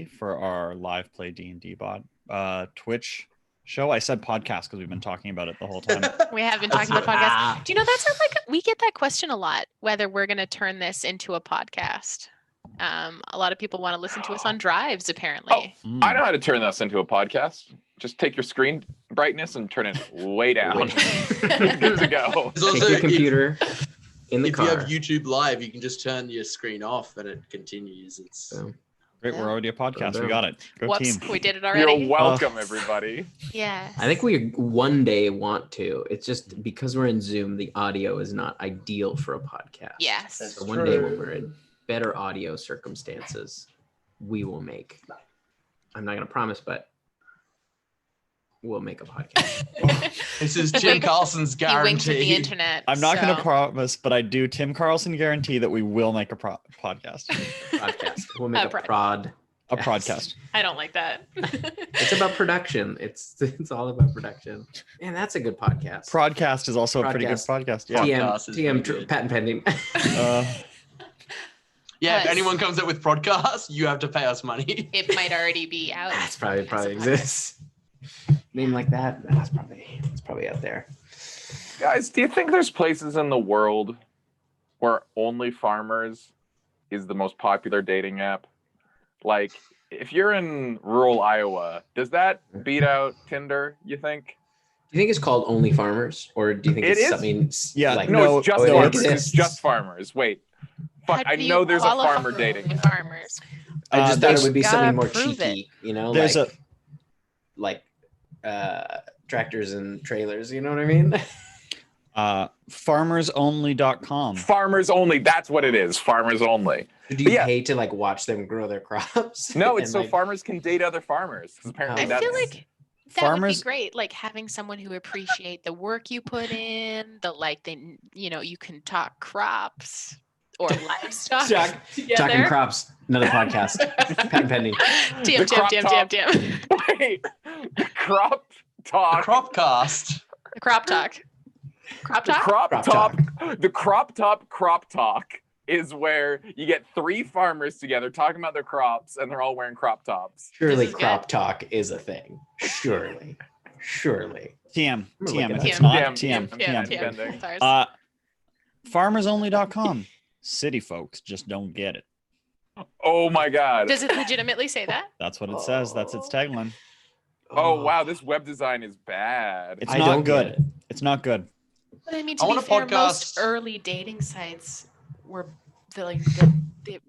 for our live play D&D Twitch show. I said podcast because we've been talking about it the whole time. We have been talking about podcasts. Do you know that's we get that question a lot, whether we're going to turn this into a podcast. A lot of people want to listen to us on drives, apparently. Oh, I know how to turn this into a podcast. Just take your screen brightness and turn it way down. Good to go. Take your computer in the car. If you have YouTube Live, you can just turn your screen off and it continues. It's great. We're already a podcast. We got it. Go Whoops, team. We did it already. You're welcome, everybody. Yeah. I think we one day want to. It's just because we're in Zoom, the audio is not ideal for a podcast. Yes. So one day when we're in better audio circumstances, we will make. I'm not going to promise, but we'll make a podcast. This is Tim Carlson's guarantee. He winked at the internet. I'm not going to promise, but I do. Tim Carlson guarantee that we will make a podcast. We'll make a prod. A podcast. I don't like that. It's about production. It's all about production. Man, that's a good podcast. Podcast is also a pretty good podcast. Yeah. TM patent pending. Yeah, if anyone comes up with podcasts, you have to pay us money. It might already be out. That's probably exists. Name like that, it's probably out there. Guys, do you think there's places in the world where Only Farmers is the most popular dating app? Like, if you're in rural Iowa, does that beat out Tinder, you think? Do you think it's called Only Farmers? Or do you think it's something like no, it's just farmers. It's just farmers. Wait. Fuck, I know there's a farmer dating. Farmers. I just thought it would be something more cheeky, you know, there's like tractors and trailers, you know what I mean? Farmersonly.com. Farmers only, that's what it is. Farmers only. Do you pay to like watch them grow their crops? No, it's so farmers can date other farmers. Apparently I feel like that would be great, like having someone who appreciate the work you put in, you can talk crops or livestock. Talking crops, another podcast. Patent pending. TM. Wait, the crop talk. The crop cast. The crop talk. Crop talk? The crop talk is where you get three farmers together talking about their crops and they're all wearing crop tops. Surely crop talk is a thing. Surely. TM. If it's TM. not, TM. Farmersonly.com. City folks just don't get it. Oh my God. Does it legitimately say that? That's what it says. That's its tagline. Oh wow, this web design is bad. It's not good. It's not good. But I mean, to be fair, most early dating sites were the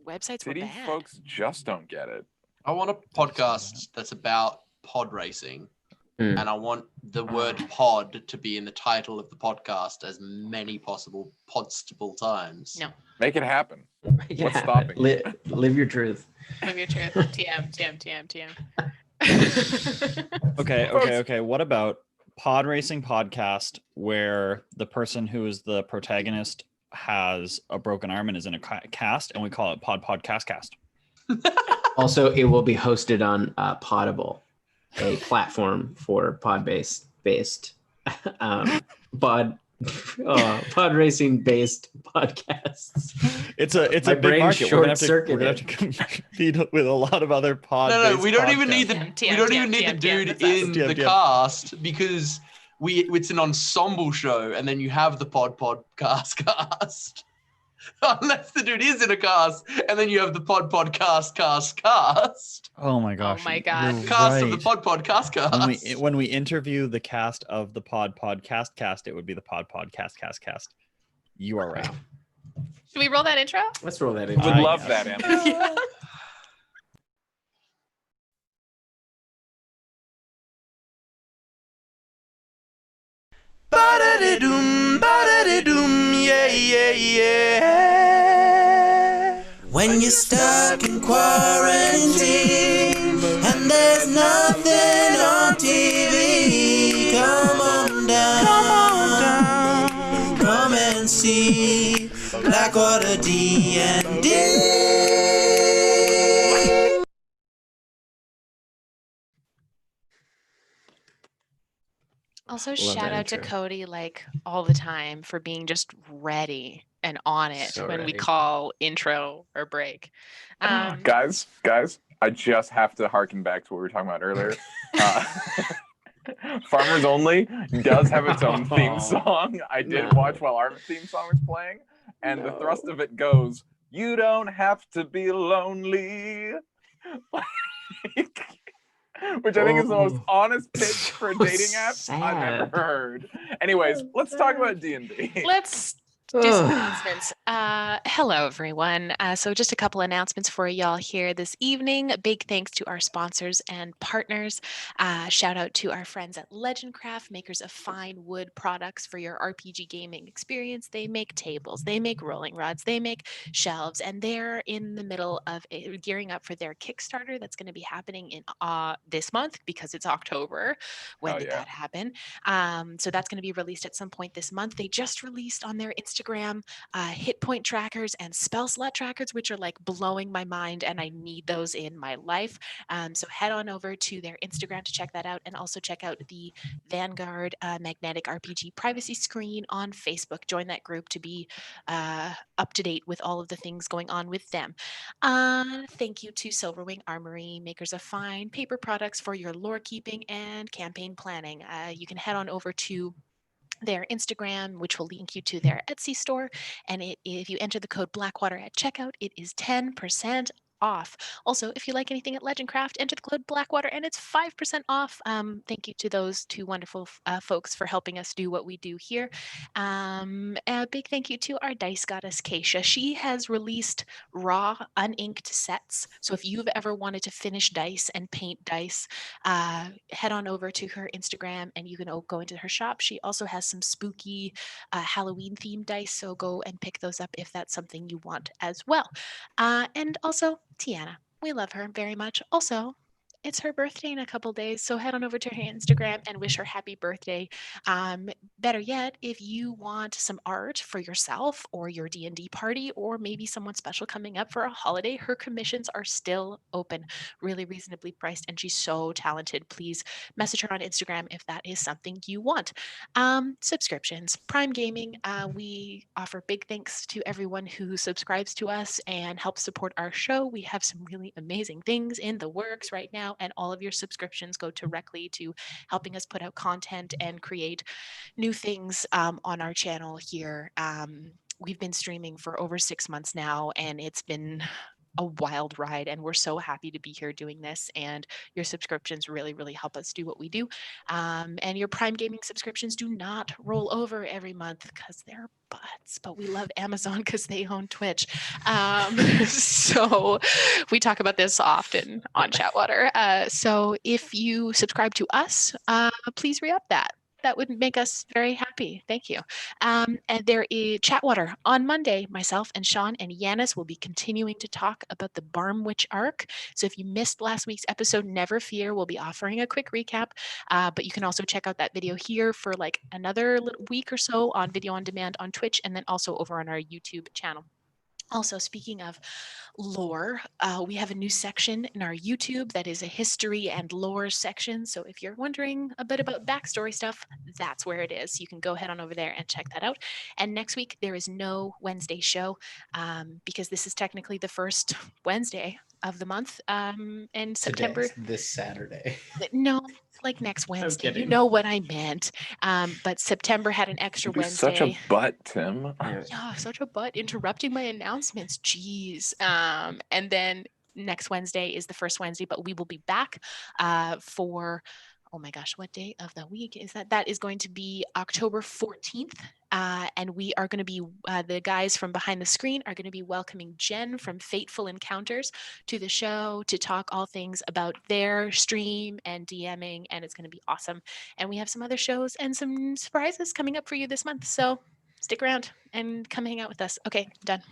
websites were City bad. folks just don't get it. I want a podcast that's about pod racing. And I want the word pod to be in the title of the podcast as many possible times. No. Make it happen. What's stopping? Live your truth. Live your truth. TM. Okay. What about pod racing podcast where the person who is the protagonist has a broken arm and is in a cast, and we call it podcast cast. Also, it will be hosted on Podable, a platform for pod racing based podcasts. It's a big market. We're gonna have to compete with a lot lot of pod. No, we don't even need the dude in the cast because it's an ensemble show, and then you have the podcast cast. Unless the dude is in a cast, and then you have the cast. Oh my gosh! Oh my God! Cast of the podcast cast. When we interview the cast of the podcast cast, it would be the podcast cast. You are right. Should we roll that intro? Let's roll that intro. Would love that intro. Yeah. Yeah. When you're stuck in quarantine and there's nothing on TV, come on down, come and see BlackwaterDnD. Also, shout out to Cody all the time for being just ready and on it when we call intro or break. Guys, I I just have to harken back to what we were talking about earlier. Farmers Only does have its own theme song. I did watch while our theme song was playing, and the thrust of it goes, "You don't have to be lonely." Which I think is the most honest pitch for a dating app I've ever heard. Anyways, let's talk about D&D. Let's do some announcements. Hello, everyone. So just a couple announcements for y'all here this evening. A big thanks to our sponsors and partners. Shout out to our friends at Legendcraft, makers of fine wood products for your RPG gaming experience. They make tables, they make rolling rods, they make shelves, and they're in the middle of gearing up for their Kickstarter that's going to be happening in this month because it's October. When did that happen? So that's going to be released at some point this month. They just released on their Instagram hit point trackers and spell slot trackers, which are like blowing my mind, and I need those in my life. So head on over to their Instagram to check that out, and also check out the Vanguard Magnetic RPG privacy screen on Facebook. Join that group to be up to date with all of the things going on with them. Thank you to Silverwing Armory, makers of fine paper products for your lore keeping and campaign planning. You can head on over to their Instagram, which will link you to their Etsy store. And if you enter the code Blackwater at checkout, it is 10% off. Also, if you like anything at Legendcraft, enter the code Blackwater and it's 5% off. Thank you to those two wonderful folks for helping us do what we do here. A big thank you to our dice goddess, Keisha. She has released raw, uninked sets. So if you've ever wanted to finish dice and paint dice, head on over to her Instagram and you can go into her shop. She also has some spooky Halloween themed dice, so go and pick those up if that's something you want as well. And also Tiana, we love her very much. Also, it's her birthday in a couple days, so head on over to her Instagram and wish her happy birthday. Better yet, if you want some art for yourself or your D&D party, or maybe someone special coming up for a holiday, her commissions are still open, really reasonably priced, and she's so talented. Please message her on Instagram if that is something you want. Subscriptions. Prime Gaming, we offer big thanks to everyone who subscribes to us and helps support our show. We have some really amazing things in the works right now, and all of your subscriptions go directly to helping us put out content and create new things on our channel here. We've been streaming for over 6 months now, and it's been a wild ride, and we're so happy to be here doing this, and your subscriptions really help us do what we do. And your Prime Gaming subscriptions do not roll over every month because they're butts, but we love Amazon because they own Twitch. So we talk about this often on Chatwater. So if you subscribe to us, please re-up that. That would make us very happy. Thank you. And there is Chatwater on Monday. Myself and Sean and Yanis will be continuing to talk about the Barmwitch arc. So if you missed last week's episode, never fear. We'll be offering a quick recap. But you can also check out that video here for like another week or so on video on demand on Twitch, and then also over on our YouTube channel. Also, speaking of lore, we have a new section in our YouTube that is a history and lore section. So if you're wondering a bit about backstory stuff, that's where it is. You can go head on over there and check that out. And next week, there is no Wednesday show because this is technically the first Wednesday of the month. And September. This Saturday. No, like next Wednesday. You know what I meant. But September had an extra Wednesday. Such a butt, Tim. Yeah, such a butt interrupting my announcements. Jeez. And then next Wednesday is the first Wednesday, but we will be back for, oh my gosh, what day of the week is that? That is going to be October 14th. And we are going to be, the guys from behind the screen are going to be welcoming Jen from Fateful Encounters to the show to talk all things about their stream and DMing, and it's going to be awesome. And we have some other shows and some surprises coming up for you this month. So stick around and come hang out with us. Okay, done.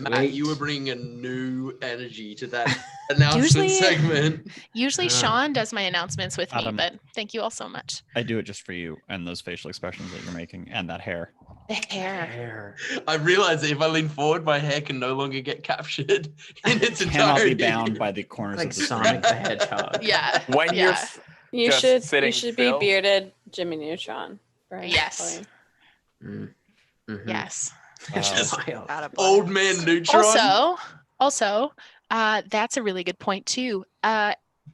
Matt, you were bringing a new energy to that announcement segment. Usually Sean does my announcements with me, but thank you all so much. I do it just for you and those facial expressions that you're making and that hair. The hair. I realized that if I lean forward, my hair can no longer get captured in its entirety. Cannot be bound by the corners like of the Sonic the Hedgehog. Yeah. When you should be bearded Jimmy Neutron. Right? Yes. Mm-hmm. Yes. Just old man Neutron. Also, That's a really good point too.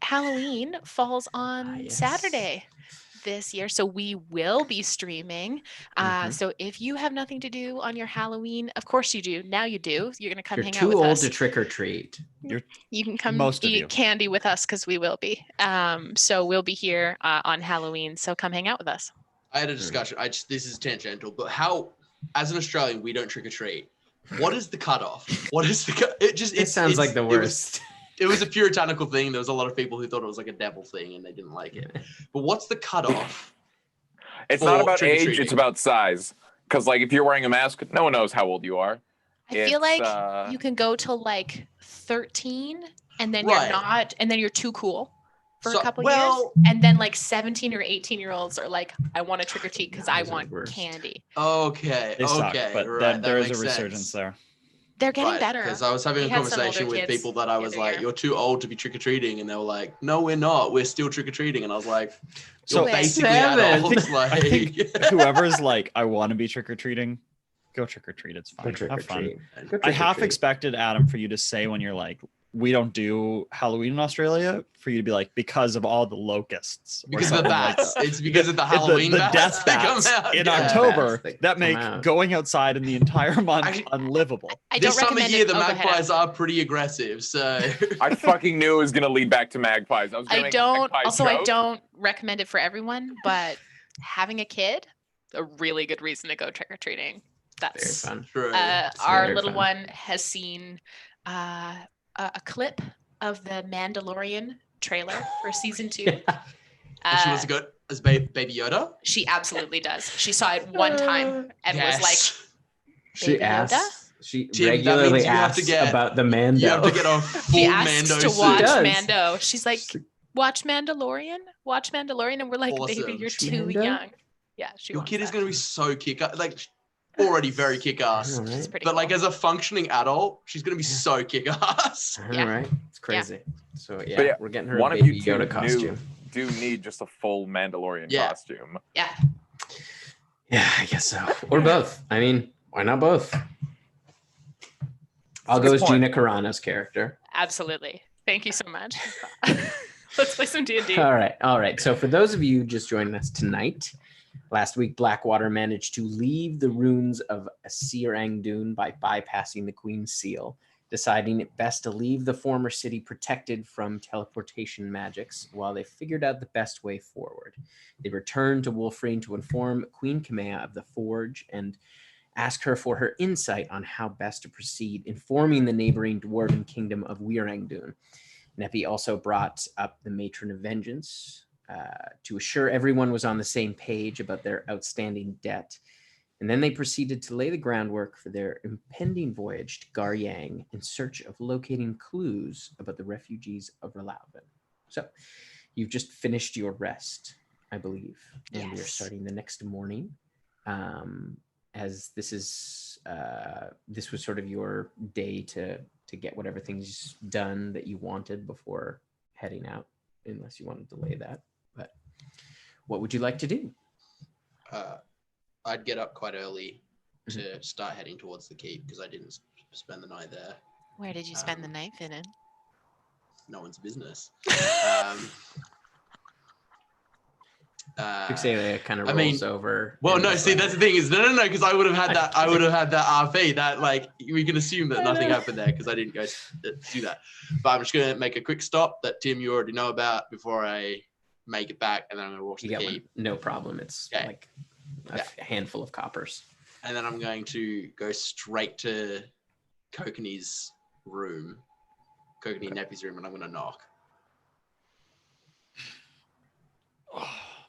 Halloween falls on Saturday this year, so we will be streaming. So if you have nothing to do on your Halloween, of course you do. Now you do. You're gonna come hang out with us. You're too old to trick or treat. You can come eat candy with us because we will be. So we'll be here on Halloween. So come hang out with us. I had a discussion. This is tangential, but how, as an Australian, we don't trick or treat. What is the cutoff? What is the It sounds like the worst. It was a puritanical thing. There was a lot of people who thought it was like a devil thing and they didn't like it. But what's the cutoff? It's not about age, it's about size. Because like if you're wearing a mask, no one knows how old you are. I feel like you can go till like 13 and then you're not, and then you're too cool for a couple years. And then like 17 or 18-year-olds are like, I want to trick or treat because I want candy. Okay. They suck, but there is a resurgence there. They're getting better. Because I was having a conversation with people that I was like, you're too old to be trick-or-treating. And they were like, no, we're not. We're still trick-or-treating. And I was like, you're basically adults. I think whoever's like, I want to be trick-or-treating, go trick-or-treat. It's fine. Have fun. I half expected, Adam, for you to say when you're like, we don't do Halloween in Australia, for you to be like, because of all the locusts. Because of the bats. It's because of the Halloween the bats death bats in October that make going outside in the entire month unlivable. This time of year, the magpies are pretty aggressive, so... I fucking knew it was going to lead back to magpies. I don't recommend it for everyone, but having a kid, a really good reason to go trick-or-treating. That's very fun. Our little one has seen... a clip of the Mandalorian trailer for season 2. She wants to go as Baby Yoda? She absolutely does. She saw it one time and was like, she asks. She regularly asks about the Mando. You have to get a full she asks Mando to watch Mando. She's like, watch Mandalorian? Watch Mandalorian? And we're like, baby, you're too young. Yeah, your kid is going to be so kick-ass. Like, already very kick-ass. Right. But like as a functioning adult, she's going to be so kick-ass. All right. It's crazy. So we're getting her one a of Baby you Yoda costume. Do need just a full Mandalorian costume. Yeah. Yeah, I guess so. Or both. I mean, why not both? I'll go as Gina Carano's character. Absolutely. Thank you so much. Let's play some D&D. All right. So for those of you just joining us tonight, last week, Blackwater managed to leave the ruins of Cyr Ang Dun by bypassing the Queen's Seal, deciding it best to leave the former city protected from teleportation magics while they figured out the best way forward. They returned to Wolfreen to inform Queen Kamea of the Forge and ask her for her insight on how best to proceed, informing the neighboring dwarven kingdom of Cyr Ang Dun. Nepi also brought up the Matron of Vengeance, to assure everyone was on the same page about their outstanding debt. And then they proceeded to lay the groundwork for their impending voyage to Gar Yang in search of locating clues about the refugees of Ralavan. So you've just finished your rest, I believe. And we are starting the next morning. As this is this was sort of your day to get whatever things done that you wanted before heading out, unless you want to delay that. But what would you like to do? I'd get up quite early to start heading towards the keep because I didn't spend the night there. Where did you spend the night, Finin? No one's business. Fixalia kind of rolls over. Well, no, see, that's the thing is, no, because I would have had that. I would have had that RP. That like we can assume that nothing happened there because I didn't go do that. But I'm just gonna make a quick stop that Tim you already know about before I make it back, and then I'm gonna walk to the keep. No problem. It's like a handful of coppers. And then I'm going to go straight to Kokanee's room, Kokanee Nepi's room, and I'm gonna knock.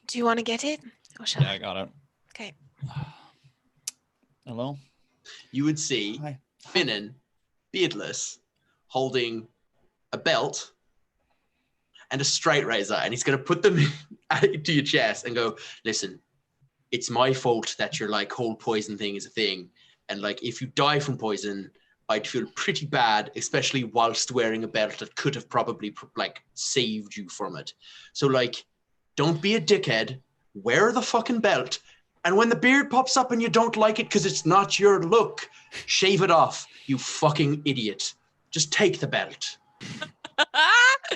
Do you want to get it? Or shall I got it. Okay. Hello? You would see Finin, beardless, holding a belt and a straight razor, and he's going to put them to your chest and go, listen, it's my fault that your like whole poison thing is a thing. And like, if you die from poison, I'd feel pretty bad, especially whilst wearing a belt that could have probably like saved you from it. So like, don't be a dickhead, wear the fucking belt, and when the beard pops up and you don't like it because it's not your look, shave it off, you fucking idiot. Just take the belt.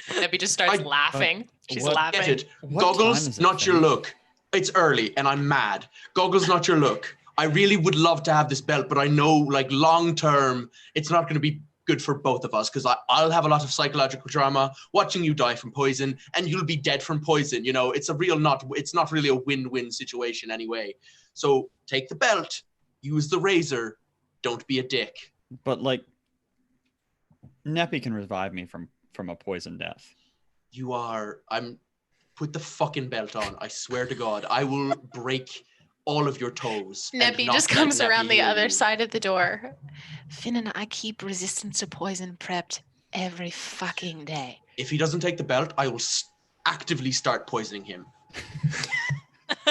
Nebby just starts laughing. She's laughing. Get it. Goggles, not your look. It's early and I'm mad. Goggles, not your look. I really would love to have this belt, but I know like long term, it's not going to be good for both of us because I'll have a lot of psychological trauma watching you die from poison and you'll be dead from poison. You know, it's not really a win-win situation anyway. So take the belt, use the razor, don't be a dick. But like, Neppy can revive me from a poison death. Put the fucking belt on. I swear to God, I will break all of your toes. Neppy just comes around the other side of the door. Finn and I keep resistance to poison prepped every fucking day. If he doesn't take the belt, I will actively start poisoning him.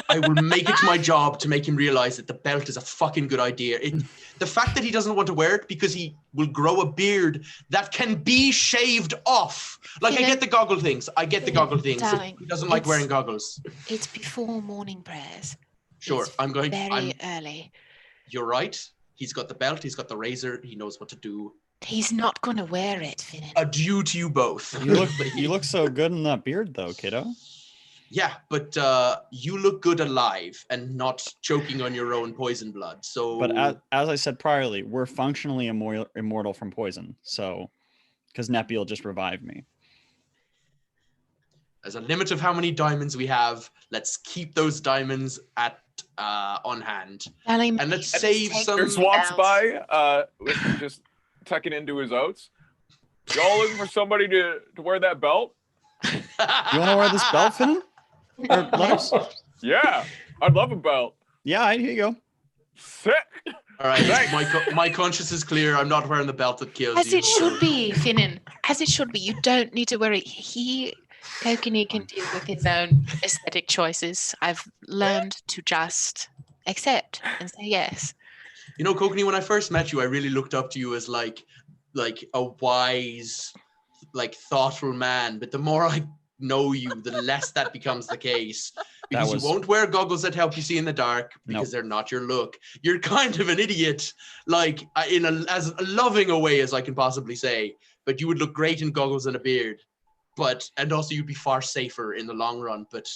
I will make it my job to make him realize that the belt is a fucking good idea. The fact that he doesn't want to wear it because he will grow a beard that can be shaved off. Like, I get the goggle things. Darling, he doesn't like wearing goggles. It's before morning prayers. Sure, I'm early. You're right. He's got the belt. He's got the razor. He knows what to do. He's not going to wear it, Finn. Adieu to you both. You look so good in that beard, though, kiddo. Yeah, but you look good alive and not choking on your own poison blood. So, but as I said priorly, we're functionally immortal from poison. So, because Neppy will just revive me. There's a limit of how many diamonds we have. Let's keep those diamonds on hand, and let's save some. Chris walks by, just tucking into his oats. Y'all looking for somebody to wear that belt? You want to wear this belt, Finn? Or Letters? Yeah, I'd love a belt. Yeah, here you go. Sick. All right, my conscience is clear. I'm not wearing the belt that kills you. As it should be, Finnan. As it should be. You don't need to worry. Kokanee can deal with his own aesthetic choices. I've learned to just accept and say yes. You know, Kokanee, when I first met you, I really looked up to you as like a wise, like thoughtful man. But the more I know you, the less that becomes the case. Because you won't wear goggles that help you see in the dark because they're not your look. You're kind of an idiot, like in as loving a way as I can possibly say. But you would look great in goggles and a beard. And also you'd be far safer in the long run. But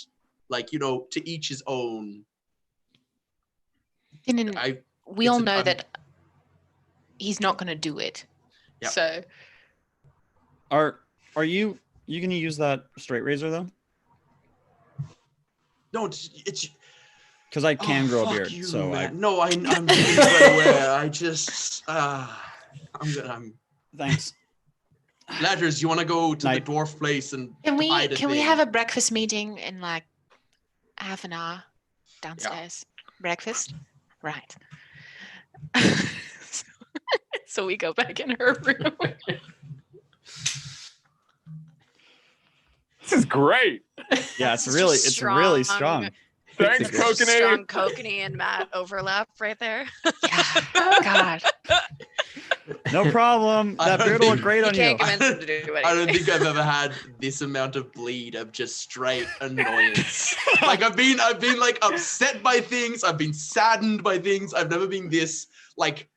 like, you know, to each his own. We all know that he's not going to do it. Yep. So, are you going to use that straight razor though? No, it's because I can grow a beard. You, so man. I'm right aware. I just I'm thanks. Letters, you want to go to the dwarf place and can we have a breakfast meeting in like half an hour downstairs? Yeah. Breakfast, right? So we go back in her room. This is great. Yeah, it's really strong. Thanks, Kokanee. Strong Kokanee and Matt overlap right there. Oh God. No problem. That beard will look great on you. Can't convince him to do anything. I don't think I've ever had this amount of bleed of just straight annoyance. Like I've been like upset by things. I've been saddened by things. I've never been this like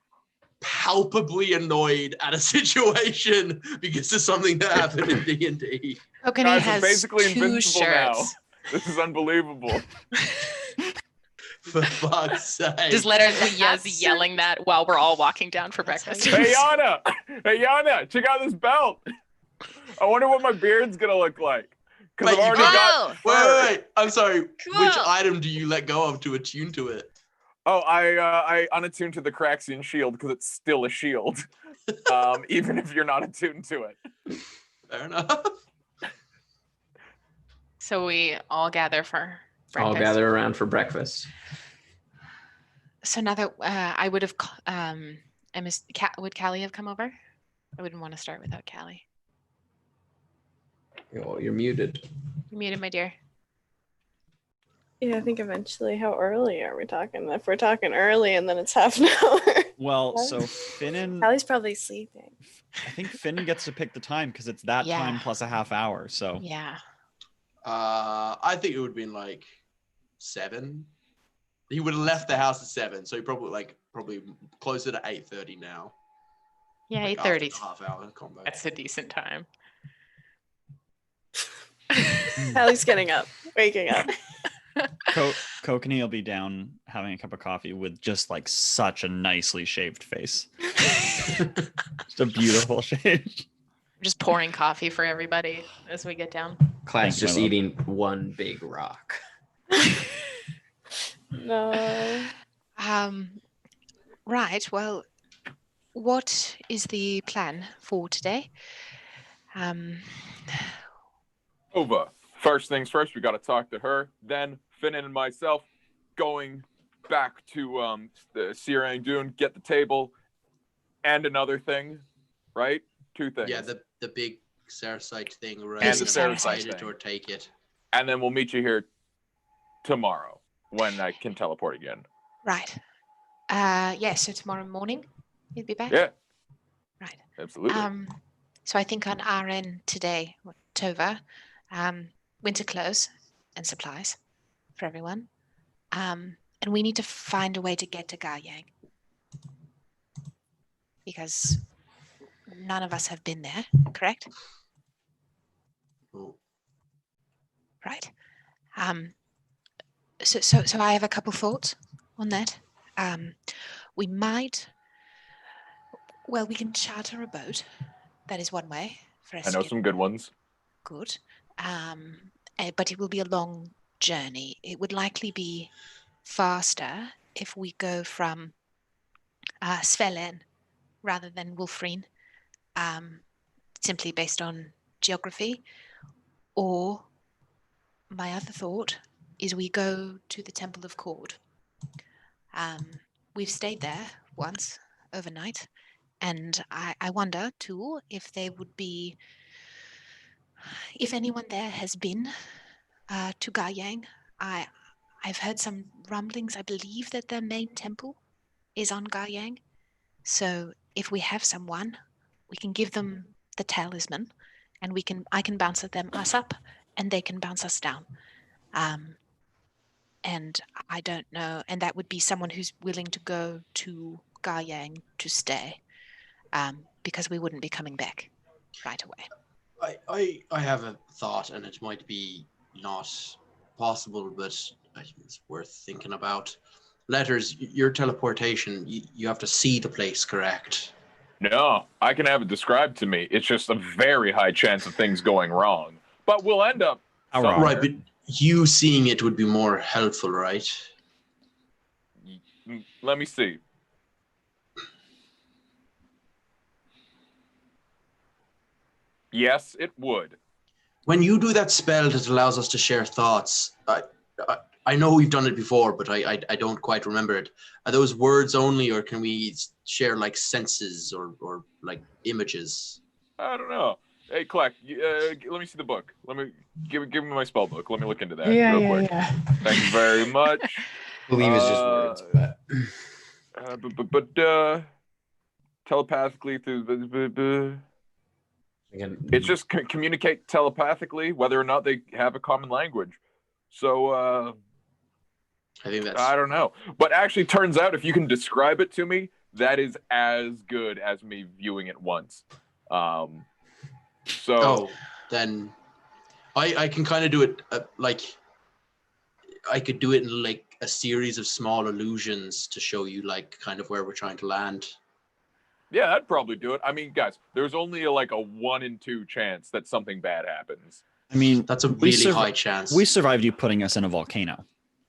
palpably annoyed at a situation because of something that happened in D&D. Kokanee has basically two invincible shirts. now. This is unbelievable. For fuck's sake. Just Letters yelling that while we're all walking down for breakfast. Hey Yana, check out this belt. I wonder what my beard's gonna look like. Because I've already got. Wait. I'm sorry. Cool. Which item do you let go of to attune to it? Oh, I unattuned to the Caraxian shield because it's still a shield, even if you're not attuned to it. Fair enough. So we all gather for breakfast. All gather around for breakfast. So now that I would have, would Callie have come over? I wouldn't want to start without Callie. Oh, you're muted. You're muted, my dear. Yeah, I think eventually. How early are we talking? If we're talking early and then it's half an hour. Well, so Finn Callie's probably sleeping. I think Finn gets to pick the time because it's that time plus a half hour. So yeah. I think it would have been like 7. He would have left the house at 7, so he probably closer to 8:30 now. Yeah, Like 8:30. half hour combat. That's a decent time. Hallie's getting up, waking up. Kokanee will be down having a cup of coffee with just like such a nicely shaved face. Just a beautiful shave. Just pouring coffee for everybody as we get down. Class just eating one big rock. No. Right. Well, what is the plan for today? Over. First things first, we got to talk to her. Then Finin and myself going back to the Cyr Ang Dun, get the table, and another thing, right? 2 things. Yeah, the big Cersite thing, right? And the Cersite it thing. or take it. And then we'll meet you here tomorrow when I can teleport again. Right. Yeah. So tomorrow morning, you'll be back. Yeah. Right. Absolutely. So I think on our end today, Tova, winter clothes and supplies for everyone. And we need to find a way to get to Gar Yang. Because none of us have been there, correct? Oh. Right. So I have a couple thoughts on that. We might, well, we can charter a boat. That is one way for us. I know some good ones. Good. But it will be a long journey. It would likely be faster if we go from Svelen rather than Wolfreen, simply based on geography. Or my other thought is we go to the Temple of Cord. We've stayed there once overnight, and I wonder too if there would be, if anyone there has been to Gar Yang. I've heard some rumblings. I believe that their main temple is on Gar Yang. So if we have someone, we can give them the talisman, and I can bounce us up, and they can bounce us down. And I don't know, and that would be someone who's willing to go to Gar Yang to stay, because we wouldn't be coming back right away. I have a thought, and it might be not possible, but I think it's worth thinking about. Letters, your teleportation, you have to see the place, correct? No, I can have it described to me. It's just a very high chance of things going wrong. But we'll end up somewhere. Right, but you seeing it would be more helpful, right? Let me see. Yes, it would. When you do that spell that allows us to share thoughts, I know we've done it before, but I don't quite remember it. Are those words only, or can we share like senses or like images? I don't know. Hey, Kleck, let me see the book. Let me give me my spell book. Let me look into that real quick. Yeah. Thank you very much. I believe it's just words, but telepathically through. Again, It's just communicate telepathically, whether or not they have a common language. So I think that's. I don't know, but actually, turns out if you can describe it to me, that is as good as me viewing it once. So then I can kind of do it like I could do it in like a series of small illusions to show you like kind of where we're trying to land. yeah, I'd probably do it. I mean, guys, there's only like a 1 in 2 chance that something bad happens. I mean, That's a really high chance. We survived you putting us in a volcano.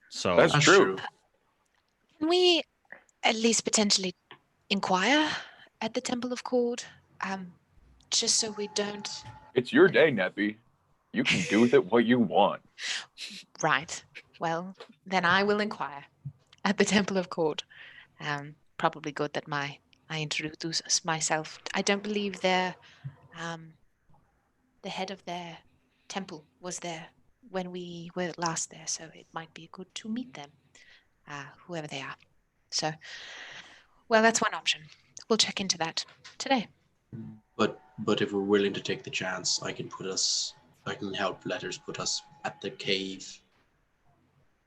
So That's true. Can we at least potentially inquire at the Temple of Cord? Just so we don't. It's your day, Neppy. You can do with it what you want. Right. Well, then I will inquire at the Temple of Cord. Probably good that I introduce myself. I don't believe the head of their temple was there when we were last there, so it might be good to meet them, whoever they are. So, well, that's one option. We'll check into that today. But if we're willing to take the chance, I can help Letters put us at the cave.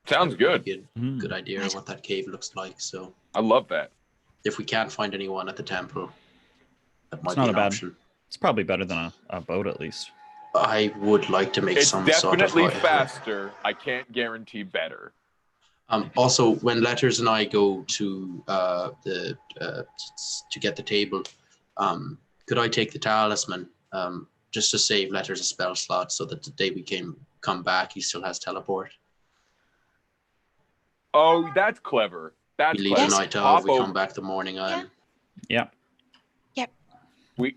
Sounds good. Good idea of what that cave looks like. So I love that. if we can't find anyone at the temple, That might It's be not an a bad. option. It's probably better than a boat at least. I would like to make It's some sort of definitely faster. I can't guarantee better. Also, when Letters and I go to to get the table, could I take the talisman just to save Letters a spell slot, so that the day we come back, he still has teleport? Oh, that's clever. That's We leave clever. the night of, we come back the morning on. Yeah. We.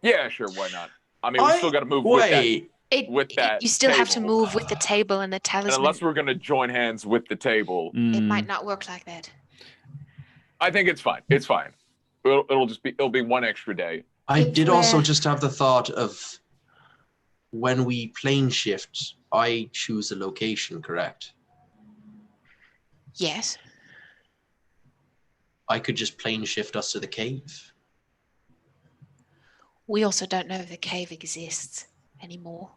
Yeah, sure. Why not? I mean, we still got to move with that. You still have to table. move with the table and the And talisman. unless we're gonna join hands with the table, It might not work like that. I think it's fine. It's fine. It'll be one extra day. I did also just have the thought of when we plane shift, I choose a location, correct? Yes. I could just plane shift us to the cave. We also don't know if the cave exists anymore.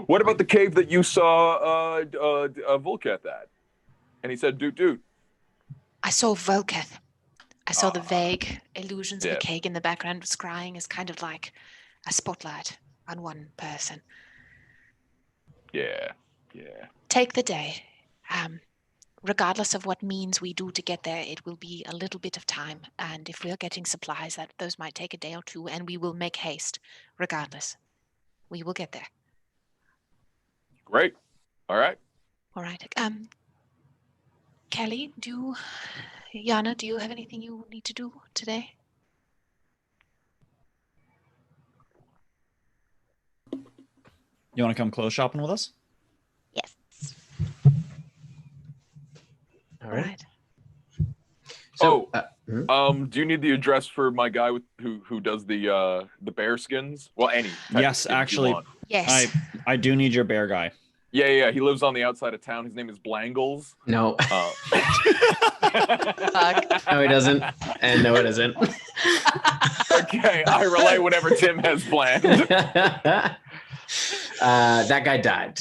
What about the cave that you saw Volketh at? And he said, "Doot." I saw Volketh. I saw the vague illusions of a cave in the background scrying as kind of like a spotlight on one person. Yeah. Take the day. Regardless of what means we do to get there, it will be a little bit of time. And if we're getting supplies, those might take a day or two, and we will make haste regardless. We will get there. Great. All right. All right. Kelly, Yana, do you have anything you need to do today? You want to come clothes shopping with us? Yes. All right. So, do you need the address for my guy who does the bear skins? Well, any. Yes, actually. Yes. I do need your bear guy. Yeah. He lives on the outside of town. His name is Blangles. No. Fuck. No, he doesn't. And no, it isn't. Okay, I relay whatever Tim has planned. That guy died.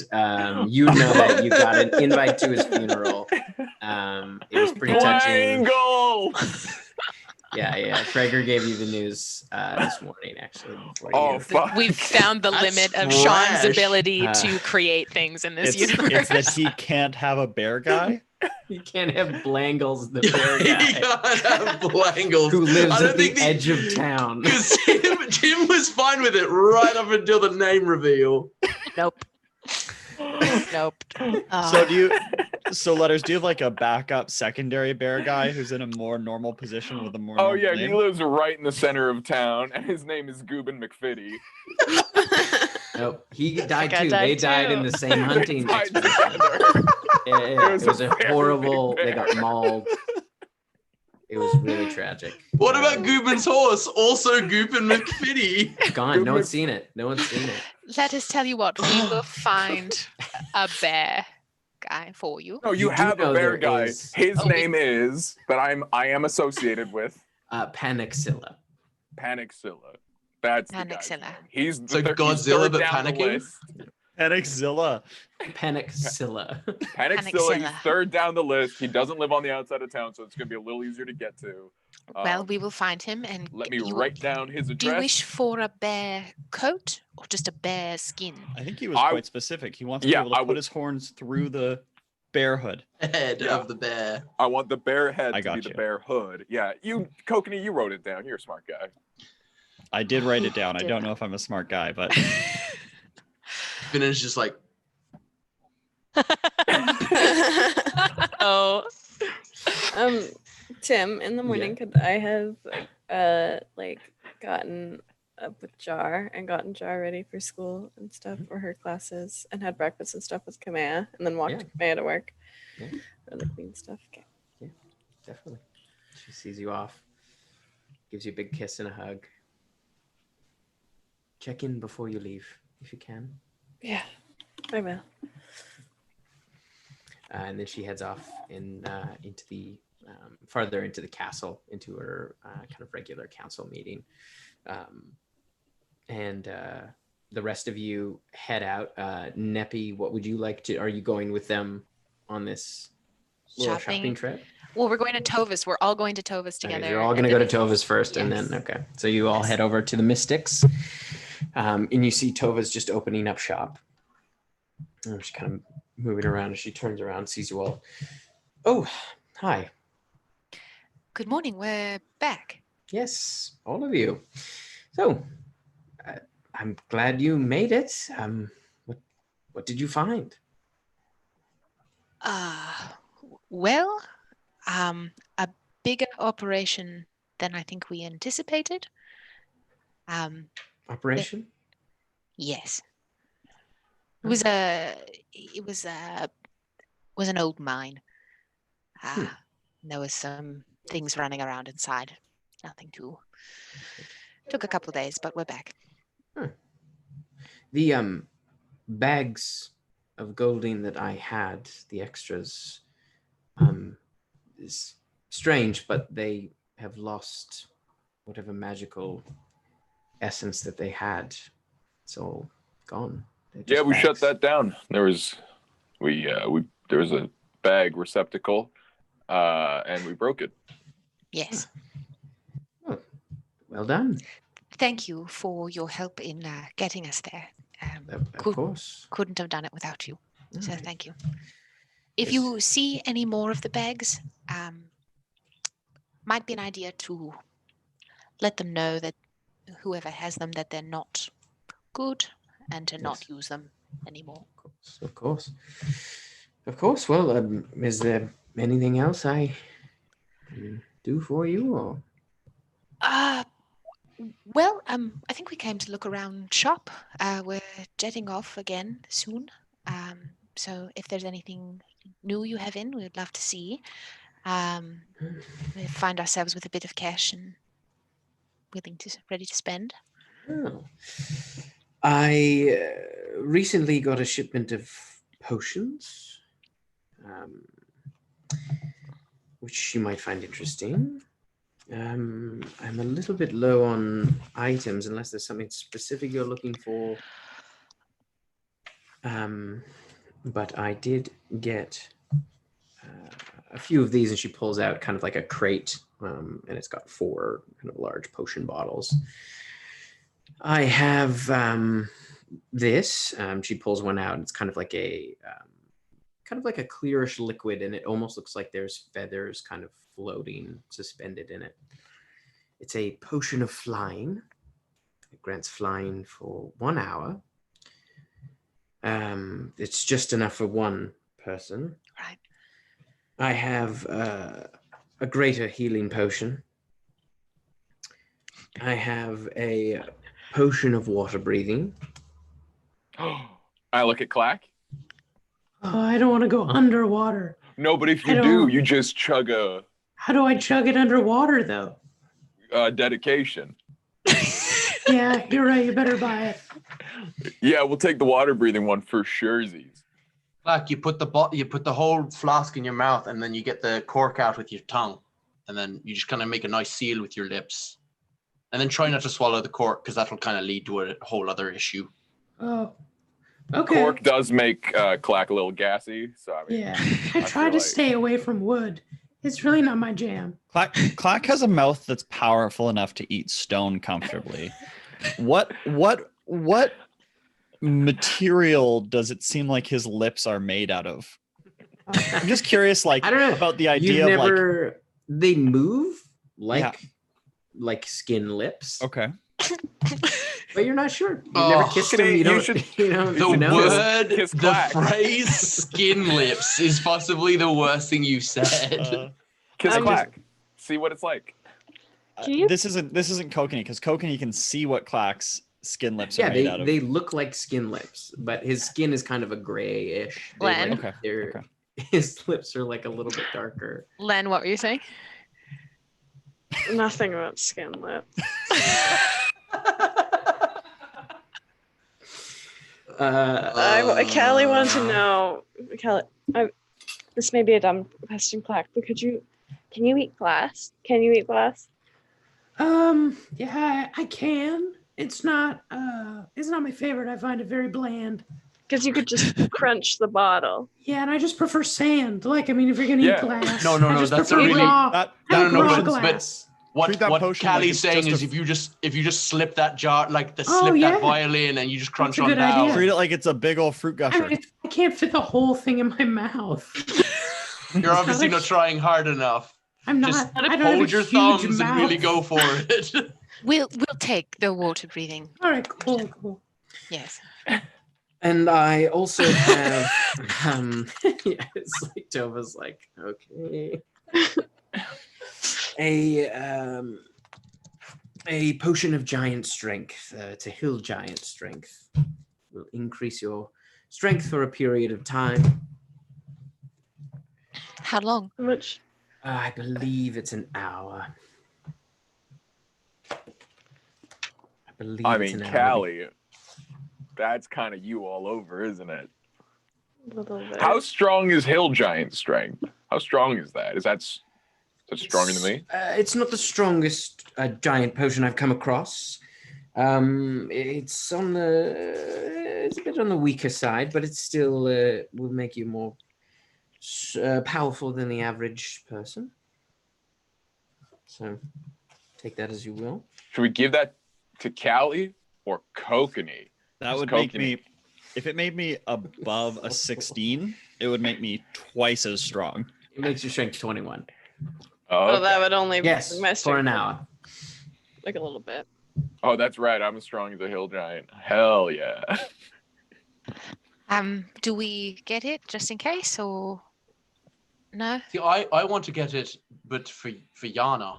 You know that you got an invite to his funeral. It was pretty touching. Yeah. Gregor gave you the news this morning, actually. Fuck. We've found the limit of Sean's ability to create things in this universe. It's that he can't have a bear guy. You can't have Blangles, the bear guy. You can't have Blangles. Who lives at the edge of town. Because Tim was fine with it right up until the name reveal. Nope. So Letters, do you have like a backup secondary bear guy who's in a more normal position with a more Oh normal yeah, name? he lives right in the center of town, and his name is Goobin McFitty. Nope, he died too. They died in the same hunting They died expedition. Yeah. It was a very horrible. big They got mauled. It was really tragic. What about Goobin's horse? Also Goobin McFitty. It's gone. No one's seen it. Let us tell you what, we will find a bear guy for you. No, you have a bear guy. His name is that I am associated with. Panicilla. Panicilla. That's the guy's Panicilla. name. He's It's like Godzilla, but panicking. Panicilla. Panicilla. Panicilla. He's third down the list. He doesn't live on the outside of town, so it's going to be a little easier to get to. Well, we will find him and let me write down his address. Do you wish for a bear coat or just a bear skin? I think he was quite specific. He wants to be able to put his horns through the bear hood. Head of the bear. I want the bear head to be the bear hood. Yeah, Kokanee, you wrote it down. You're a smart guy. I did write it down. I don't know if I'm a smart guy, but Finn is just like. Oh. Tim, in the morning, could I have gotten up with Jar and gotten Jar ready for school and stuff for her classes and had breakfast and stuff with Kamea and then walked Kamea to work? Yeah. Really clean stuff. Okay. Yeah, definitely. She sees you off, gives you a big kiss and a hug. Check in before you leave, if you can. Yeah, I will. And then she heads off into the farther into the castle, into her kind of regular council meeting. And the rest of you head out. Neppy, what would you like to? Are you going with them on this little shopping trip? Well, we're going to Tovis. We're all going to Tovis together. Okay, you're all going to go to Tovis first, and then, okay. So you all head over to the Mystics, and you see Tovis just opening up shop. And she's kind of moving around as she turns around, sees you all. Oh, hi. Good morning. We're back. Yes, all of you. So, I'm glad you made it. What did you find? Well, a bigger operation than I think we anticipated. Operation? Yes. It was an old mine. There was some things running around inside. Nothing too. Took a couple of days, but we're back. The bags of golding that I had, the extras, is strange, but they have lost whatever magical essence that they had. It's all gone. Yeah, we bags. shut that down. There was there was a bag receptacle, and we broke it. Yes. Oh, well done. Thank you for your help in getting us there. Of course. Couldn't have done it without you. So Right. thank you. If you see any more of the bags, might be an idea to let them know that whoever has them, that they're not good and to not use them anymore. Of course. Well, is there anything else I can do for you? Or? Well, I think we came to look around shop. We're jetting off again soon. So if there's anything new you have in, we would love to see. We find ourselves with a bit of cash and ready to spend. Oh. I recently got a shipment of potions, which you might find interesting. I'm a little bit low on items, unless there's something specific you're looking for. But I did get a few of these, and she pulls out kind of like a crate, and it's got 4 kind of large potion bottles. I have this. She pulls one out, and it's kind of like a clearish liquid, and it almost looks like there's feathers kind of floating, suspended in it. It's a potion of flying. It grants flying for 1 hour. It's just enough for one person. Right. I have a greater healing potion. I have a potion of water breathing. I look at Clack. Oh, I don't want to go underwater. No, but if you do, you just chug a... How do I chug it underwater, though? Dedication. Yeah, you're right. You better buy it. Yeah, we'll take the water breathing one for surezies. Like you put the whole flask in your mouth, and then you get the cork out with your tongue, and then you just kind of make a nice seal with your lips, and then try not to swallow the cork, because that will kind of lead to a whole other issue. Oh, okay. Cork does make Clack a little gassy, so I mean. Yeah, I try to stay away from wood. It's really not my jam. Clack has a mouth that's powerful enough to eat stone comfortably. What material does it seem like his lips are made out of? I'm just curious, like, I don't know about the idea of like they move like skin lips. Okay. But you're not sure. You've never kissed him. You don't. The phrase "skin lips" is possibly the worst thing you've said. Kiss Clack. See what it's like. This isn't Kokanee, because Kokanee can see what Clack's skin lips are made out of. They look like skin lips, but his skin is kind of a grayish. Len. His lips are like a little bit darker. Len, what were you saying? Nothing about skin lip. Callie wanted to know. Callie, this may be a dumb question, Clack, but can you eat glass? Can you eat glass? Yeah, I can. It's not my favorite. I find it very bland. Because you could just crunch the bottle. Yeah, and I just prefer sand. Like, I mean, if you're gonna eat glass, No, I just that's a prefer really raw, no, glass. What potion Callie's like saying it's is if you just slip that jar, like Oh, slip yeah. that vial in and you just crunch That's a on good down. idea. Treat it like it's a big old fruit I gusher. mean, I can't fit the whole thing in my mouth. You're obviously not trying hard enough. I'm not. Just I don't have hold a your huge thumbs mouth. and really go for it. We'll take the water breathing. All right, cool. Yes. And I also have, yeah, it's like Tova's like, okay. A potion of giant strength to heal giant strength. Will increase your strength for a period of time. How long? How much? I believe it's an hour. I mean, Callie, that's kind of you all over, isn't it? A little bit. How strong is hill giant strength? How strong is that? Is that stronger than me? It's not the strongest giant potion I've come across. It's a bit on the weaker side, but it still will make you more powerful than the average person. So take that as you will. Should we give that to Callie or Kokanee? That would make me, if it made me above a 16, it would make me twice as strong. It makes your strength 21. Oh, that would only be yes, my for an strength, hour. like a little bit. Oh, that's right. I'm as strong as a hill giant. Hell yeah. Do we get it just in case, or no? See, I want to get it, but for Yana.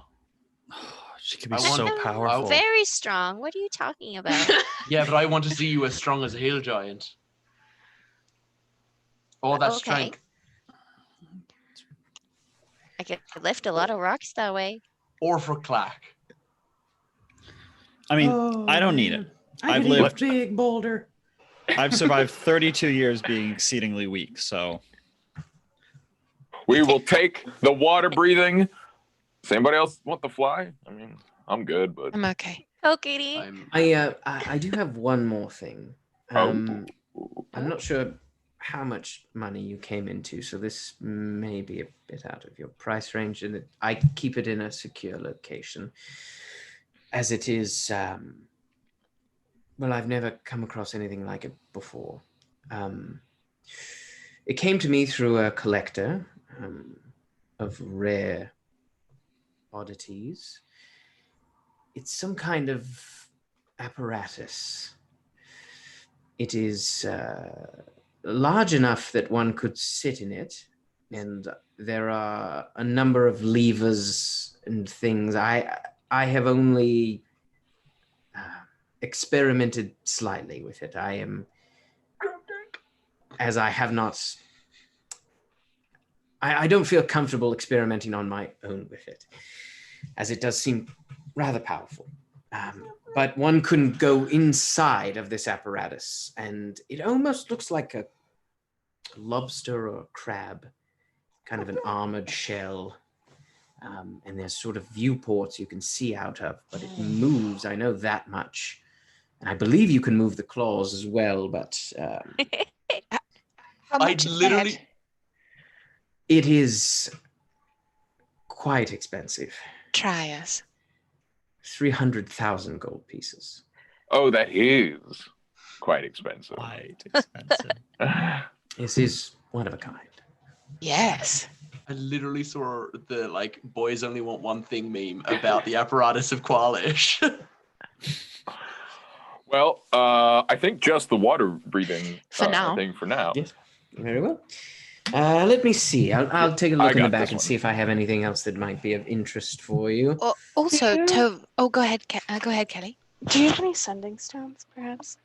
She could be so powerful. Very strong. What are you talking about? Yeah, but I want to see you as strong as a hill giant. Oh, that's Okay. strength. I could lift a lot of rocks that way. Or for Clack. I mean, I don't need it. I've lived a big boulder. I've survived 32 years being exceedingly weak, so. We will take the water breathing. Does anybody else want the fly? I mean, I'm good, but I'm okay. Oh, Katie. I do have one more thing. I'm not sure how much money you came into, so this may be a bit out of your price range, and I keep it in a secure location, as it is. Well, I've never come across anything like it before. It came to me through a collector of rare oddities. It's some kind of apparatus. It is large enough that one could sit in it, and there are a number of levers and things. I have only experimented slightly with it. I don't feel comfortable experimenting on my own with it, as it does seem rather powerful. But one couldn't go inside of this apparatus, and it almost looks like a lobster or a crab, kind of an armored shell. And there's sort of viewports you can see out of, but it moves, I know that much. And I believe you can move the claws as well, but How much is that? it is quite expensive. Try us. 300,000 gold pieces. oh, that is quite expensive. Quite expensive. This is one of a kind. Yes. I literally saw the boys only want one thing meme about the apparatus of Qualish. Well, I think just the water breathing For now. thing for now. Yes, very well. Let me see. I'll take a look in the back and see if I have anything else that might be of interest for you. Also, go ahead, Kelly. Do you have any sending stones, perhaps?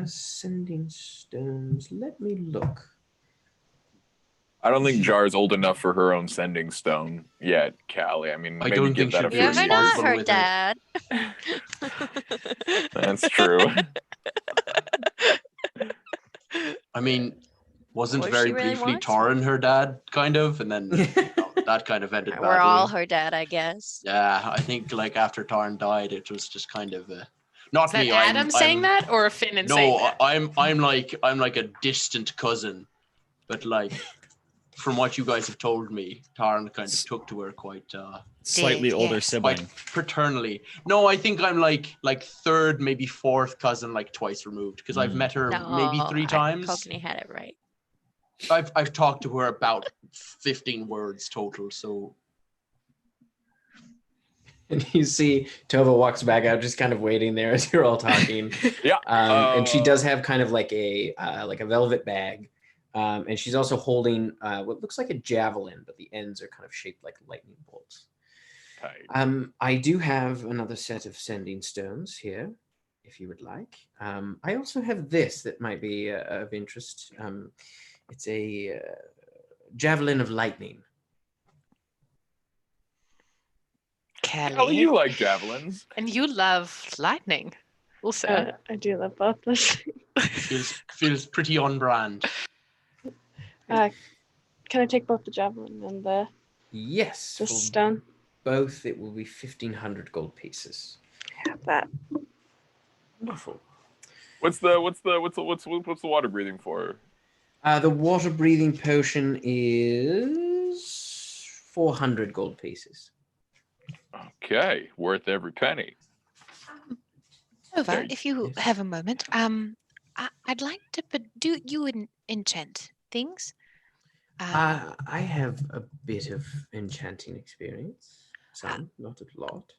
Sending stones. Let me look. I don't think Jar's old enough for her own sending stone yet, Callie. I mean, I maybe don't give think that a she'd few be You're years. not her dad. That's true. I mean, wasn't Or very she really briefly wants Taryn her dad, kind of, and then that kind of ended badly. We're all her dad, I guess. Yeah, I think after Taryn died, it was just kind of Not Is that me. Adam saying that or Finin saying that? No, I'm like a distant cousin, but like from what you guys have told me, Taran kind of took to her quite slightly older sibling. Quite paternally. No, I think I'm like third, maybe fourth cousin, like twice removed, because I've met her maybe 3 times. Cockney had it right. I've talked to her about 15 words total, so. And you see Tova walks back out, just kind of waiting there as you're all talking. Yeah. And she does have kind of like a velvet bag. And she's also holding what looks like a javelin, but the ends are kind of shaped like lightning bolts. Okay. I do have another set of sending stones here, if you would like. I also have this that might be of interest. It's a javelin of lightning. Kelly. Oh, you like javelins. And you love lightning also. I do love both those things. Feels pretty on brand. Can I take both the javelin and the stone? Both, it will be 1,500 gold pieces. I have that. Wonderful. What's the water breathing for? The water breathing potion is 400 gold pieces. Okay, worth every penny. Tova, if you have a moment, I'd like to. Do you enchant things? I have a bit of enchanting experience. Some, not a lot.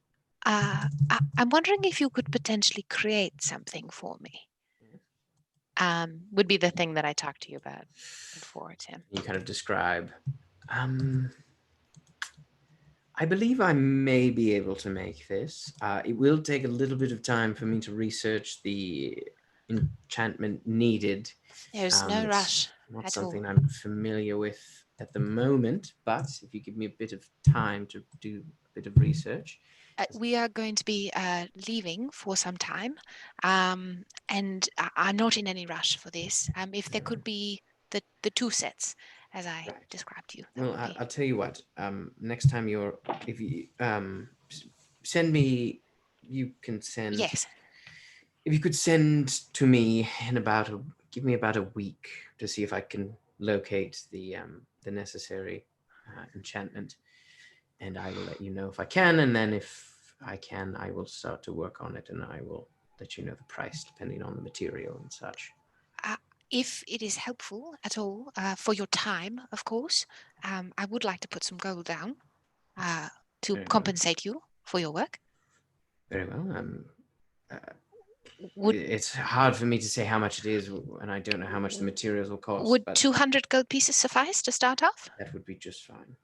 I'm wondering if you could potentially create something for me. Would be the thing that I talked to you about before, Tim. You kind of describe. I believe I may be able to make this. It will take a little bit of time for me to research the enchantment needed. There's no rush. Not something I'm familiar with at the moment, but if you give me a bit of time to do a bit of research. We are going to be leaving for some time, and I'm not in any rush for this. If there could be the 2 sets, as I described to you. Well, I'll tell you what. Next time if you send me, you can send. Yes. If you could send to me in give me about a week to see if I can locate the necessary enchantment, and I will let you know if I can, and then if I can, I will start to work on it, and I will let you know the price depending on the material and such. If it is helpful at all for your time, of course, I would like to put some gold down to compensate you for your work. Very well. It's hard for me to say how much it is, and I don't know how much the materials will cost. Would 200 gold pieces suffice to start off? That would be just fine.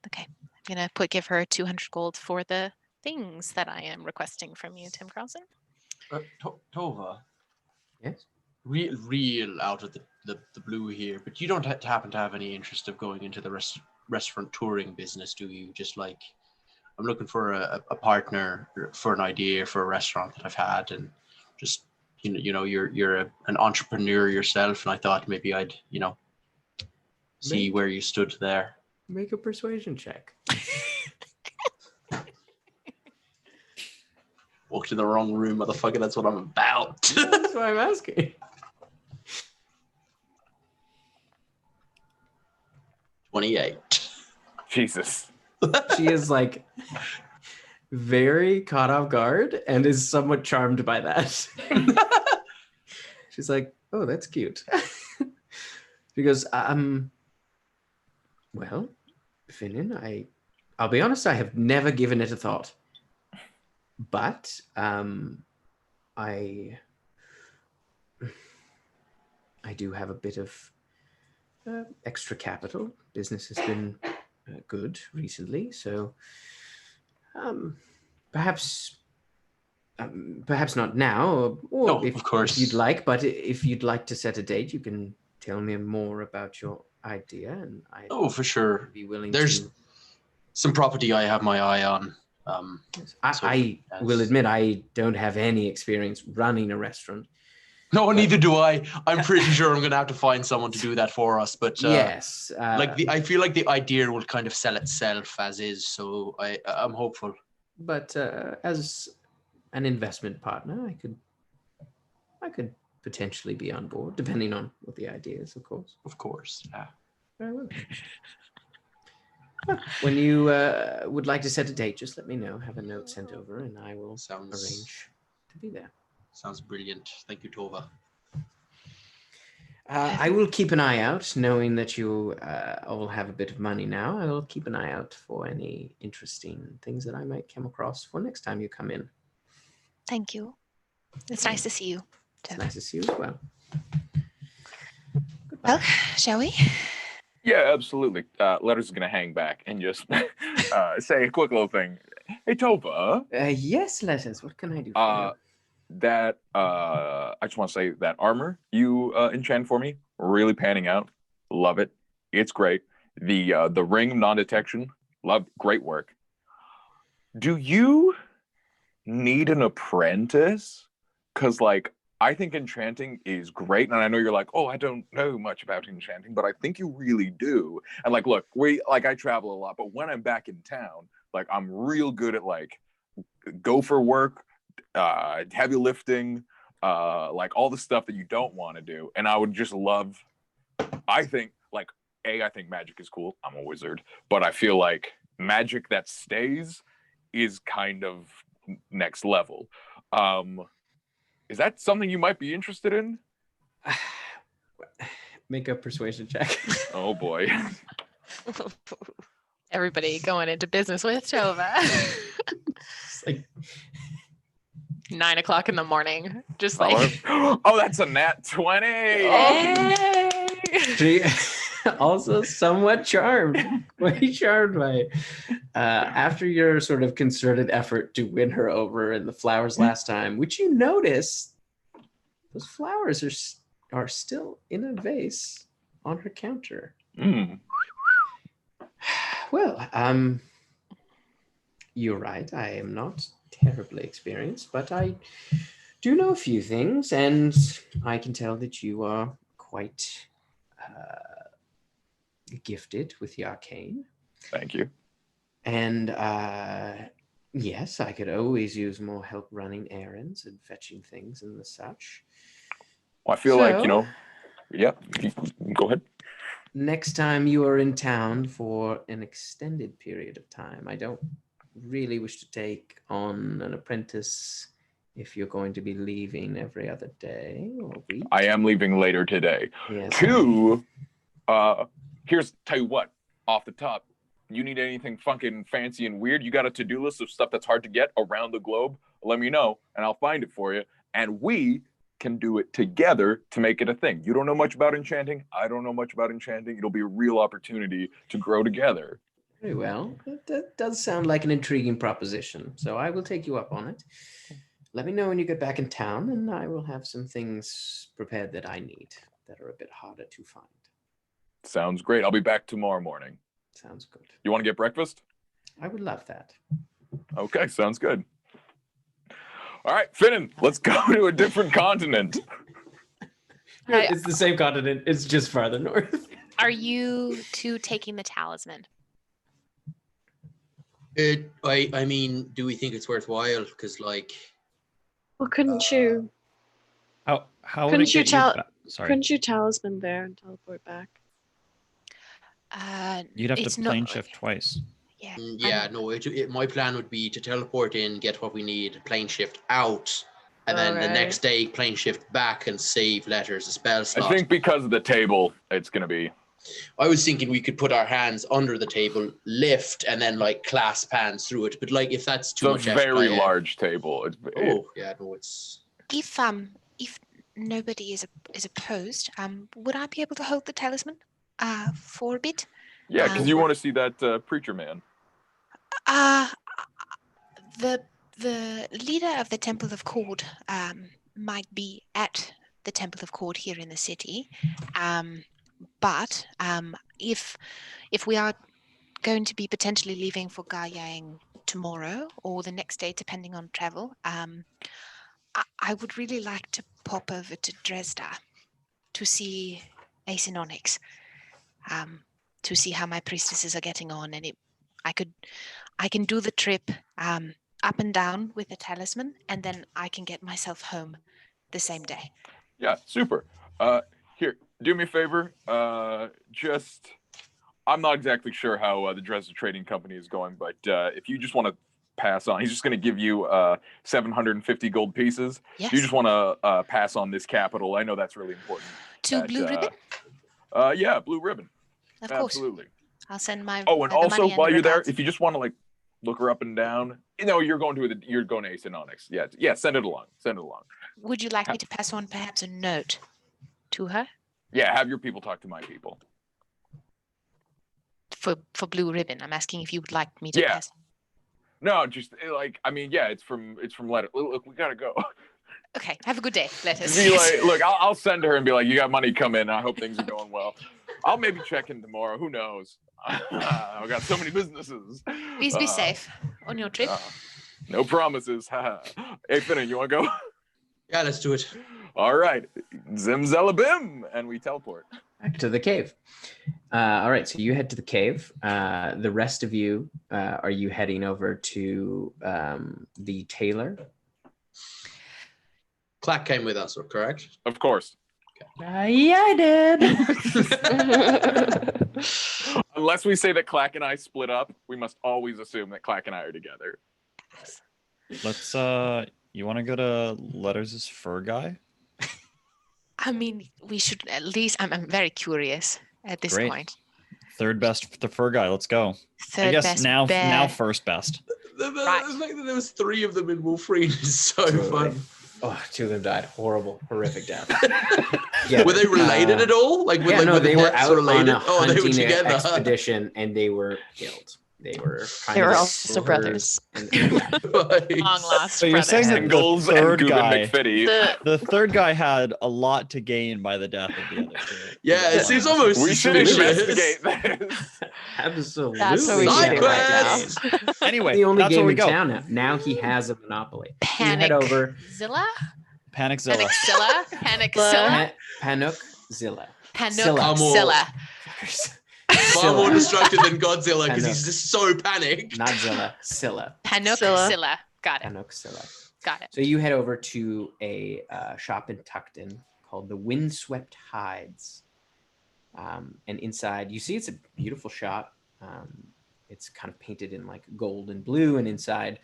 Okay. I'm going to give her 200 gold for the things that I am requesting from you, Tim Carlson. Tova. Yes? Real out of the blue here, but you don't happen to have any interest of going into the restaurant touring business, do you? Just like, I'm looking for a partner for an idea for a restaurant that I've had, and just you're an entrepreneur yourself, and I thought maybe I'd see where you stood there. Make a persuasion check. Walked in the wrong room, motherfucker. That's what I'm about. That's why I'm asking. 28. Jesus. She is like very caught off guard and is somewhat charmed by that. She's like, oh, that's cute. Because well, Finin, I'll be honest, I have never given it a thought. But I do have a bit of extra capital. Business has been good recently, so perhaps not now, or of course, if you'd like. But if you'd like to set a date, you can tell me more about your idea, and for sure, be willing. There's some property I have my eye on. I will admit I don't have any experience running a restaurant. No, neither do I. I'm pretty sure I'm going to have to find someone to do that for us. But yes, I feel like the idea will kind of sell itself as is. So I'm hopeful. But as an investment partner, I could potentially be on board, depending on what the idea is, of course. Of course. Yeah. Very well. When you would like to set a date, just let me know. Have a note sent over, and I will arrange to be there. Sounds brilliant. Thank you, Tova. I will keep an eye out, knowing that you all have a bit of money now. I will keep an eye out for any interesting things that I might come across for next time you come in. Thank you. It's nice to see you. It's nice to see you as well. Goodbye. Well, shall we? Yeah, absolutely. Letters is gonna hang back and just say a quick little thing. Hey, Tova. Yes, Letters. What can I do for you? I just want to say that armor you enchant for me, really panning out. Love it. It's great. The ring of non-detection, great work. Do you need an apprentice? Because like I think enchanting is great, and I know you're like, oh, I don't know much about enchanting, but I think you really do. And like, look, I travel a lot, but when I'm back in town, like I'm real good at like go for work, heavy lifting, like all the stuff that you don't want to do. And I would just love, I think magic is cool. I'm a wizard, but I feel like magic that stays is kind of next level. Is that something you might be interested in? Make a persuasion check. Oh boy. Everybody going into business with Tova. Like 9 o'clock in the morning. Just like oh, that's a nat 20. Hey! She also somewhat charmed. Quite charmed by after your sort of concerted effort to win her over in the flowers last time, which you notice those flowers are still in a vase on her counter. Well, you're right. I am not terribly experienced, but I do know a few things, and I can tell that you are quite gifted with the arcane. Thank you. And yes, I could always use more help running errands and fetching things and the such. Well, I feel like, yeah, go ahead. Next time you are in town for an extended period of time, I don't really wish to take on an apprentice if you're going to be leaving every other day or week. I am leaving later today. Yes. Two, tell you what, off the top, you need anything fucking fancy and weird, you got a to-do list of stuff that's hard to get around the globe, let me know and I'll find it for you. And we can do it together to make it a thing. You don't know much about enchanting. I don't know much about enchanting. It'll be a real opportunity to grow together. Very well. That does sound like an intriguing proposition. So I will take you up on it. Let me know when you get back in town, and I will have some things prepared that I need that are a bit harder to find. Sounds great. I'll be back tomorrow morning. Sounds good. You want to get breakfast? I would love that. Okay, sounds good. All right, Finin, let's go to a different continent. It's the same continent. It's just farther north. Are you two taking the talisman? I mean, do we think it's worthwhile? Because like, well, couldn't you? How would Couldn't it you get tell? back? Sorry, Couldn't you talisman there and teleport back? you'd have it's to not- plane shift twice. Yeah. yeah, no. My plan would be to teleport in, get what we need, plane shift out, and then the Alright. next day plane shift back and save letters a spell slot. I think because of the table, it's going to be... I was thinking we could put our hands under the table, lift, and then like clasp hands through it. But like, if that's too It's a much, very large table. It's. If nobody is opposed, would I be able to hold the talisman for a bit? Yeah, because you want to see that preacher man. The leader of the Temple of Cord might be at the Temple of Cord here in the city, but if we are going to be potentially leaving for Gar Yang tomorrow or the next day, depending on travel, I would really like to pop over to Dresda to see Ace and Onyx, to see how my priestesses are getting on, and I can do the trip. up and down with a talisman, and then I can get myself home the same day. Yeah, super. Here, do me a favor. I'm not exactly sure how the Dresden Trading Company is going, but if you just want to pass on, he's just going to give you 750 gold pieces. Yes. You just want to pass on this capital. I know that's really important. To Blue Ribbon? Yeah, Blue Ribbon. Of course. Absolutely. I'll send my. Oh, and the also money and while the you're there, regards. if you just want to like look her up and down, you're going to Ace and Onyx. Yeah, send it along. Would you like me to pass on perhaps a note to her Yeah, have your people talk to my people. for Blue Ribbon? I'm asking if you would like me to Yeah. pass. No, just it's from Letter. Look, we gotta go. Okay, have a good day. Letters. Be like, look, I'll send her and be like, you got money come in. I hope things are going well. I'll maybe check in tomorrow. Who knows? I've got so many businesses. Please be safe on your trip. No promises. Hey, Finin, you want to go? Yeah, let's do it. All right. Zimzelabim. And we teleport. Back to the cave. All right, so you head to the cave. The rest of you, are you heading over to the tailor? Clack came with us, correct? Of course. Yeah, I did. Unless we say that Clack and I split up, we must always assume that Clack and I are together. Let's you want to go to Letters' fur guy? I mean, we should at least. I'm very curious at this Great. point. Third best, the fur guy. Let's go. Third I guess best now bear. first best. The fact that there was 3 of them in Wolverine is so fun. Oh, 2 of them died. Horrific death. Yeah, Were they related at all? Like, Yeah, no, were they the were pets out related? on a Oh, they were hunting together. expedition, and they were killed. They were kind They of were also brothers. Long lost. So you're saying that the Singles and third Googan guy, McFitty. the third guy had a lot to gain by the death of the other 2. Yeah, it seems almost We should suspicious. investigate this. Absolutely. That's what we Side should do right now. quest! Anyway, The only that's where game we in go. town now. Now he has a monopoly. You Panic. head over. Zilla? Paniczilla. Paniczilla? Panookzilla. Paniczilla. Far more destructive than Godzilla because I know. he's just so panicked. Not Zilla. Scylla. Paniczilla. Got it. Panookzilla. Got it. So you head over to a shop in Tuckton called the Windswept Hides. And inside, you see it's a beautiful shop. It's kind of painted in like gold and blue. And inside,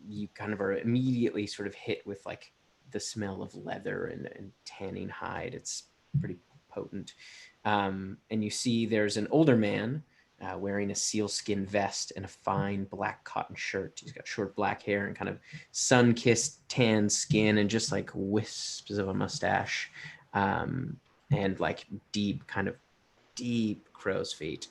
you kind of are immediately sort of hit with like the smell of leather and tanning hide. It's pretty potent. And you see there's an older man wearing a sealskin vest and a fine black cotton shirt. He's got short black hair and kind of sun-kissed tan skin and just like wisps of a mustache and like deep crow's feet.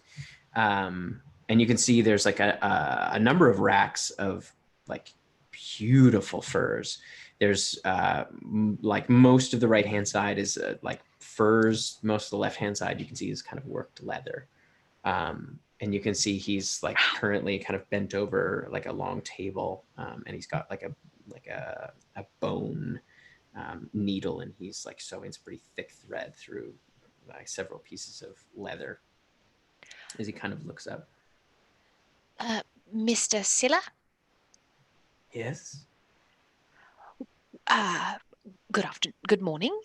And you can see there's like a number of racks of like beautiful furs. There's like most of the right-hand side is like furs. Most of the left-hand side you can see is kind of worked leather. And you can see he's like currently kind of bent over like a long table, and he's got like a bone needle, and he's like sewing some pretty thick thread through like several pieces of leather as he kind of looks up. Mr. Silla? Yes. Good morning.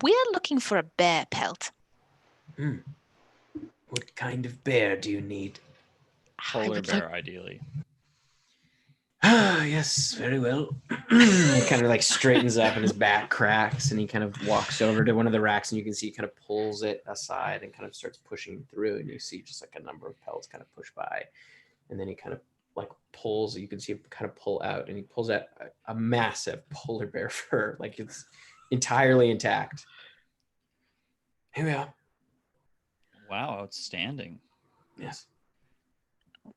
We're looking for a bear pelt. What kind of bear do you need? Polar bear, ideally. Ah, yes, very well. He kind of like straightens up and his back cracks, and he kind of walks over to one of the racks, and you can see he kind of pulls it aside and kind of starts pushing through, and you see just like a number of pelts kind of push by, and then he kind of like pulls. You can see him kind of pull out, and he pulls out a massive polar bear fur, like it's entirely intact. Here we are. Wow, outstanding. Yes.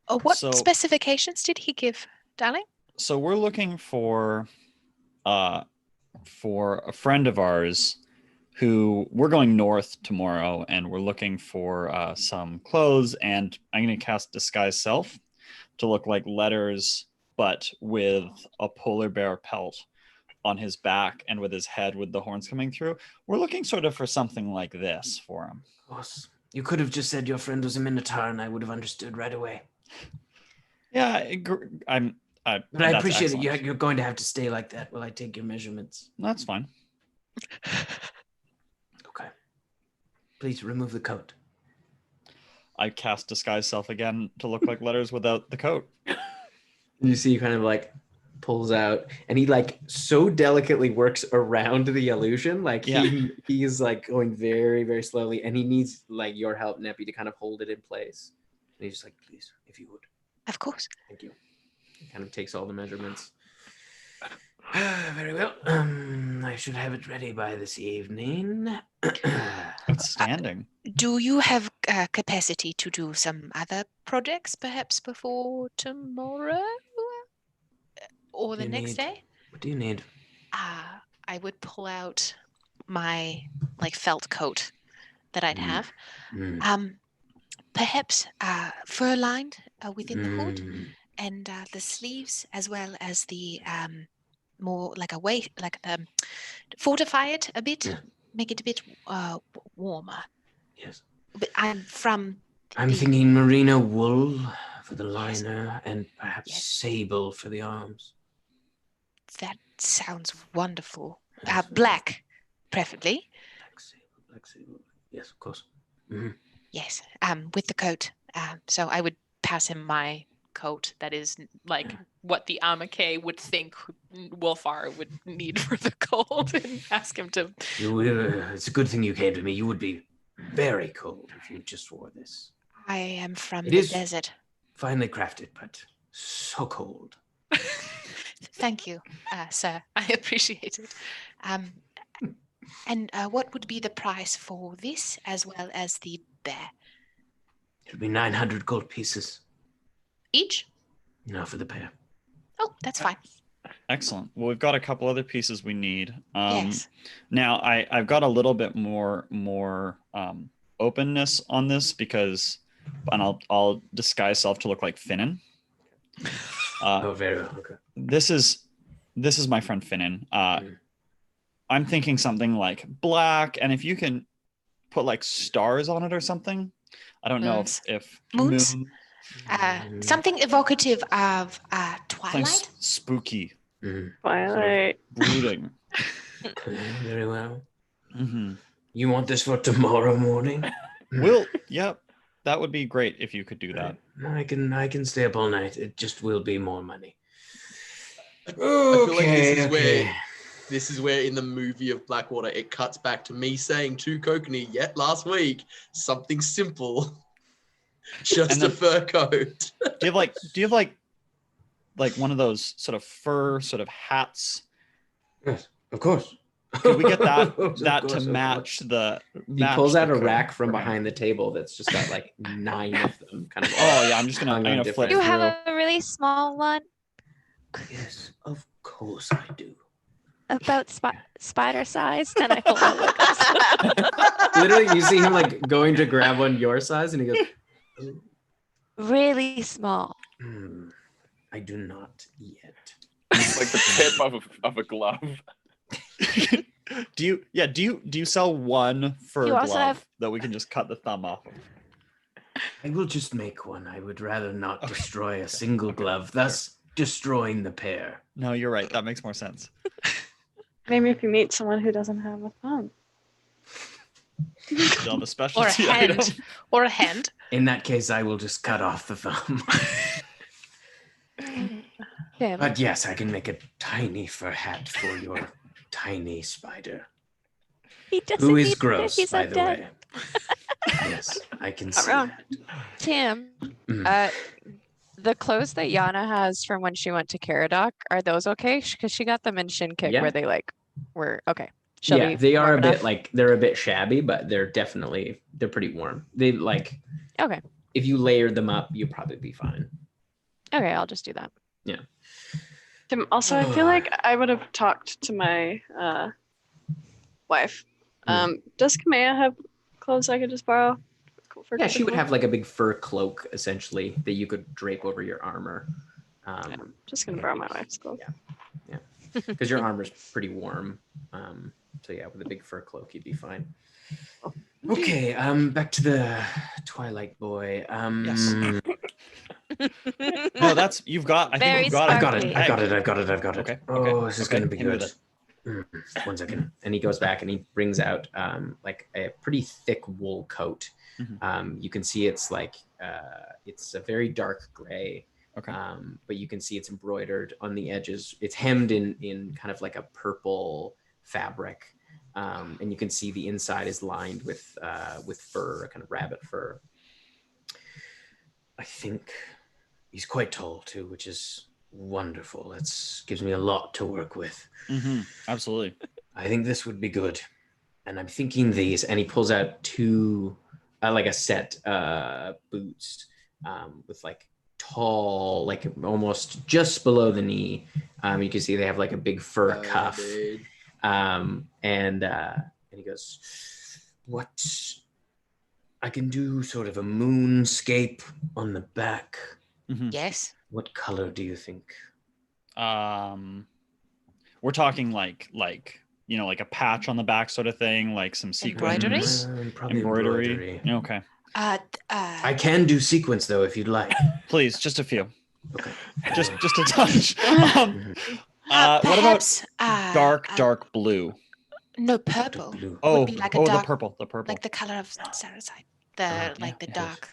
What So- specifications did he give, darling? So we're looking for a friend of ours who we're going north tomorrow, and we're looking for some clothes, and I'm going to cast Disguise Self to look like Letters, but with a polar bear pelt on his back and with his head with the horns coming through. We're looking sort of for something like this for him. Of course. You could have just said your friend was a minotaur, and I would have understood right away. Yeah, I'm. But I appreciate it. You're going to have to stay like that while I take your measurements. That's fine. Okay. Please remove the coat. I cast disguise self again to look like Letters without the coat. You see, kind of like pulls out, and he like so delicately works around the illusion. Like he's like going very, very slowly, and he needs like your help, Neppy, to kind of hold it in place. And he's just like, please, if you would. Of course. Thank you. He kind of takes all the measurements. Very well. I should have it ready by this evening. Outstanding. Do you have capacity to do some other projects, perhaps before tomorrow or the next day? What do you need? I would pull out my felt coat that I'd have. Perhaps fur-lined within the hood, and the sleeves, as well as the more like a weight, fortify it a bit, make it a bit warmer. Yes. But I'm thinking merino wool for the liner, and perhaps sable for the arms. That sounds wonderful. Black, preferably. Black sable. Yes, of course. Yes, with the coat. So I would pass him my coat that is like what the Amake would think Wolfar would need for the cold, and ask him to... It's a good thing you came to me. You would be very cold if you just wore this. I am from the desert. Finely crafted, but so cold. Thank you, sir. I appreciate it. And what would be the price for this, as well as the bear? It'll be 900 gold pieces. Each? No, for the pair. Oh, that's fine. Excellent. Well, we've got a couple other pieces we need. Yes. Now, I've got a little bit more openness on this because, and I'll disguise self to look like Finin. Very well. Okay. This is my friend Finin. I'm thinking something like black, and if you can put like stars on it or something. I don't know if moons. Something evocative of twilight. Spooky. Twilight. Sort of brooding. Very well. You want this for tomorrow morning? Yep. That would be great if you could do that. I can stay up all night. It just will be more money. I feel like this is where in the movie of Blackwater it cuts back to me saying to Kokanee yet last week, something simple. Just a fur coat. Do you have like one of those sort of fur sort of hats? Yes, of course. Could we get that to match the? He pulls out a rack from behind the table that's just got like 9 of them. Kind of. Oh yeah, I'm gonna flip. You have a really small one. Yes, of course I do. About spider size, and I hold it. Literally, you see him like going to grab one your size, and he goes, really small. I do not yet. It's like the tip of a glove. Do you sell one fur glove that we can just cut the thumb off of? I will just make one. I would rather not destroy a single glove, thus destroying the pair. No, you're right. That makes more sense. Maybe if you meet someone who doesn't have a thumb. A specialty item. Or a hand. In that case, I will just cut off the thumb. But yes, I can make a tiny fur hat for your tiny spider. Who is gross, by the way. Yes, I can see that. Tim, the clothes that Yana has from when she went to Caradoc, are those okay? Because she got them in Shin Kick where they were okay. They are a bit they're a bit shabby, but they're pretty warm. They okay. If you layered them up, you'd probably be fine. Okay, I'll just do that. Yeah. Tim, also, I feel like I would have talked to my wife. Does Kamea have clothes I could just borrow? Yeah, she would have like a big fur cloak, essentially, that you could drape over your armor. I'm just going to borrow my wife's clothes. Yeah. Because your armor's pretty warm. So yeah, with a big fur cloak, you'd be fine. Okay, back to the Twilight Boy. Yes. No, that's you've got. I think you've got it. I've got it. Okay. Oh, this is gonna be good. 1 second. And he goes back and he brings out like a pretty thick wool coat. You can see it's like it's a very dark gray. Okay. But you can see it's embroidered on the edges. It's hemmed in kind of like a purple fabric. And you can see the inside is lined with fur, a kind of rabbit fur. I think he's quite tall too, which is wonderful. That gives me a lot to work with. Absolutely. I think this would be good. And I'm thinking these, and he pulls out two, like a set boots with like tall, like almost just below the knee. You can see they have like a big fur cuff. And he goes, what? I can do sort of a moonscape on the back. Yes. What color do you think? We're talking like you know, like a patch on the back sort of thing, like some sequins. Probably embroidery. Okay. I can do sequins though if you'd like. Please, just a few. Okay. Just a touch. What about dark blue? No, purple. Oh, would be like a dark, the purple. like the color of Sarasite. The dark,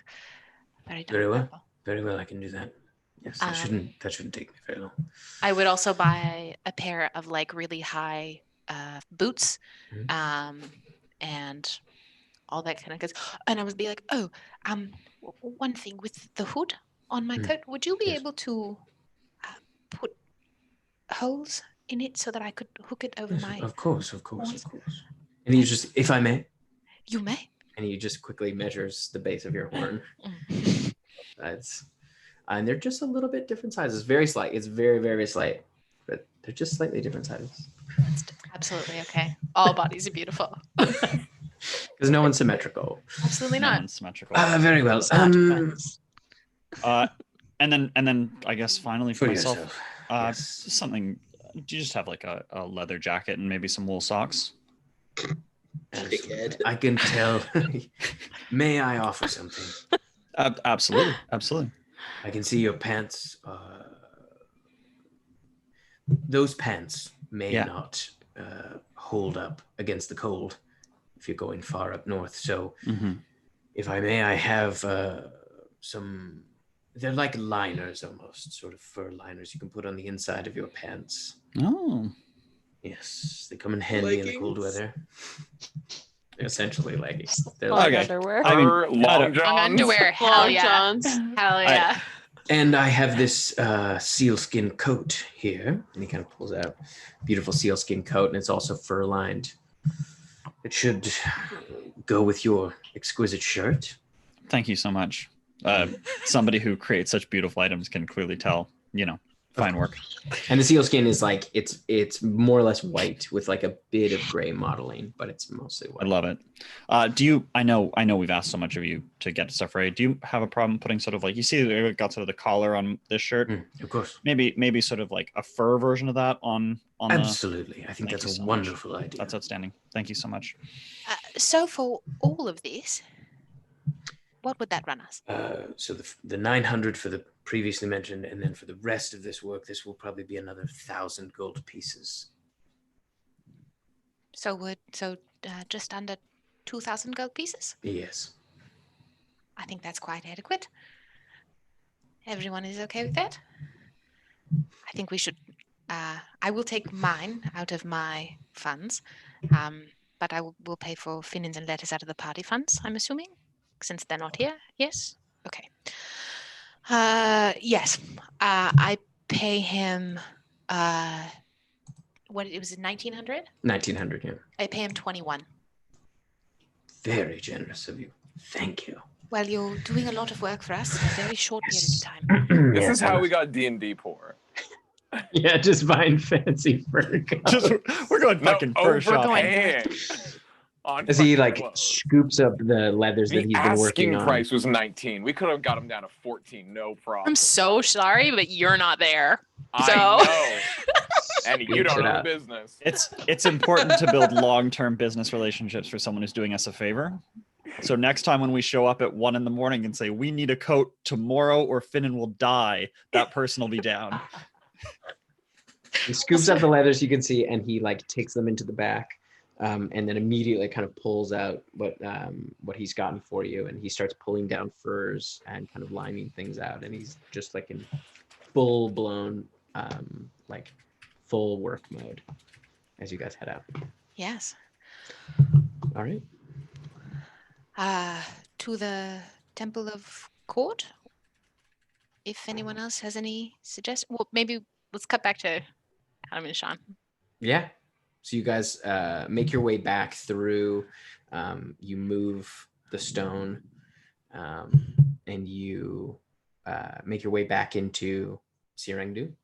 very dark. Very well. Purple. Very well, I can do that. Yes, that shouldn't take me very long. I would also buy a pair of like really high boots, and all that kind of good. And I would be like, one thing with the hood on my coat, would you be able to put holes in it so that I could hook it over my? Of course. And you just, if I may. You may. And he just quickly measures the base of your horn. And they're just a little bit different sizes. Very slight. It's very, very slight. But they're just slightly different sizes. That's absolutely okay. All bodies are beautiful. Because no one's symmetrical. Absolutely not. No one's symmetrical. Very well. And then I guess finally for myself, yes. something. Do you just have like a leather jacket and maybe some wool socks? Dickhead. I can tell. May I offer something? Absolutely. I can see your pants. Those pants may not hold up against the cold if you're going far up north. So, if I may, I have some. They're like liners almost, sort of fur liners you can put on the inside of your pants. Oh. Yes, they come in handy in the cold weather. They're essentially leggings. They're underwear. Long johns. Underwear. Hell yeah. Hell yeah. And I have this sealskin coat here. And he kind of pulls out a beautiful sealskin coat, and it's also fur lined. It should go with your exquisite shirt. Thank you so much. Somebody who creates such beautiful items can clearly tell, fine work. And the sealskin is like, it's more or less white with like a bit of gray modeling, but it's mostly white. I love it. I know we've asked so much of you to get stuff ready. Do you have a problem putting sort of like, you see we got sort of the collar on this shirt? Of course. Maybe sort of like a fur version of that on Absolutely. I think that's a wonderful idea. That's outstanding. Thank you so much. So for all of this, what would that run us? So the 900 for the previously mentioned, and then for the rest of this work, this will probably be another 1,000 gold pieces. So just under 2,000 gold pieces? Yes. I think that's quite adequate. Everyone is okay with that? I think we should. I will take mine out of my funds, but I will pay for Finin's and Letters out of the party funds, I'm assuming, since they're not here. Yes? Okay. Yes. I pay him, what it was, 1,900? 1,900, yeah. I pay him 21. Very generous of you. Thank you. Well, you're doing a lot of work for us in a very short period of time. This is how we got D&D poor. Yeah, just buying fancy fur. We're going fucking fur shopping. As he like scoops up the leathers that he's been working on. The asking price was 19. We could have got him down to 14, no problem. I'm so sorry, but you're not there. So. I know. And you don't know the business. It's important to build long-term business relationships for someone who's doing us a favor. So next time when we show up at 1 a.m. and say we need a coat tomorrow or Finin will die, that person will be down. He scoops up the leathers, you can see, and he like takes them into the back, and then immediately kind of pulls out what he's gotten for you, and he starts pulling down furs and kind of lining things out, and he's just like in full blown like full work mode as you guys head out. Yes. All right. To the Temple of Court. If anyone else has any suggestions, well, maybe let's cut back to Adam and Sean. Yeah. So you guys make your way back through. You move the stone, and you make your way back into Cyr Ang Dun.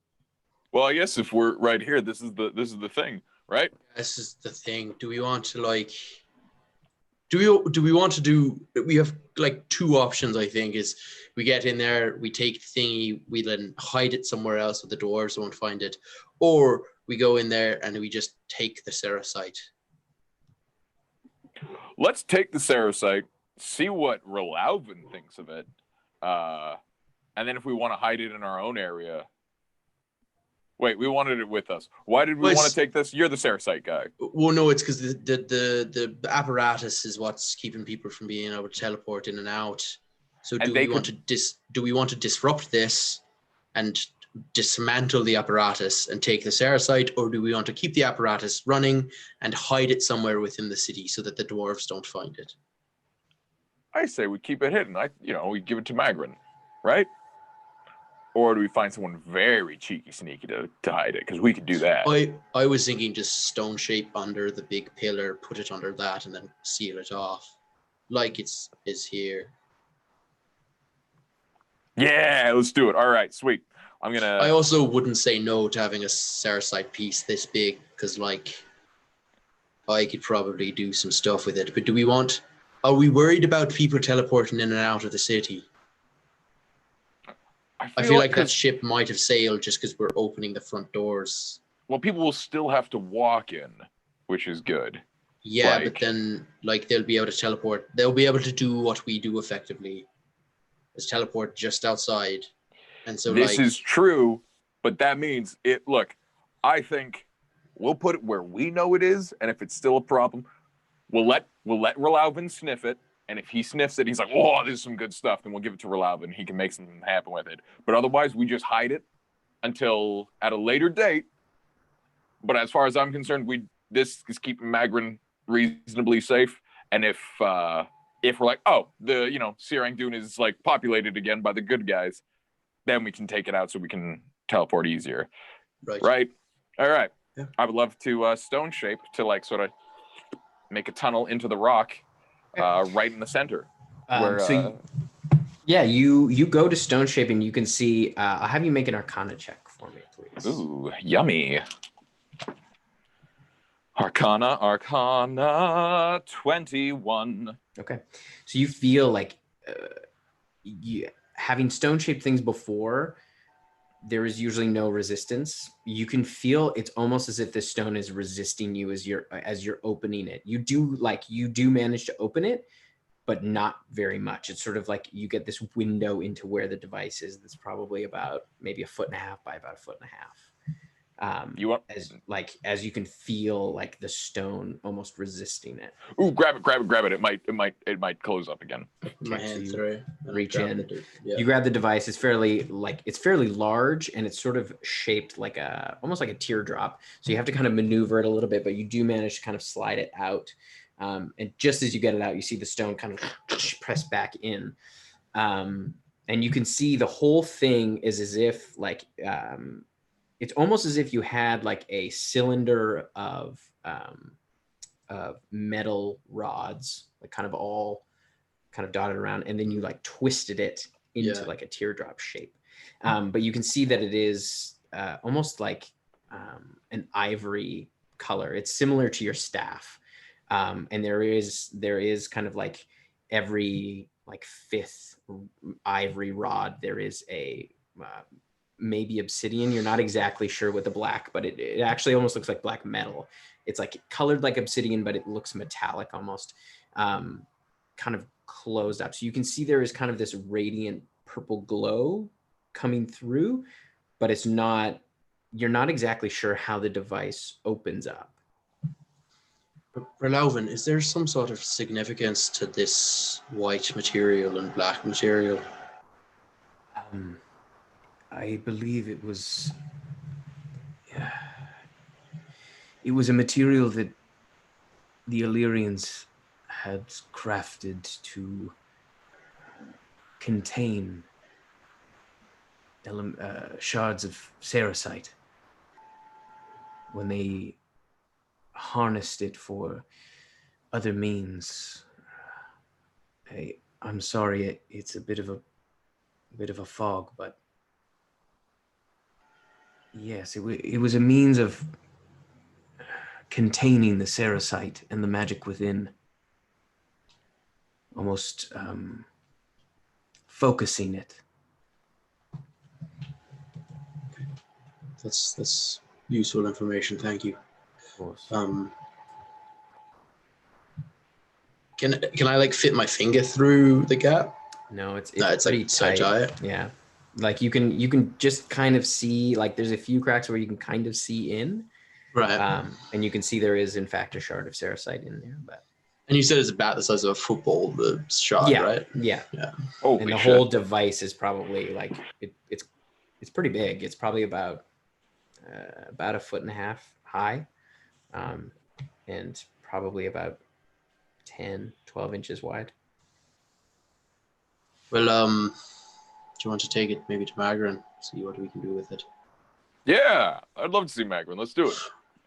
Well, I guess if we're right here, this is the thing, right? This is the thing. Do we want to like? Do we want to do? We have like two options. I think is we get in there, we take the thingy, we then hide it somewhere else so the dwarves won't find it, or we go in there and we just take the Cerasite. Let's take the Cerasite, see what Rolauven thinks of it, and then if we want to hide it in our own area. Wait, we wanted it with us. Why did we want to take this? You're the Cerasite guy. Well, no, it's because the apparatus is what's keeping people from being able to teleport in and out. So do we want to disrupt this and dismantle the apparatus and take the Cerasite, or do we want to keep the apparatus running and hide it somewhere within the city so that the dwarves don't find it? I say we keep it hidden. We give it to Magrin, right? Or do we find someone very cheeky, sneaky to hide it? Because we could do that. I was thinking just stone shape under the big pillar, put it under that, and then seal it off, like is here. Yeah, let's do it. All right, sweet. I also wouldn't say no to having a Cerasite piece this big, because like I could probably do some stuff with it. But are we worried about people teleporting in and out of the city? I feel like that ship might have sailed just because we're opening the front doors. Well, people will still have to walk in, which is good. Yeah, but then like they'll be able to teleport. They'll be able to do what we do effectively, is teleport just outside. And so this is true, but that means it. Look, I think we'll put it where we know it is, and if it's still a problem, we'll let Rolauven sniff it. And if he sniffs it, he's like, "Oh, this is some good stuff." Then we'll give it to Rolauven. He can make something happen with it. But otherwise, we just hide it until at a later date. But as far as I'm concerned, this is keeping Magrin reasonably safe. And if we're like, oh, Cyr Ang Dun is like populated again by the good guys, then we can take it out so we can teleport easier. Right? All right. Yeah. I would love to stone shape to like sort of make a tunnel into the rock. Right in the center. You go to stone shape and you can see. I'll have you make an Arcana check for me, please. Ooh, yummy. Arcana 21. Okay, so you feel like having stone shaped things before. There is usually no resistance. You can feel it's almost as if the stone is resisting you as you're opening it. You do manage to open it, but not very much. It's sort of like you get this window into where the device is. That's probably about maybe 1.5 feet by about 1.5 feet. As you can feel like the stone almost resisting it. Ooh, grab it. It might close up again. My hand through. Reach in. You grab the device. It's fairly large, and it's sort of shaped like almost like a teardrop. So you have to kind of maneuver it a little bit, but you do manage to kind of slide it out. And just as you get it out, you see the stone kind of press back in. And you can see the whole thing is as if like it's almost as if you had like a cylinder of metal rods, like kind of all kind of dotted around, and then you like twisted it into like a teardrop shape. But you can see that it is almost like an ivory color. It's similar to your staff, and there is kind of like every like fifth ivory rod there is a maybe obsidian. You're not exactly sure with the black, but it actually almost looks like black metal. It's like colored like obsidian, but it looks metallic almost. kind of closed up. So you can see there is kind of this radiant purple glow coming through, but it's not, you're not exactly sure how the device opens up. Relauven, is there some sort of significance to this white material and black material? I believe it was a material that the Illyrians had crafted to contain shards of Cerasite when they harnessed it for other means. I'm sorry, it's a bit of a fog, but yes, it was a means of containing the Cerasite and the magic within, almost focusing it. That's useful information. Thank you. Of course. Can I like fit my finger through the gap? No, it's pretty like so tight. Yeah, like you can just kind of see, like there's a few cracks where you can kind of see in, right? And you can see there is in fact a shard of Cerasite in there. But and you said it's about the size of a football, the shard, yeah, right? Yeah. Oh, and the whole device is probably like it's pretty big. It's probably about 1.5 feet high, and probably about 10-12 inches wide. Well, do you want to take it maybe to Magrin, see what we can do with it? Yeah, I'd love to see Magrin. Let's do it.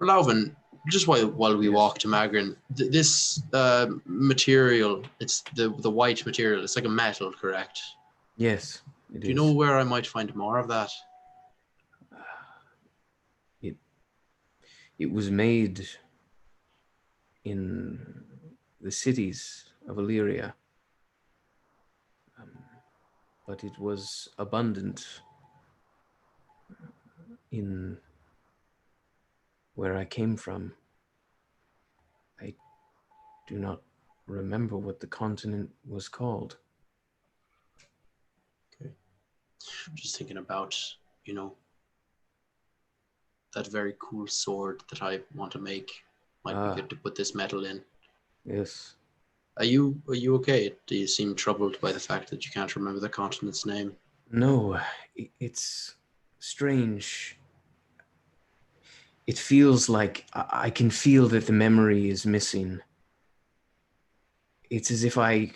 Alvin, just while we walk to Magrin, this material, it's the white material, it's like a metal, correct? Yes. Do you know where I might find more of that? It was made in the cities of Illyria, but it was abundant in where I came from. I do not remember what the continent was called. Okay. I'm just thinking about, that very cool sword that I want to make. Might be good to put this metal in. Yes. Are you okay? Do you seem troubled by the fact that you can't remember the continent's name? No, it's strange. It feels like I can feel that the memory is missing. It's as if I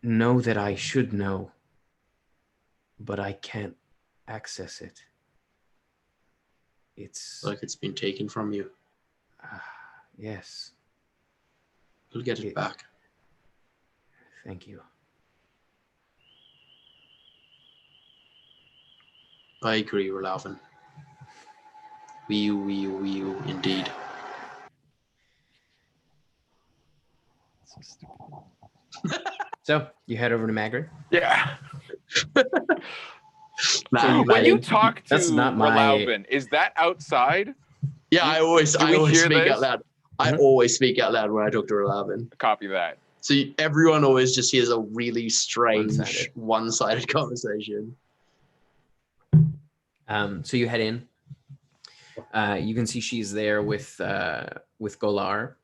know that I should know, but I can't access it. It's like it's been taken from you. Yes. We'll get it back. Thank you. I agree, Relauven. We indeed. So you head over to Magrin? Yeah. Now, when you talk to Relauven, is that outside? Yeah, I always speak out loud. I Mm-hmm. always speak out loud when I talk to Relauven. Copy that. So everyone always just hears a really strange one-sided conversation. So you head in. You can see she's there with Golar.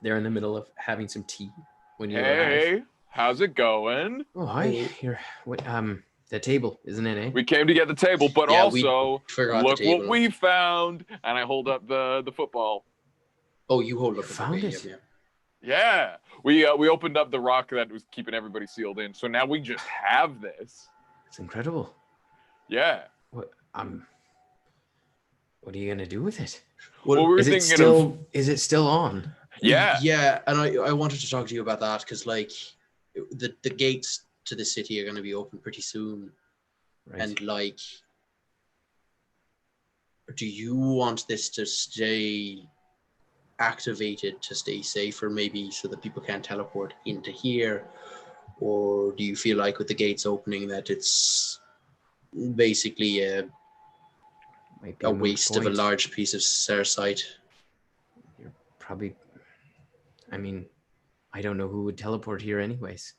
They're in the middle of having some tea when you arrive. How's it going? Oh, hi. Here, what? The table, isn't it? Eh? We came to get the table, but also look the what we found. And I hold up the football. Oh, you hold up the found it. Yeah, we opened up the rock that was keeping everybody sealed in. So now we just have this. It's incredible. Yeah. What are you gonna do with it? Well, we were is it still on? Yeah. Yeah, and I wanted to talk to you about that because like the gates to the city are going to be open pretty soon. Right. And like, do you want this to stay activated to stay safer maybe so that people can't teleport into here? Or do you feel like with the gates opening that it's basically a waste of a large piece of Cerasite? You're probably, I mean, I don't know who would teleport here anyways.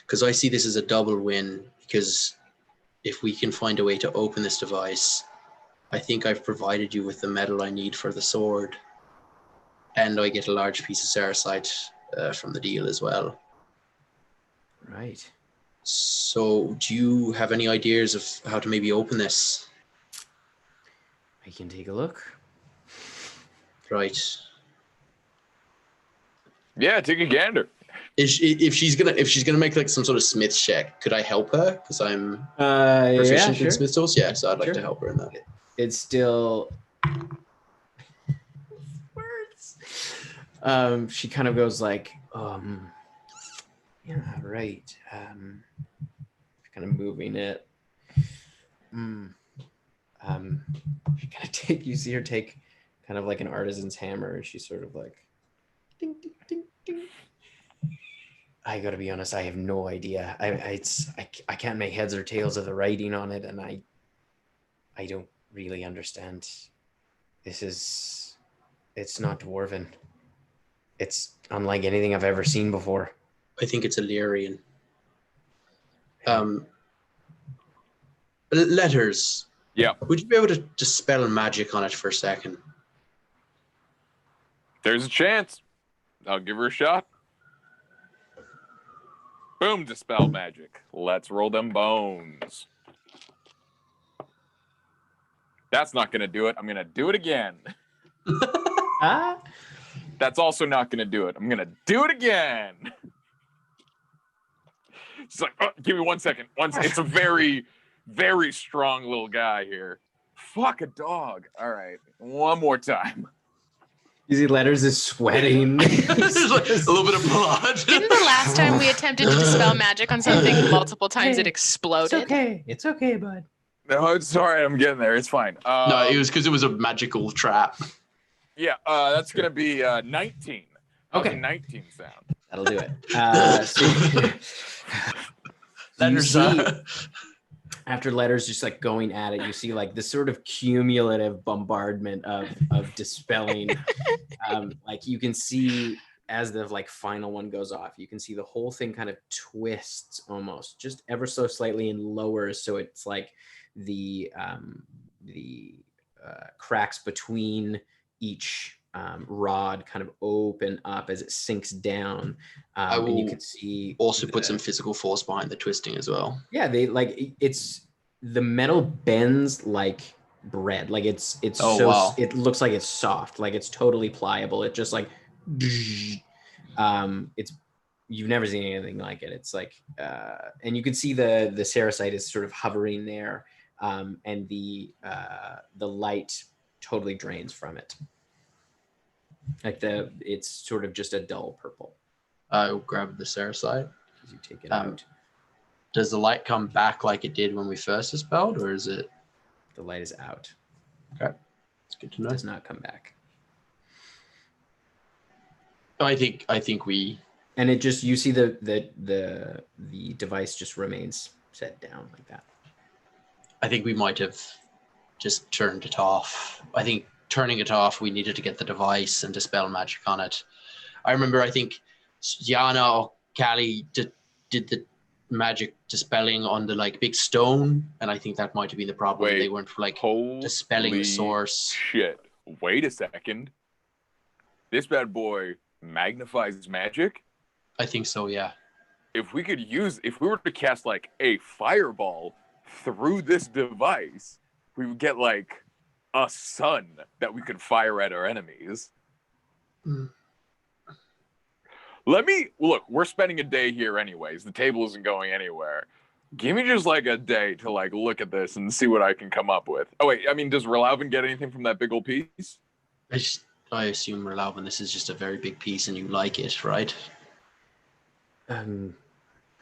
Because I see this as a double win, because if we can find a way to open this device, I think I've provided you with the metal I need for the sword, and I get a large piece of Saracite from the deal as well. Right. So do you have any ideas of how to maybe open this? I can take a look. Right. Yeah, take a gander. If she's gonna make like some sort of smith's check, could I help her? Because I'm proficient in smith's tools. Yeah, so I'd like to help her in that. It's still words. She kind of goes like, yeah, right. Kind of moving it. She kind of you see her take kind of like an artisan's hammer, and she's sort of like, ding, ding, ding, ding. I gotta be honest, I have no idea. I can't make heads or tails of the writing on it, and I don't really understand. It's not Dwarven. It's unlike anything I've ever seen before. I think it's Illyrian. Letters. Yeah. Would you be able to dispel magic on it for a second? There's a chance. I'll give her a shot. Boom, dispel magic. Let's roll them bones. That's not going to do it. I'm going to do it again. That's also not going to do it. I'm going to do it again. She's like, oh, give me 1 second. It's a very, very strong little guy here. Fuck a dog. All right. One more time. Easy Letters is sweating. There's like a little bit of blood. Didn't the last time we attempted to dispel magic on something multiple times, it exploded? It's okay, bud. No, it's all right. I'm getting there. It's fine. No, it was because it was a magical trap. Yeah, that's going to be 19. Okay. 19 sound. That'll do it. After Letters just like going at it, you see like this sort of cumulative bombardment of dispelling. Like you can see as the like final one goes off, you can see the whole thing kind of twists almost just ever so slightly and lowers. So it's like the cracks between each rod kind of open up as it sinks down. And you can see also put some physical force behind the twisting as well. Yeah, they like it's the metal bends like bread. Like it's it looks like it's soft, like it's totally pliable. It just like it's you've never seen anything like it. It's like and you can see the Saracite is sort of hovering there, and the light totally drains from it. Like it's sort of just a dull purple. I'll grab the Saracite. You take it out. Does the light come back like it did when we first dispelled, or is it? The light is out. Okay, it's good to know. It does not come back. I think we. And it just you see the device just remains set down like that. I think we might have just turned it off. I think turning it off, we needed to get the device and dispel magic on it. I remember, I think Yana or Callie did the magic dispelling on the like big stone, and I think that might have been the problem. They weren't like dispelling the source. Shit. Wait a second. This bad boy magnifies magic? I think so, yeah. If we were to cast like a fireball through this device, we would get like a sun that we could fire at our enemies. Look, we're spending a day here anyways. The table isn't going anywhere. Give me just like a day to like look at this and see what I can come up with. Oh wait, I mean, does Relauven get anything from that big old piece? I assume, Relauven, this is just a very big piece and you like it, right?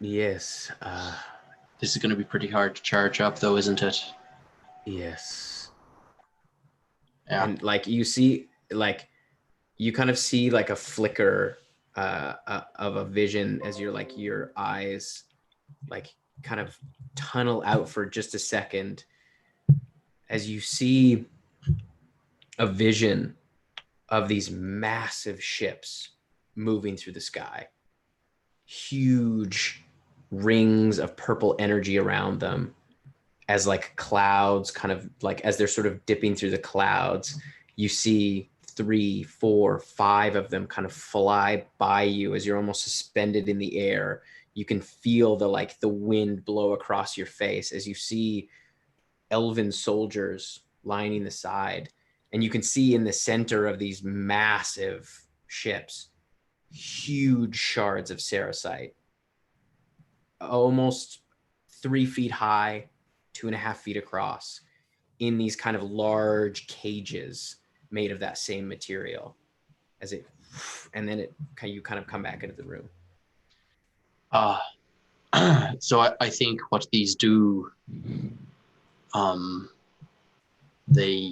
Yes. This is going to be pretty hard to charge up though, isn't it? Yes. Yeah. And like you see, like you kind of see like a flicker of a vision as your eyes like kind of tunnel out for just a second as you see a vision of these massive ships moving through the sky. Huge rings of purple energy around them as like clouds kind of like as they're sort of dipping through the clouds. You see 3, 4, 5 of them kind of fly by you as you're almost suspended in the air. You can feel the wind blow across your face as you see elven soldiers lining the side. And you can see in the center of these massive ships, huge shards of sericite, almost 3 feet high, 2.5 feet across, in these kind of large cages made of that same material. And then you kind of come back into the room. So I think what these do, they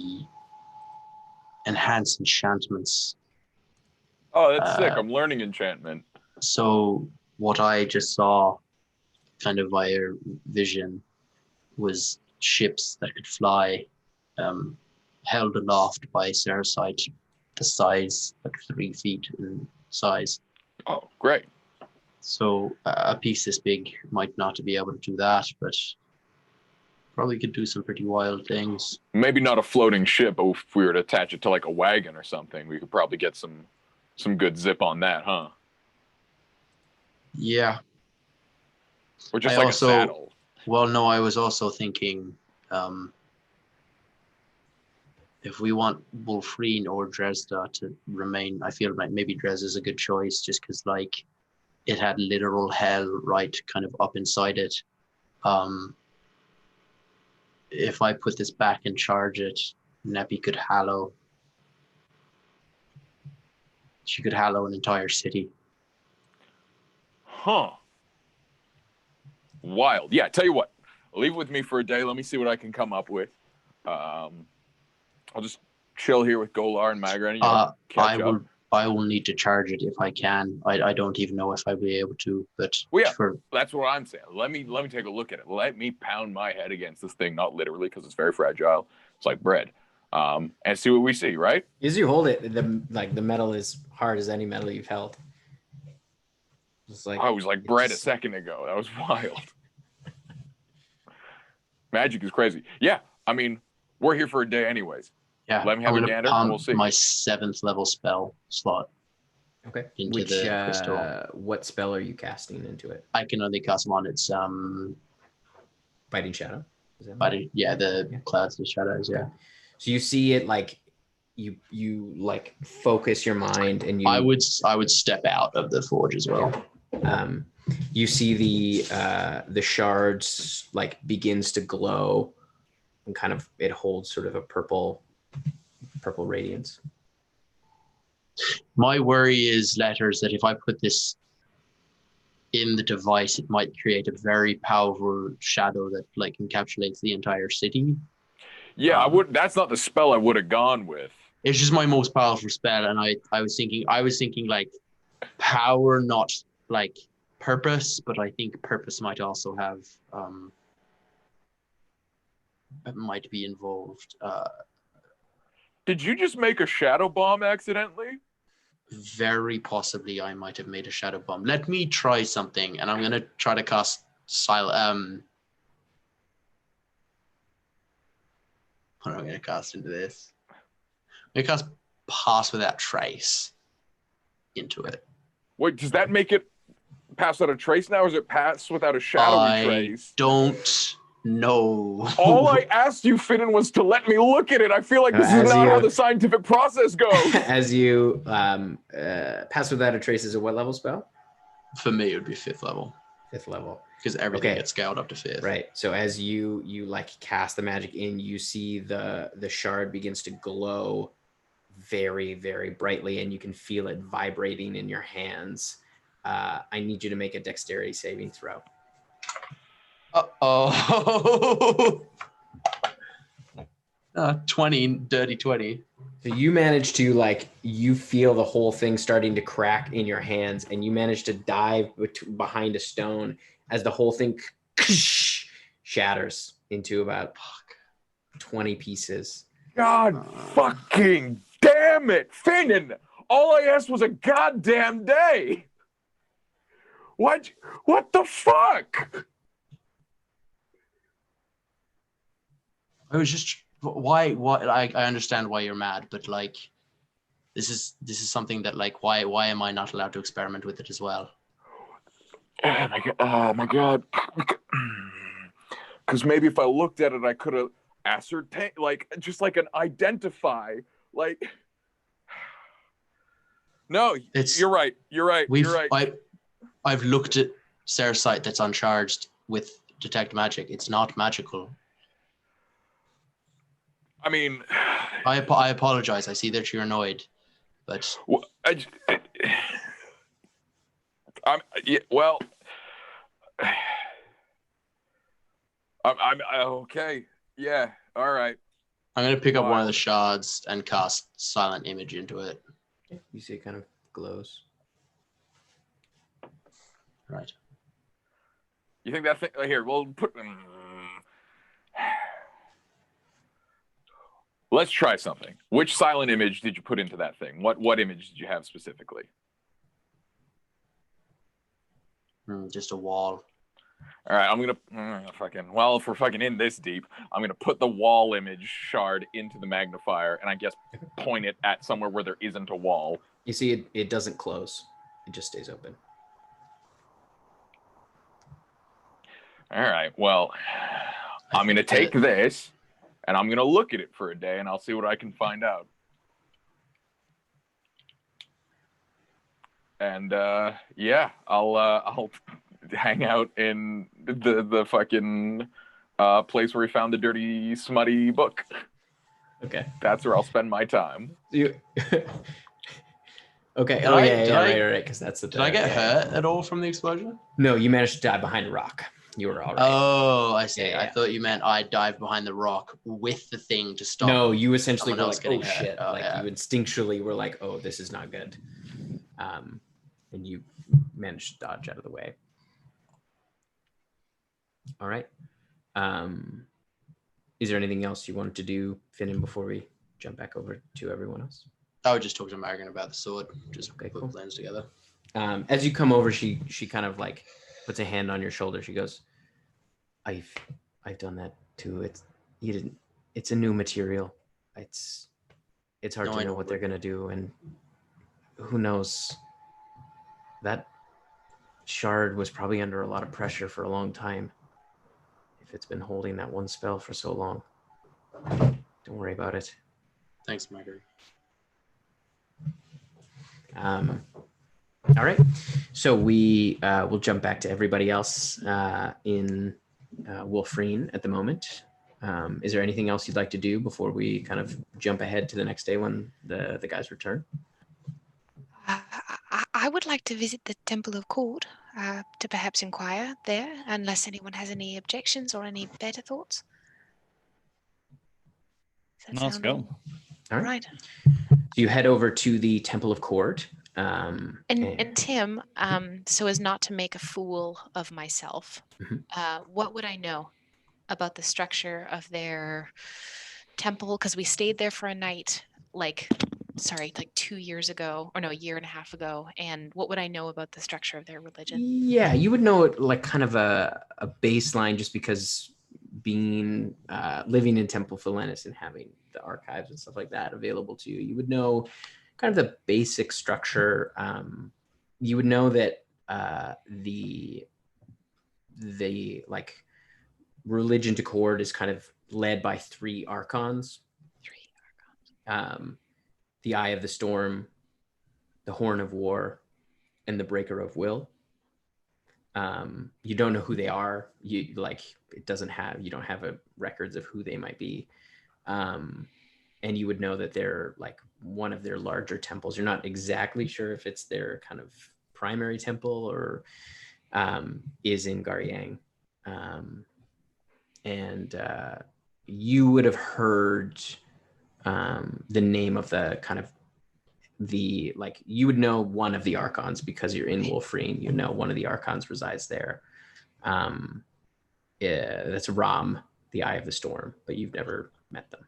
enhance enchantments. Oh, that's sick. I'm learning enchantment. So what I just saw kind of via vision was ships that could fly, held aloft by sericite, the size, like 3 feet in size. Oh, great. So a piece this big might not be able to do that, but probably could do some pretty wild things. Maybe not a floating ship, but if we were to attach it to like a wagon or something, we could probably get some good zip on that, huh? Yeah. Or just a saddle. Well, no, I was also thinking if we want Wulfrine or Dresda to remain, I feel like maybe Dresda is a good choice just because like it had literal hell right kind of up inside it. If I put this back and charge it, Neppy could hallow. She could hallow an entire city. Huh. Wild. Yeah, tell you what. Leave it with me for a day. Let me see what I can come up with. I'll just chill here with Golar and Magran. I will need to charge it if I can. I don't even know if I'll be able to, but that's what I'm saying. Let me take a look at it. Let me pound my head against this thing, not literally because it's very fragile. It's like bread. And see what we see, right? As you hold it, the metal is hard as any metal you've held. I was like bread a second ago. That was wild. Magic is crazy. Yeah, I mean, we're here for a day anyways. Yeah, let me have a gander and we'll see. My 7th level spell slot. Okay. Into the crystal. What spell are you casting into it? I can only cast one. It's Biting Shadow. Clouds and Shadows. Yeah. So you see it like you like focus your mind and you. I would step out of the forge as well. You see the shards like begins to glow, and kind of it holds sort of a purple radiance. My worry is, Letters, that if I put this in the device, it might create a very powerful shadow that like encapsulates the entire city. Yeah, that's not the spell I would have gone with. It's just my most powerful spell, and I was thinking like power, not like purpose, but I think purpose might also have might be involved. Did you just make a shadow bomb accidentally? Very possibly I might have made a shadow bomb. Let me try something, and I'm going to try to cast what am I going to cast into this? I'm going to cast Pass Without Trace into it. Wait, does that make it pass without a trace now, or is it pass without a shadowy trace? I don't know. All I asked you, Finin, was to let me look at it. I feel like this is not how the scientific process goes. As you pass without a trace is a what level spell? For me, it would be 5th level. 5th level. Because everything gets scaled up to 5th. Right. So as you like cast the magic in, you see the shard begins to glow very, very brightly, and you can feel it vibrating in your hands. I need you to make a dexterity saving throw. Uh-oh. 20, dirty 20. So you manage to you feel the whole thing starting to crack in your hands, and you manage to dive behind a stone as the whole thing shatters into about 20 pieces. God fucking damn it, Finin! all I asked was a goddamn day. What the fuck? I was just why I understand why you're mad, but like this is something that like why am I not allowed to experiment with it as well? Oh my god. Because maybe if I looked at it, I could have ascertained, like, just like an identify, like. No, you're right. I've looked at Cyr's site that's uncharged with detect magic. It's not magical. I mean, I apologize. I see that you're annoyed, but I'm okay. Yeah. All right. I'm gonna pick up one of the shards and cast silent image into it. You see it kind of glows. Right. You think that thing here? We'll put. Let's try something. Which silent image did you put into that thing? What image did you have specifically? Just a wall. All right, I'm gonna well, if we're fucking in this deep, I'm gonna put the wall image shard into the magnifier, and I guess point it at somewhere where there isn't a wall. You see, it doesn't close; it just stays open. All right, well, I'm gonna take this, and I'm gonna look at it for a day, and I'll see what I can find out. And yeah, I'll hang out in the fucking place where we found the dirty, smutty book. Okay. That's where I'll spend my time. Okay. Right, because that's the. Did I get hurt at all from the explosion? No, you managed to dive behind a rock. You were all right. Oh, I see. Yeah. I thought you meant I dived behind the rock with the thing to stop. No, you essentially were like, getting oh hurt. shit. You instinctually were like, oh, this is not good. And you managed to dodge out of the way. All right. Is there anything else you wanted to do, Finin, before we jump back over to everyone else? I would just talk to Margaret about the sword. Just okay, put plans together. As you come over, she kind of like puts a hand on your shoulder. She goes, I've done that too. It's a new material. It's hard to know what they're gonna do, and who knows. That shard was probably under a lot of pressure for a long time. If it's been holding that one spell for so long. Don't worry about it. Thanks, Margaret. All right. So we will jump back to everybody else in Wolfreen at the moment. Is there anything else you'd like to do before we kind of jump ahead to the next day when the guys return? I would like to visit the Temple of Cord to perhaps inquire there, unless anyone has any objections or any better thoughts. Let's go. All right. So you head over to the Temple of Cord. And Tim, so as not to make a fool of myself, what would I know about the structure of their temple? Because we stayed there for a night, like 2 years ago, or no, a year and a half ago. And what would I know about the structure of their religion? Yeah, you would know it like kind of a baseline, just because being living in Temple Philenis and having the archives and stuff like that available to you, you would know kind of the basic structure. You would know that the like religion to Cord is kind of led by three archons. The Eye of the Storm, the Horn of War, and the Breaker of Will. You don't know who they are. You don't have records of who they might be. And you would know that they're like one of their larger temples. You're not exactly sure if it's their kind of primary temple or is in Gar Yang. And you would have heard the name of the kind of you would know one of the archons because you're in Wolfreen. You know one of the archons resides there. That's Ram, the Eye of the Storm, but you've never met them.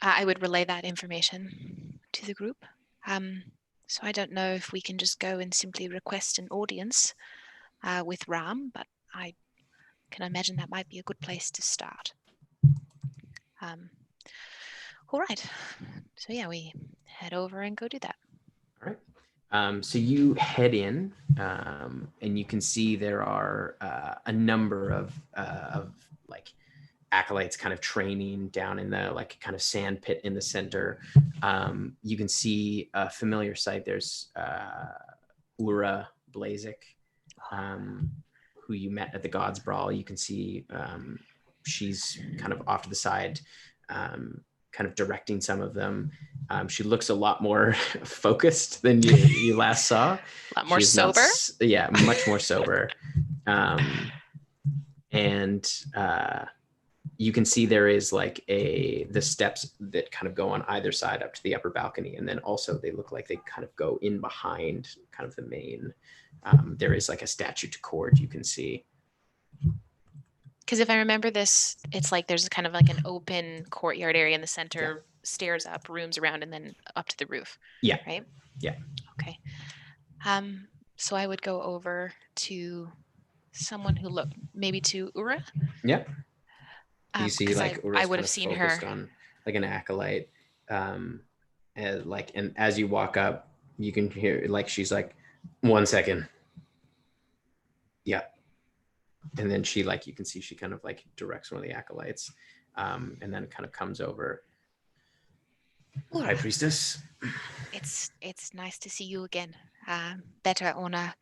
I would relay that information to the group. So I don't know if we can just go and simply request an audience with Ram, but I can imagine that might be a good place to start. All right. So yeah, we head over and go do that. All right. So you head in, and you can see there are a number of like acolytes kind of training down in the like kind of sand pit in the center. You can see a familiar sight. There's Ura Blazik, who you met at the Gods Brawl. You can see she's kind of off to the side, kind of directing some of them. She looks a lot more focused than you last saw. A lot more sober? Yeah, much more sober. And you can see there is like the steps that kind of go on either side up to the upper balcony. And then also they look like they kind of go in behind kind of the main. There is like a statue to cord you can see. Because if I remember this, it's like there's kind of like an open courtyard area in the center, stairs up, rooms around, and then up to the roof. Yeah. Right? Yeah. Okay. So I would go over to someone who looked maybe to Ura. Yeah. You see like I would have seen her on like an acolyte. And as you walk up, you can hear like she's like, 1 second. Yeah. And then she like you can see she kind of like directs one of the acolytes, and then it kind of comes over. High Priestess. It's nice to see you again. Better on a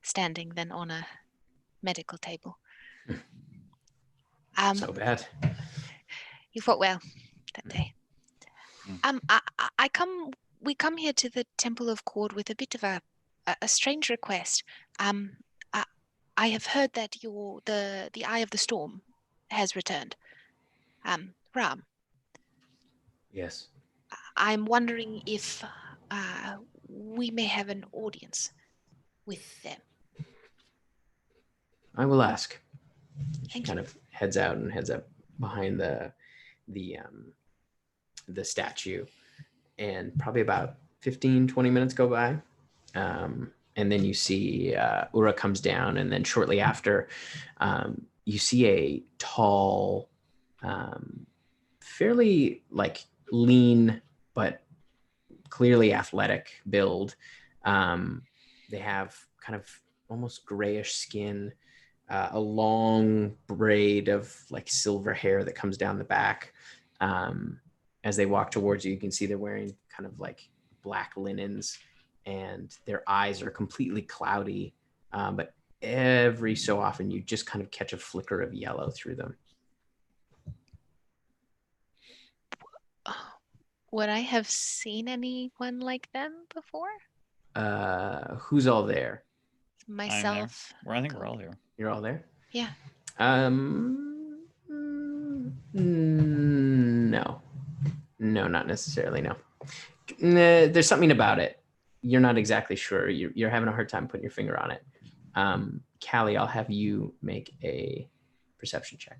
standing than on a medical table. So bad. You fought well that day. We come here to the Temple of Cord with a bit of a strange request. I have heard that the Eye of the Storm has returned. Ram. Yes. I'm wondering if we may have an audience with them. I will ask. She kind of heads out behind the statue, and probably about 15-20 minutes go by. And then you see Ura comes down, and then shortly after, you see a tall, fairly like lean but clearly athletic build. They have kind of almost grayish skin, a long braid of like silver hair that comes down the back. As they walk towards you, you can see they're wearing kind of like black linens, and their eyes are completely cloudy, but every so often you just kind of catch a flicker of yellow through them. Would I have seen anyone like them before? Who's all there? Myself. I think we're all here. You're all there? Yeah. No, not necessarily. No. There's something about it. You're not exactly sure. You're having a hard time putting your finger on it. Callie, I'll have you make a perception check.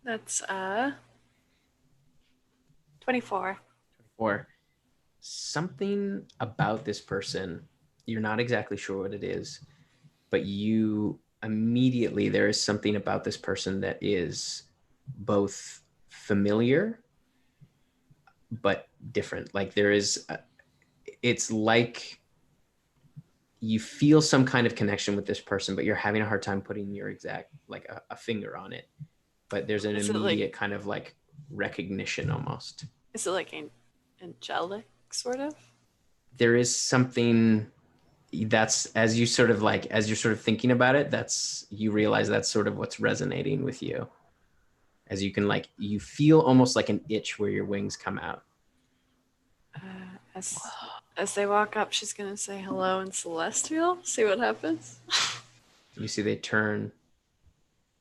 That's 24. 24. Something about this person, you're not exactly sure what it is, but you immediately, there is something about this person that is both familiar but different. Like there is, it's like you feel some kind of connection with this person, but you're having a hard time putting your exact, like a finger on it. But there's an immediate kind of like recognition almost. Is it like angelic sort of? There is something that's, as you're sort of thinking about it, you realize that's sort of what's resonating with you. As you can like, you feel almost like an itch where your wings come out. As they walk up, she's going to say hello in Celestial, see what happens. You see they turn,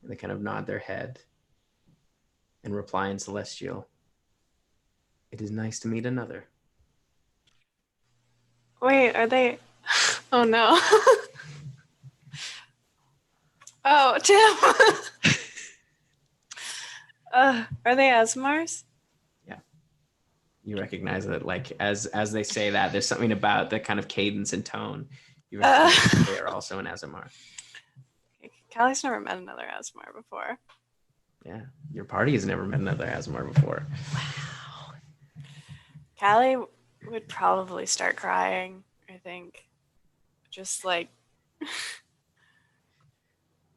and they kind of nod their head and reply in Celestial. It is nice to meet another. Wait, are they? Oh no. Oh, Tim. Are they Asmars? Yeah. You recognize that, like, as they say that, there's something about the kind of cadence and tone. You recognize that they are also an Azamar. Callie's never met another Asmar before. Yeah, your party has never met another Azamar before. Wow. Callie would probably start crying, I think. Just like...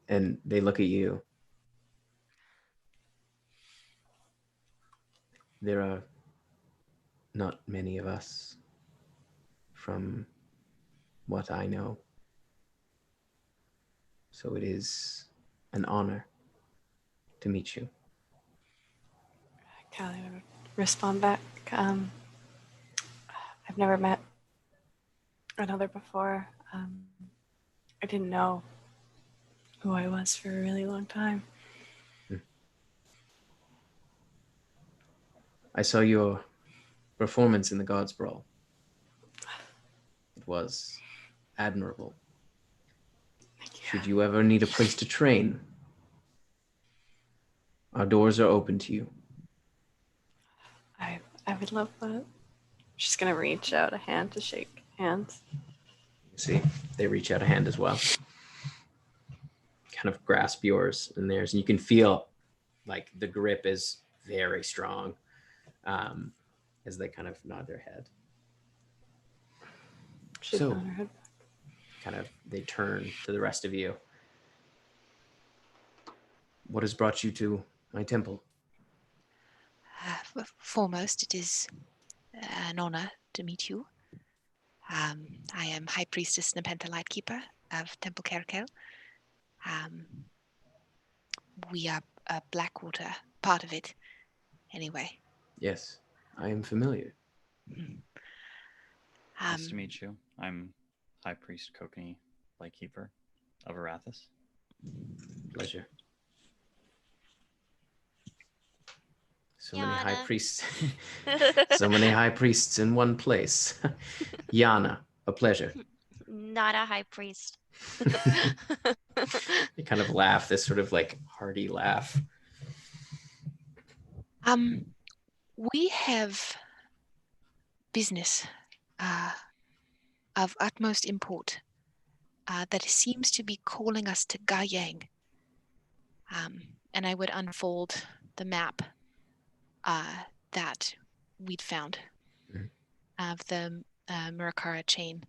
And they look at you. There are not many of us, from what I know. So it is an honor to meet you. Callie would respond back. I've never met another before. I didn't know who I was for a really long time. I saw your performance in the God's Brawl. It was admirable. Should you ever need a place to train, our doors are open to you. I would love that. She's gonna reach out a hand to shake hands. See, they reach out a hand as well. Kind of grasp yours and theirs, and you can feel like the grip is very strong as they kind of nod their head. She'd So, nod her head. kind of, they turn to the rest of you. What has brought you to my temple? Foremost, it is an honor to meet you. I am High Priestess Nepenthe Lightkeeper of Temple Caracal. We are Blackwater, part of it, anyway. Yes, I am familiar. Nice to meet you. I'm High Priest Kokani, Lightkeeper of Arathis. Pleasure. So many high priests. So many high priests in one place. Yana, a pleasure. Not a high priest. You kind of laugh, this sort of like hearty laugh. We have business of utmost import that seems to be calling us to Gar Yang. And I would unfold the map that we'd found of the Murakara chain.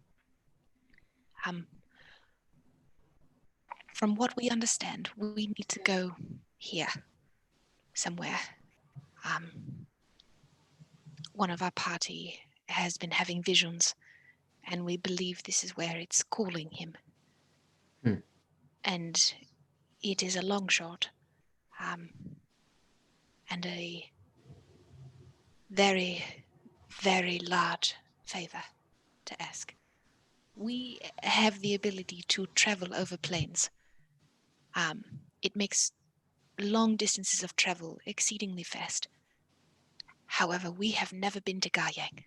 From what we understand, we need to go here, somewhere. One of our party has been having visions, and we believe this is where it's calling him. And it is a long shot, and a very, very large favor to ask. We have the ability to travel over plains. It makes long distances of travel exceedingly fast. However, we have never been to Gar Yang.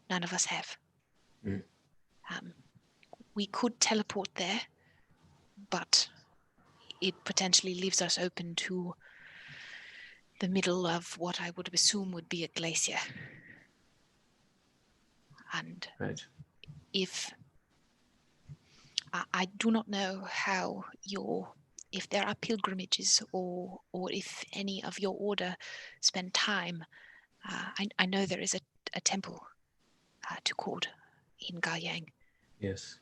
None of us have. We could teleport there, but it potentially leaves us open to the middle of what I would assume would be a glacier. And if I do not know how if there are pilgrimages or if any of your order spend time, I know there is a temple to Cord in Gar Yang. Yes.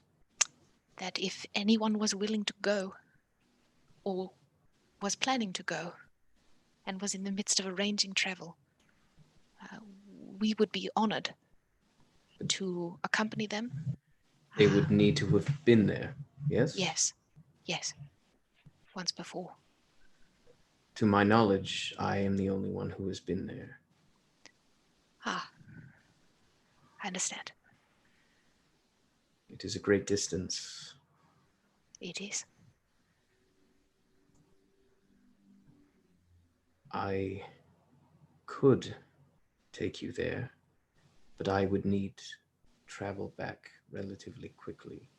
That if anyone was willing to go or was planning to go and was in the midst of arranging travel, we would be honored to accompany them. They would need to have been there, yes? Yes. Once before. To my knowledge, I am the only one who has been there. I understand. It is a great distance. It is. I could take you there, but I would need travel back relatively quickly.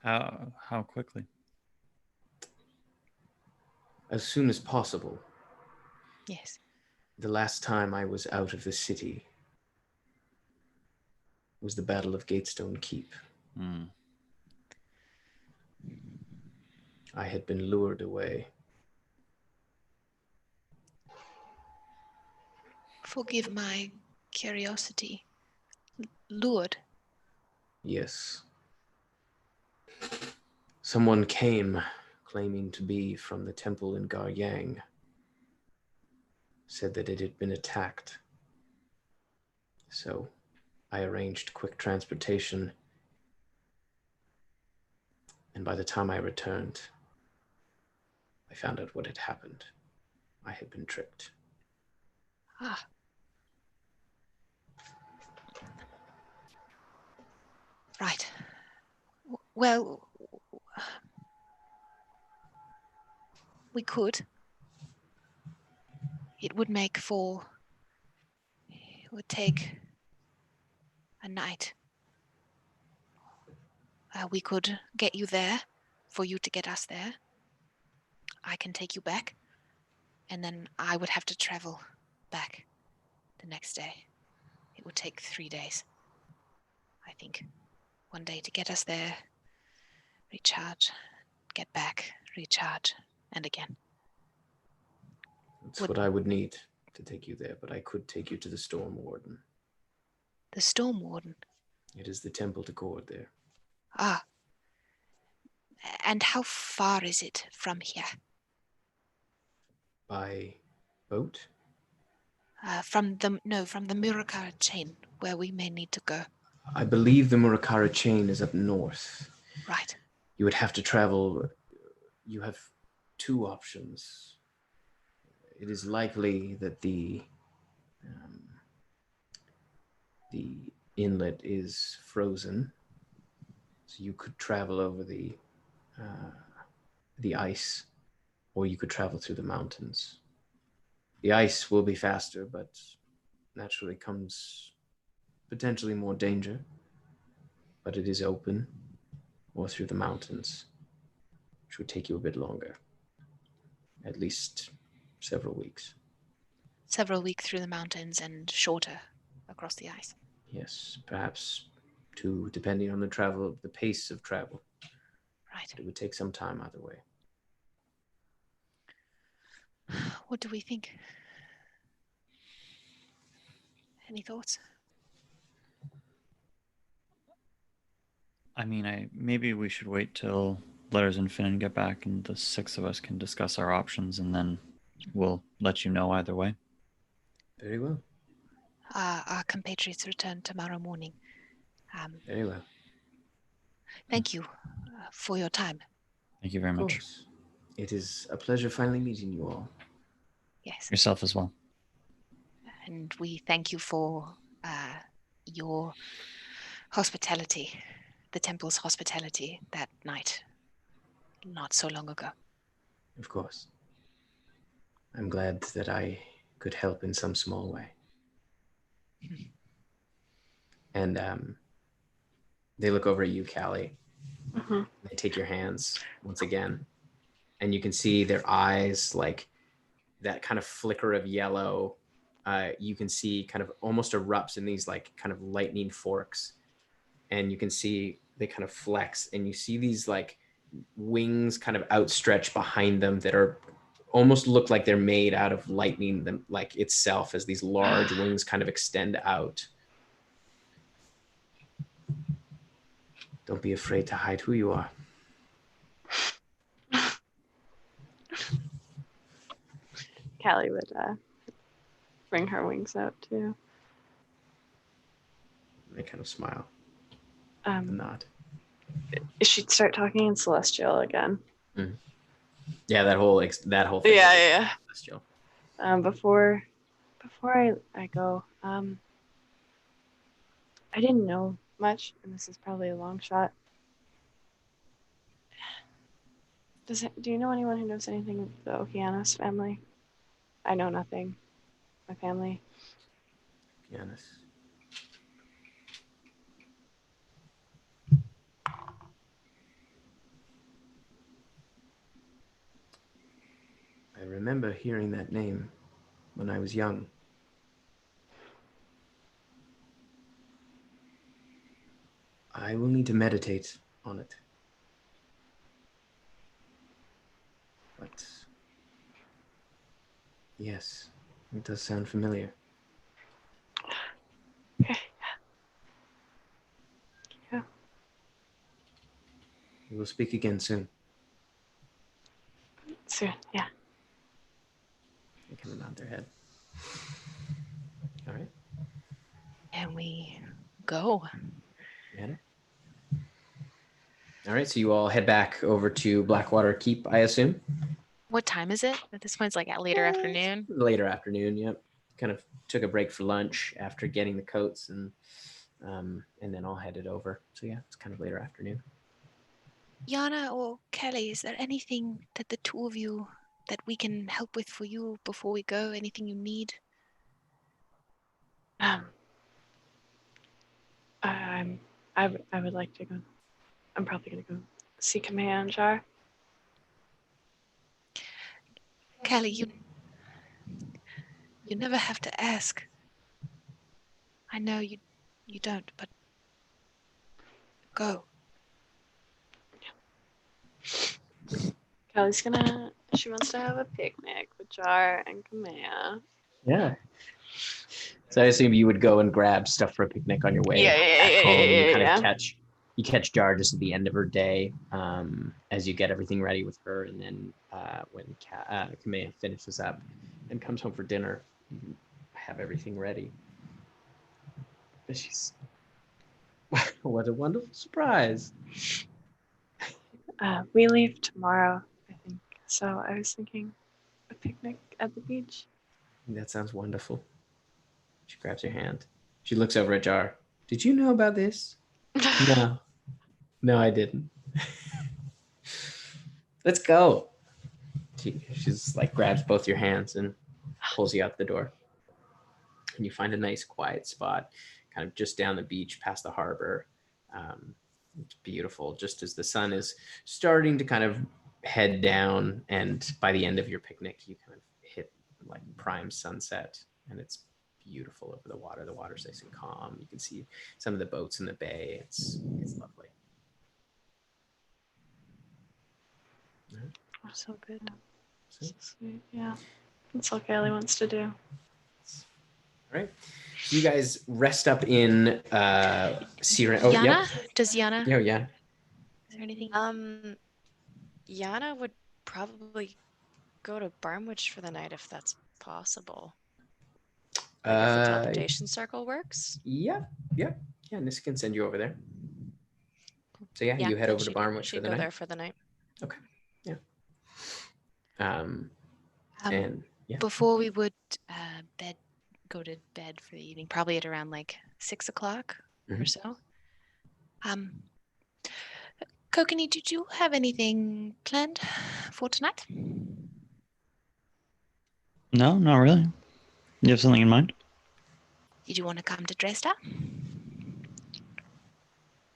How quickly? As soon as possible. Yes. The last time I was out of the city was the Battle of Gatestone Keep. I had been lured away. Forgive my curiosity. Lured? Yes. Someone came claiming to be from the temple in Gar Yang. Said that it had been attacked. So I arranged quick transportation. And by the time I returned, I found out what had happened. I had been tricked. Ah. Right. Well, we could. It would make for... It would take a night. We could get you there for you to get us there. I can take you back. And then I would have to travel back the next day. It would take 3 days, I think. 1 day to get us there, recharge, get back, recharge, and again. That's what I would need to take you there, but I could take you to the Storm Warden. The Storm Warden? It is the temple to Gord there. Ah. And how far is it from here? By boat? From the Murakara chain, where we may need to go. I believe the Murakara chain is up north. Right. You would have to travel. You have 2 options. It is likely that the inlet is frozen, so you could travel over the ice, or you could travel through the mountains. The ice will be faster, but naturally comes potentially more danger. But it is open, or through the mountains, which would take you a bit longer. At least several weeks. Several weeks through the mountains and shorter across the ice. Yes, perhaps 2, depending on the pace of travel. Right. But it would take some time either way. What do we think? Any thoughts? I mean, maybe we should wait till Letters and Finin get back and the 6 of us can discuss our options, and then we'll let you know either way. Very well. Our compatriots return tomorrow morning. Very well. Thank you for your time. Thank you very much. It is a pleasure finally meeting you all. Yes. Yourself as well. And we thank you for your hospitality, the temple's hospitality that night, not so long ago. Of course. I'm glad that I could help in some small way. And they look over at you, Callie. Mm-hmm. They take your hands once again, and you can see their eyes, like that kind of flicker of yellow. You can see kind of almost erupts in these like kind of lightning forks, and you can see they kind of flex, and you see these like wings kind of outstretched behind them that are almost look like they're made out of lightning, like itself, as these large wings kind of extend out. Don't be afraid to hide who you are. Callie would bring her wings out too. They kind of smile. Nod. She'd start talking in Celestial again. Mm. Yeah, that whole thing. Yeah. Celestial. Before I go, I didn't know much, and this is probably a long shot. Do you know anyone who knows anything of the Okeanos family? I know nothing. My family. Okeanos. remember hearing that name when I was young. I will need to meditate on it. But yes, it does sound familiar. Okay. Yeah. We will speak again soon. Soon, yeah. They kind of nod their head. All right. And we go. All right, so you all head back over to Blackwater Keep, I assume? What time is it? At this point, it's like at later afternoon. Later afternoon, yep. Kind of took a break for lunch after getting the coats and then all headed over. So yeah, it's kind of later afternoon. Yana or Kelly, is there anything that the two of you that we can help with for you before we go? Anything you need? I would like to go. I'm probably gonna go see Kamea and Jar. Kelly, you never have to ask. I know you don't, but go. Kelly's she wants to have a picnic with Jar and Kamea. Yeah. So I assume you would go and grab stuff for a picnic on your way Yeah, home. You kind yeah. of catch Jar just at the end of her day as you get everything ready with her, and then when Kamea finishes up and comes home for dinner, you have everything ready. But she's what a wonderful surprise. We leave tomorrow, I think. So I was thinking a picnic at the beach. That sounds wonderful. She grabs your hand. She looks over at Jar. Did you know about this? No. No, I didn't. Let's go. She's like grabs both your hands and pulls you out the door. And you find a nice quiet spot, kind of just down the beach past the harbor. It's beautiful, just as the sun is starting to kind of head down, and by the end of your picnic, you kind of hit like prime sunset, and it's beautiful over the water. The water's nice and calm. You can see some of the boats in the bay. It's lovely. Oh, so good. So sweet. Yeah. That's all Kelly wants to do. All right. So you guys rest up in Cyr. Oh, Yana? yeah. Does Yana? Oh, yeah. Is there anything? Yana would probably go to Barnwich for the night if that's possible. Like if the teleportation circle works. Yeah. Nissa can send you over there. So yeah, you head over to Barnwich for the night. Go there for the night. Okay. Yeah. And yeah. Before we would go to bed for the evening, probably at around like 6 o'clock or so. Kokanee, did you have anything planned for tonight? No, not really. You have something in mind? Did you want to come to Dresda?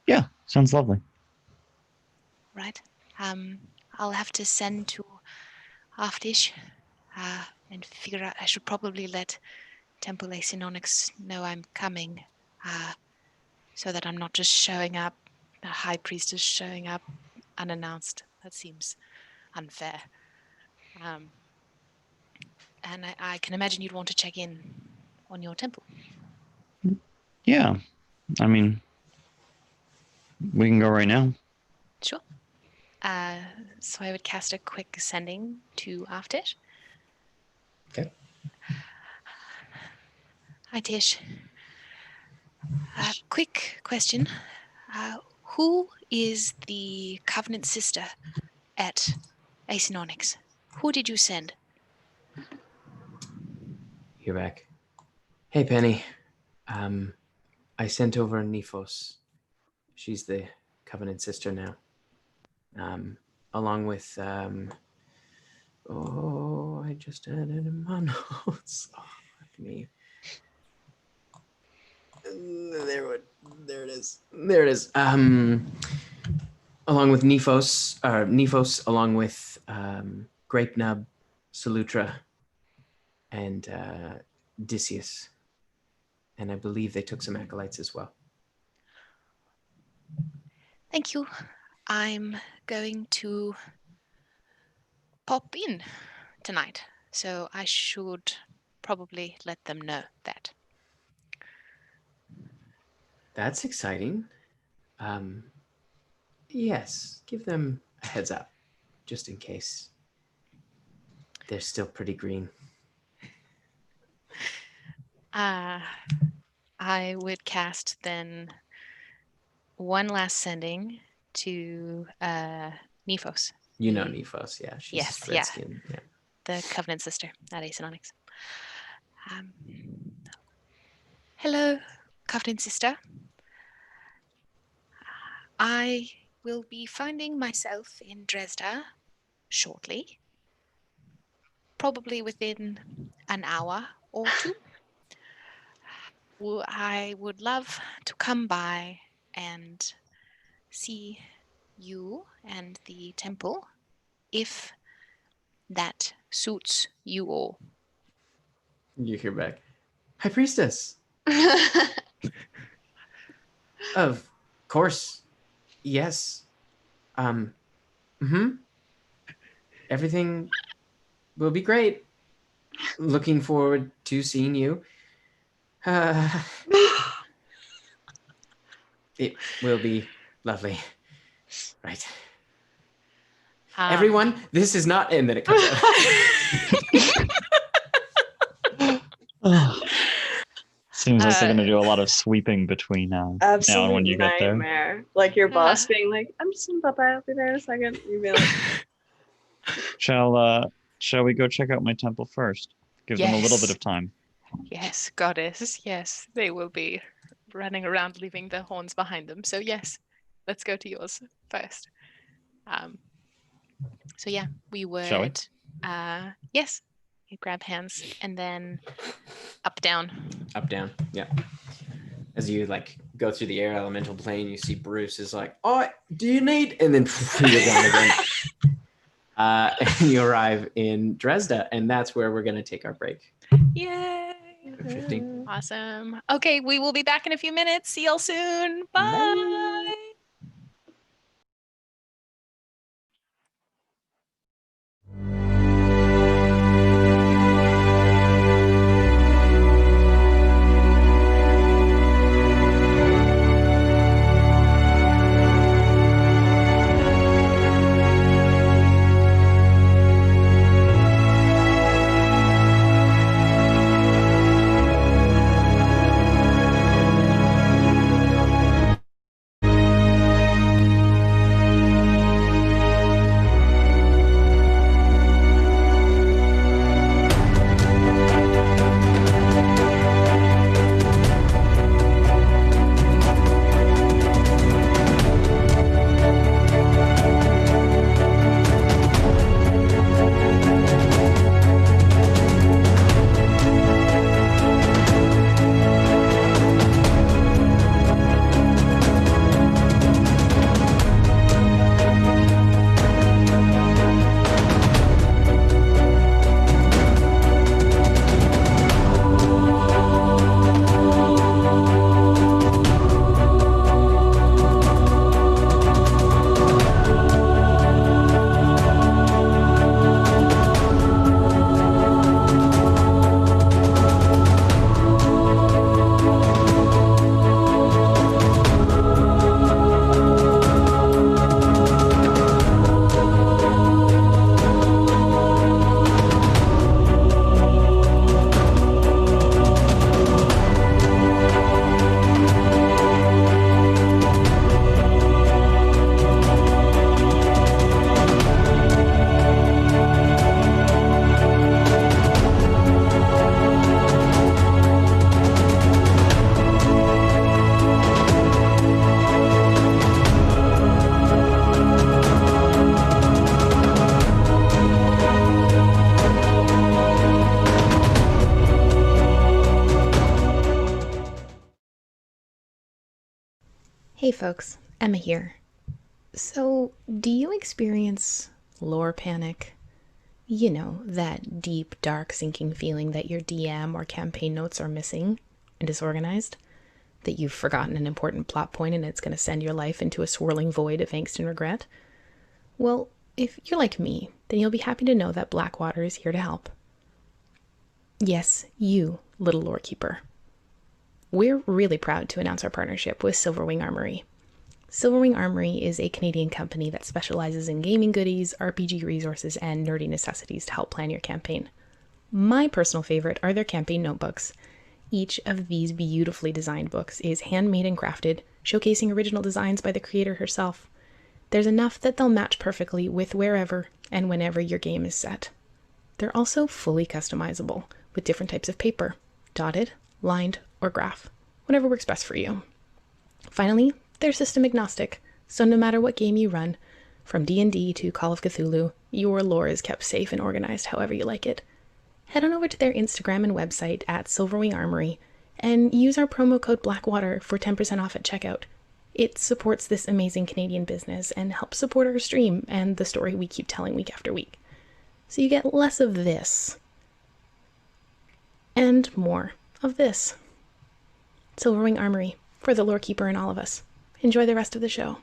Yeah, sounds lovely. Right. I'll have to send to Aftish and figure out. I should probably let Temple Asinonyx know I'm coming, so that I'm not just showing up. The High Priestess showing up unannounced. That seems unfair. And I can imagine you'd want to check in on your temple. Yeah, I mean, we can go right now. Sure. So I would cast a quick sending to Aftish. Okay. Hi, Tish. Quick question. Who is the Covenant sister at Asinonyx? Who did you send? You're back. Hey, Penny. I sent over Nephos. She's the Covenant sister now. Along with I just added in my notes. Oh, fuck me. There it is. Along with Nephos, along with Grape Nub, Salutra, and Odysseus. And I believe they took some acolytes as well. Thank you. I'm going to pop in tonight, so I should probably let them know that. That's exciting. Yes, give them a heads up, just in case. They're still pretty green. I would cast then one last sending to Nephos. You know Nephos, yeah. She's Yes, red skin. Yeah. The Covenant sister at Ace and Onyx. Hello, Covenant sister. I will be finding myself in Dresda shortly, probably within an hour or two. I would love to come by and see you and the temple, if that suits you all. You hear back, High Priestess. Of course, yes. Everything will be great. Looking forward to seeing you. It will be lovely. Right. Everyone, this is not, and then it comes out. Seems like they're gonna do a lot of sweeping between now and when you get there. Nightmare. Like your boss being like, "I'm just gonna pop by. I'll be there in a second." You'd be like, Shall we go check out my temple first? Give them a little bit of time. Yes, goddess. Yes, they will be running around, leaving the horns behind them. So yes, let's go to yours first. So yeah, we would. Shall we? Yes, you grab hands and then up, down. Up, down. Yeah. As you like go through the air elemental plane, you see Bruce is like, "Oh, do you need?" And then you're gone again. And you arrive in Dresda, and that's where we're gonna take our break. Yay! 50. Awesome. Okay, we will be back in a few minutes. See y'all soon. Bye. Hey folks, Emma here. So, do you experience lore panic? You know, that deep, dark, sinking feeling that your DM or campaign notes are missing and disorganized? That you've forgotten an important plot point and it's going to send your life into a swirling void of angst and regret? Well, if you're like me, then you'll be happy to know that Blackwater is here to help. Yes, you, little lore keeper. We're really proud to announce our partnership with Silverwing Armory. Silverwing Armory is a Canadian company that specializes in gaming goodies, RPG resources, and nerdy necessities to help plan your campaign. My personal favorite are their campaign notebooks. Each of these beautifully designed books is handmade and crafted, showcasing original designs by the creator herself. There's enough that they'll match perfectly with wherever and whenever your game is set. They're also fully customizable, with different types of paper, dotted, lined, or graph, whatever works best for you. Finally, they're system agnostic, so no matter what game you run, from D&D to Call of Cthulhu, your lore is kept safe and organized however you like it. Head on over to their Instagram and website at Silverwing Armory and use our promo code Blackwater for 10% off at checkout. It supports this amazing Canadian business and helps support our stream and the story we keep telling week after week. So you get less of this and more of this. Silverwing Armory, for the lore keeper in all of us. Enjoy the rest of the show.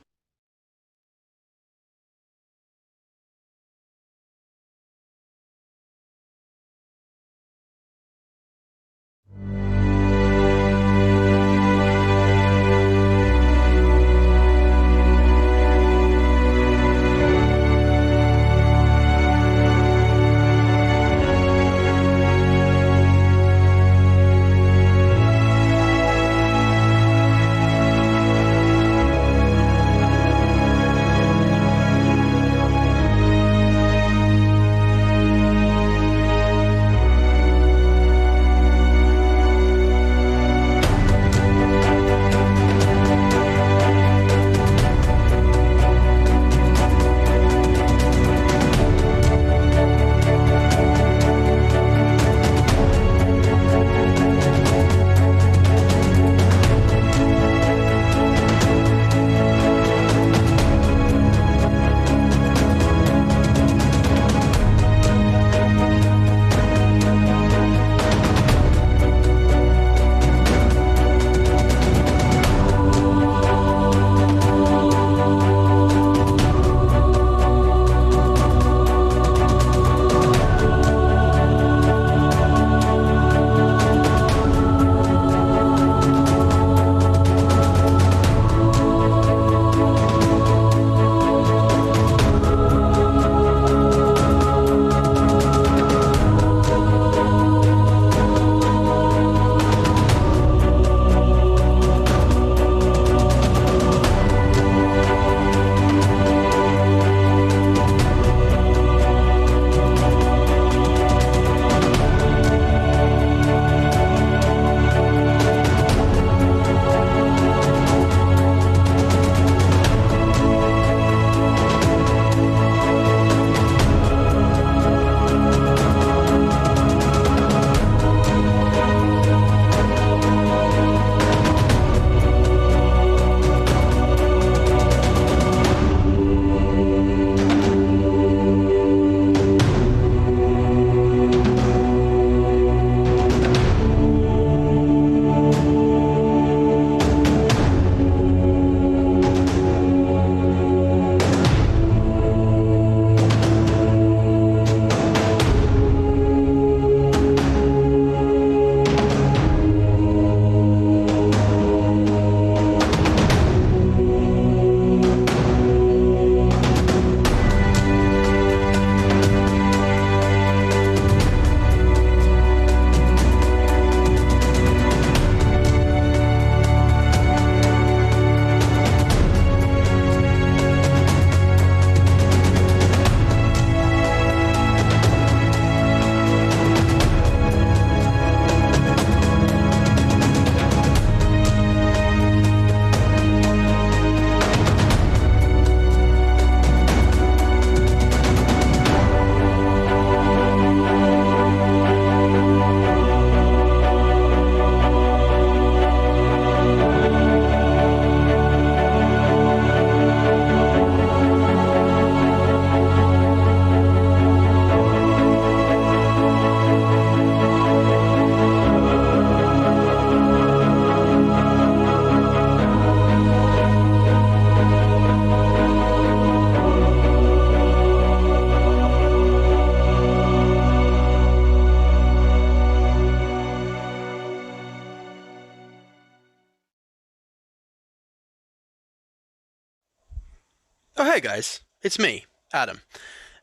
Oh, hey guys, it's me, Adam,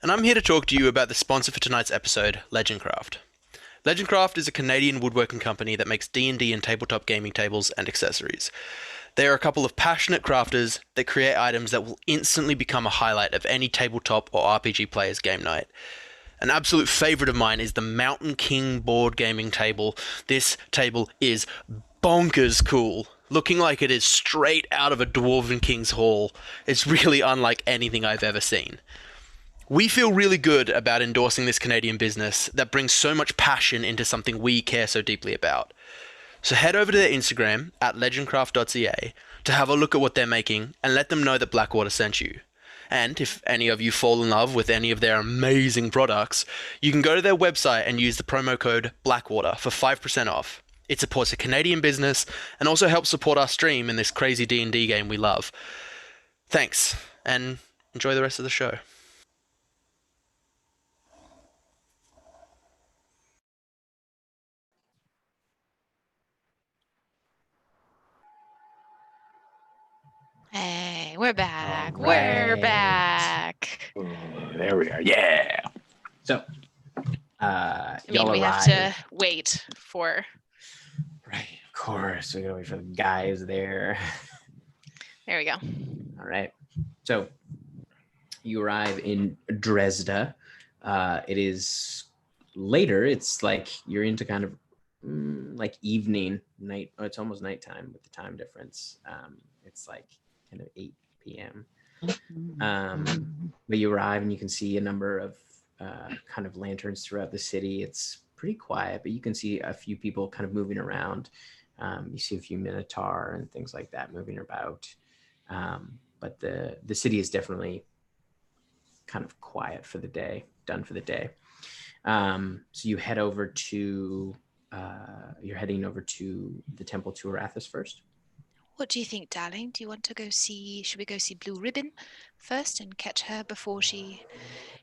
and I'm here to talk to you about the sponsor for tonight's episode, Legendcraft. Legendcraft is a Canadian woodworking company that makes D&D and tabletop gaming tables and accessories. They are a couple of passionate crafters that create items that will instantly become a highlight of any tabletop or RPG player's game night. An absolute favourite of mine is the Mountain King board gaming table. This table is bonkers cool, looking like it is straight out of a Dwarven King's Hall. It's really unlike anything I've ever seen. We feel really good about endorsing this Canadian business that brings so much passion into something we care so deeply about. So head over to their Instagram at legendcraft.ca to have a look at what they're making and let them know that Blackwater sent you. And if any of you fall in love with any of their amazing products, you can go to their website and use the promo code Blackwater for 5% off. It supports a Canadian business and also helps support our stream in this crazy D&D game we love. Thanks, and enjoy the rest of the show. Hey, we're back. We're back. There we are. Yeah. So, we have to wait for. Right. Of course, we gotta wait for the guys there. There we go. All right. So, you arrive in Dresda. It is later. It's like you're into kind of like evening, night. Oh, it's almost nighttime with the time difference. It's like kind of 8 p.m. But you arrive and you can see a number of kind of lanterns throughout the city. It's pretty quiet, but you can see a few people kind of moving around. You see a few Minotaur and things like that moving about. But the city is definitely kind of quiet for the day, done for the day. So you head over to, you're heading over to the temple to Arathis first. What do you think, darling? Do you want to should we go see Blue Ribbon first and catch her before she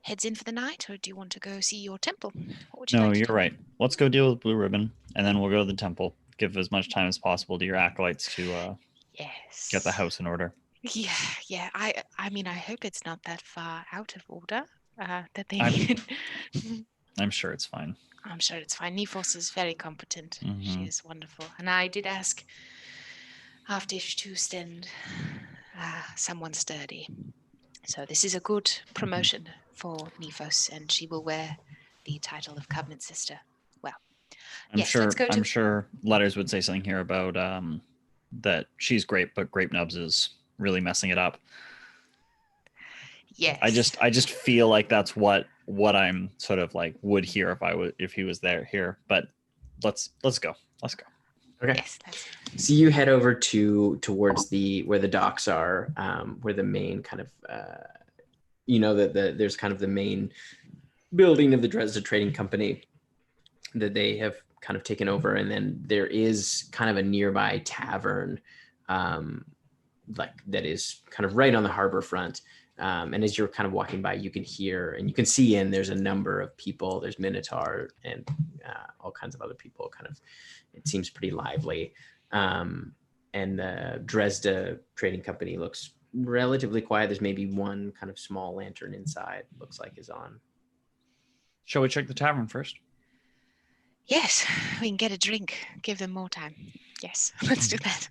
heads in for the night? Or do you want to go see your temple? What would you like to you're do? right. Let's go deal with Blue Ribbon, and then we'll go to the temple. Give as much time as possible to your acolytes to get the house in order. Yeah. I mean, I hope it's not that far out of order that they need. I'm sure it's fine. I'm sure it's fine. Nifos is very competent. She is wonderful. And I did ask Halfdish to send someone sturdy. So this is a good promotion for Nifos, and she will wear the title of Covenant Sister. Well, I'm sure Letters would say something here about that she's great, but Grape Nubs is really messing it up. Yes. I just feel like that's what I'm sort of like would hear if he was here. But let's go. Okay. Yes. So you head over towards where the docks are, where the main kind of there's kind of the main building of the Dresda Trading Company that they have kind of taken over, and then there is kind of a nearby tavern, like that is kind of right on the harbor front. And as you're kind of walking by, you can hear and you can see there's a number of people. There's Minotaur and all kinds of other people. Kind of, it seems pretty lively. And the Dresda Trading Company looks relatively quiet. There's maybe one kind of small lantern inside. Looks like is on. Shall we check the tavern first? Yes, we can get a drink. Give them more time. Yes, let's do that.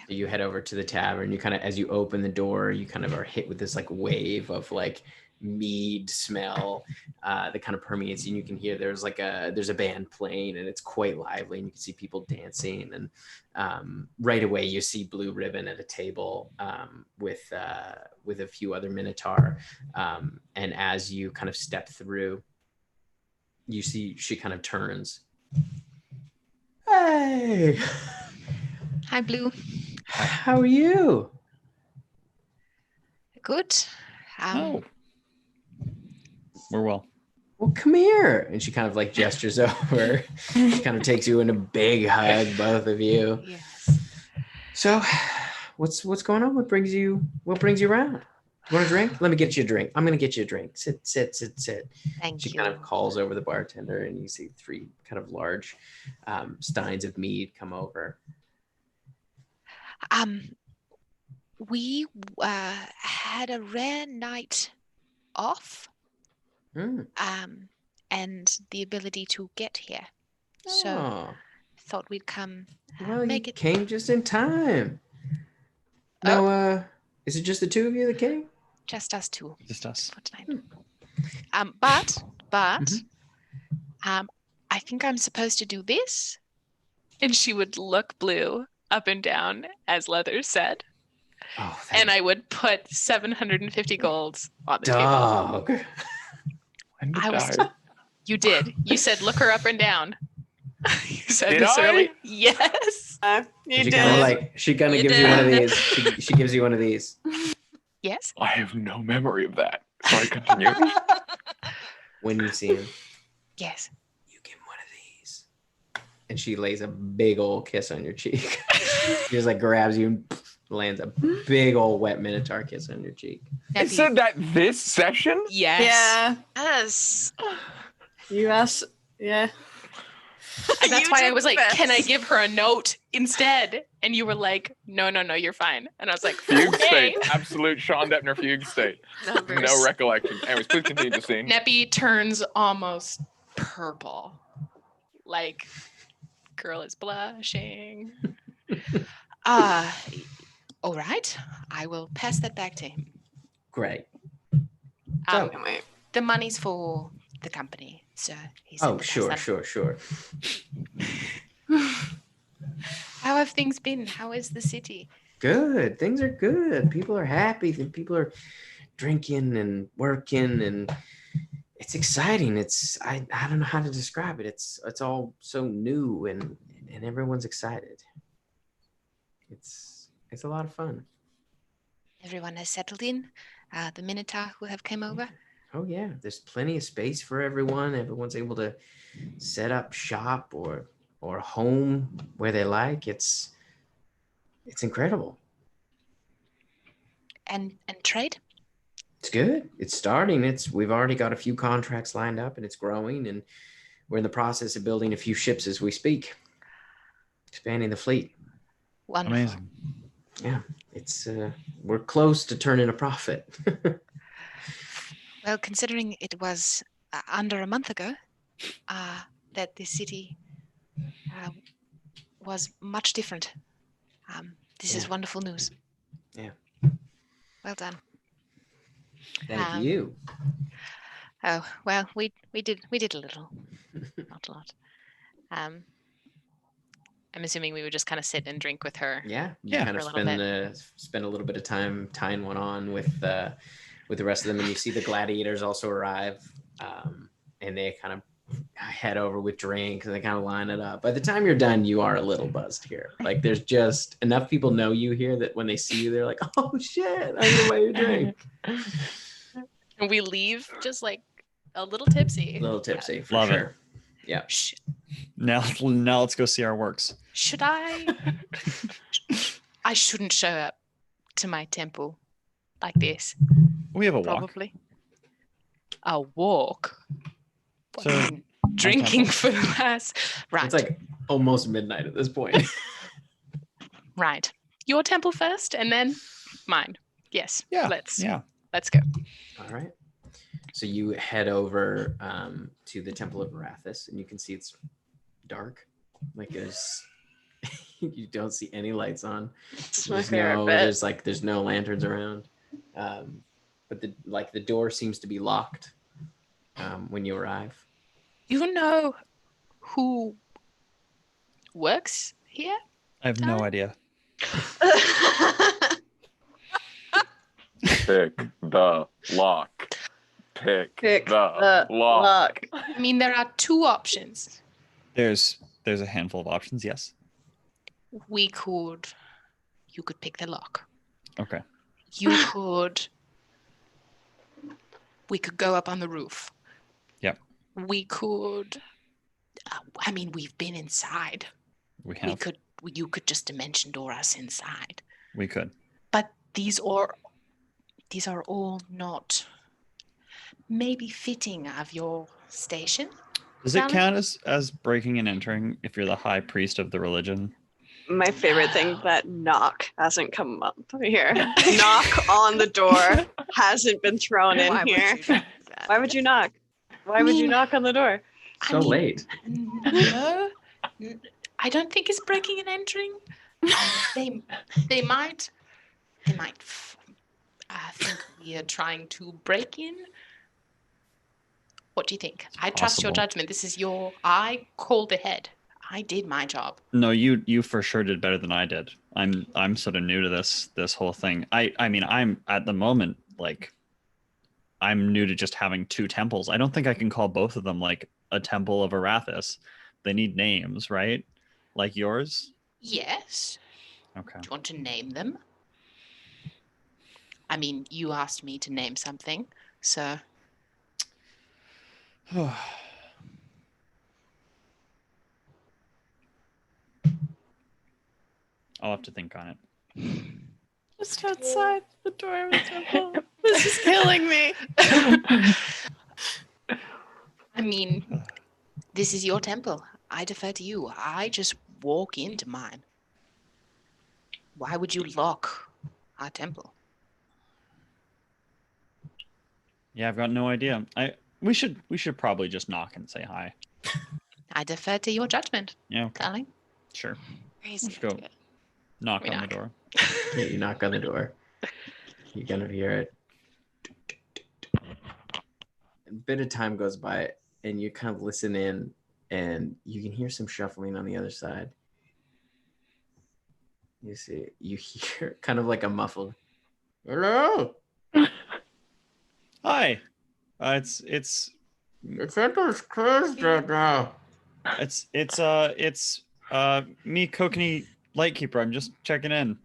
You head over to the tavern. You kind of, as you open the door, you kind of are hit with this like wave of like mead smell that kind of permeates, and you can hear there's a band playing, and it's quite lively, and you can see people dancing. And right away, you see Blue Ribbon at a table with a few other Minotaur. And as you kind of step through, you see she kind of turns. Hey. Hi, Blue. How are you? Good. We're well. Well, come here. And she kind of like gestures over. She kind of takes you in a big hug, both of you. Yes. So, what's going on? What brings you around? You want a drink? Let me get you a drink. I'm gonna get you a drink. Sit. Thank you. She kind of calls over the bartender, and you see 3 kind of large steins of mead come over. We had a rare night off, and the ability to get here. So thought we'd come. Well, you came just in time. Now, is it just the two of you that came? Just us two. Just us. For tonight. But I think I'm supposed to do this. And she would look blue up and down, as Leather said. And I would put 750 golds on the table. You did. You said look her up and down. You said Did this I? early. Yes. You She did. kind of she kind of You gives you one of did. these. She gives you one of these. Yes. I have no memory of that. Sorry, continue. When you see him, Yes. you give him one of these, and she lays a big old kiss on your cheek. She just like grabs you and lands a big old wet minotaur kiss on your cheek. It said that this session? Yes. Yeah. Yes. You asked. Yeah. And that's You why I did was the like, best. can I give her a note instead? And you were like, no, you're fine. And I was like, Fugue okay. state. Absolute Sean Deppner fugue state. Numbers. No recollection. Anyways, please continue the scene. Neppy turns almost purple. Like, girl is blushing. All right. I will pass that back to him. Great. The money's for the company, so he said. Oh, sure. How have things been? How is the city? Good. Things are good. People are happy. People are drinking and working, and it's exciting. I don't know how to describe it. It's all so new, and everyone's excited. It's a lot of fun. Everyone has settled in. The Minotaur who have come over. Oh yeah, there's plenty of space for everyone. Everyone's able to set up shop or home where they like. It's incredible. And trade? It's good. It's starting. We've already got a few contracts lined up, and it's growing, and we're in the process of building a few ships as we speak. Expanding the fleet. Wonderful. Amazing. Yeah, it's we're close to turning a profit. Well, considering it was under a month ago that this city was much different. This is wonderful news. Yeah. Well done. Thank you. Oh well, we did a little, not a lot. I'm assuming we would just kind of sit and drink with her. Yeah. Kind of spend a little bit of time tying one on with the rest of them, and you see the gladiators also arrive, and they kind of head over with drinks, and they kind of line it up. By the time you're done, you are a little buzzed here. Like there's just enough people know you here that when they see you, they're like, "Oh shit, I'm gonna buy you a drink." And we leave just like a little tipsy. A little tipsy, for Love sure. it. Yeah. Now let's go see our works. Should I? I shouldn't show up to my temple like this. We have a walk. Probably. A walk. So, Drinking for the last. Right. It's like almost midnight at this point. Right. Your temple first, and then mine. Yes. Yeah. Let's go. All right. So you head over to the Temple of Arathis, and you can see it's dark. Like there's, you don't see any lights on. There's no lanterns around. But the door seems to be locked when you arrive. You know who works here? I have no idea. Pick the lock. Pick the lock. I mean, there are two options. There's a handful of options. Yes. You could pick the lock. Okay. We could go up on the roof. Yep. We could. I mean, we've been inside. We have. You could just dimension door us inside. We could. But these are all not maybe fitting of your station. Does it count as breaking and entering if you're the high priest of the religion? My favorite thing that knock hasn't come up here. Knock on the door hasn't been thrown in here. Why would you knock? Why would you knock on the door? So late. No, I don't think it's breaking and entering. They might think we are trying to break in. What do you think? I trust your judgment. This is I called ahead. I did my job. No, you for sure did better than I did. I'm sort of new to this whole thing. I mean, I'm at the moment like I'm new to just having 2 temples. I don't think I can call both of them like a temple of Arathis. They need names, right? Like yours? Yes. Okay. Do you want to name them? I mean, you asked me to name something, so. I'll have to think on it. Just outside the door of the temple. This is killing me. I mean, this is your temple. I defer to you. I just walk into mine. Why would you lock our temple? Yeah, I've got no idea. We should probably just knock and say hi. I defer to your judgment. Yeah. Okay. Darling. Sure. Crazy. Let's go. Knock on the door. Yeah, you knock on the door. You kind of hear it. A bit of time goes by, and you kind of listen in, and you can hear some shuffling on the other side. You hear kind of like a muffled, "Hello." Hi. It's The temple's closed right now. It's me, Kokanee Lightkeeper. I'm just checking in.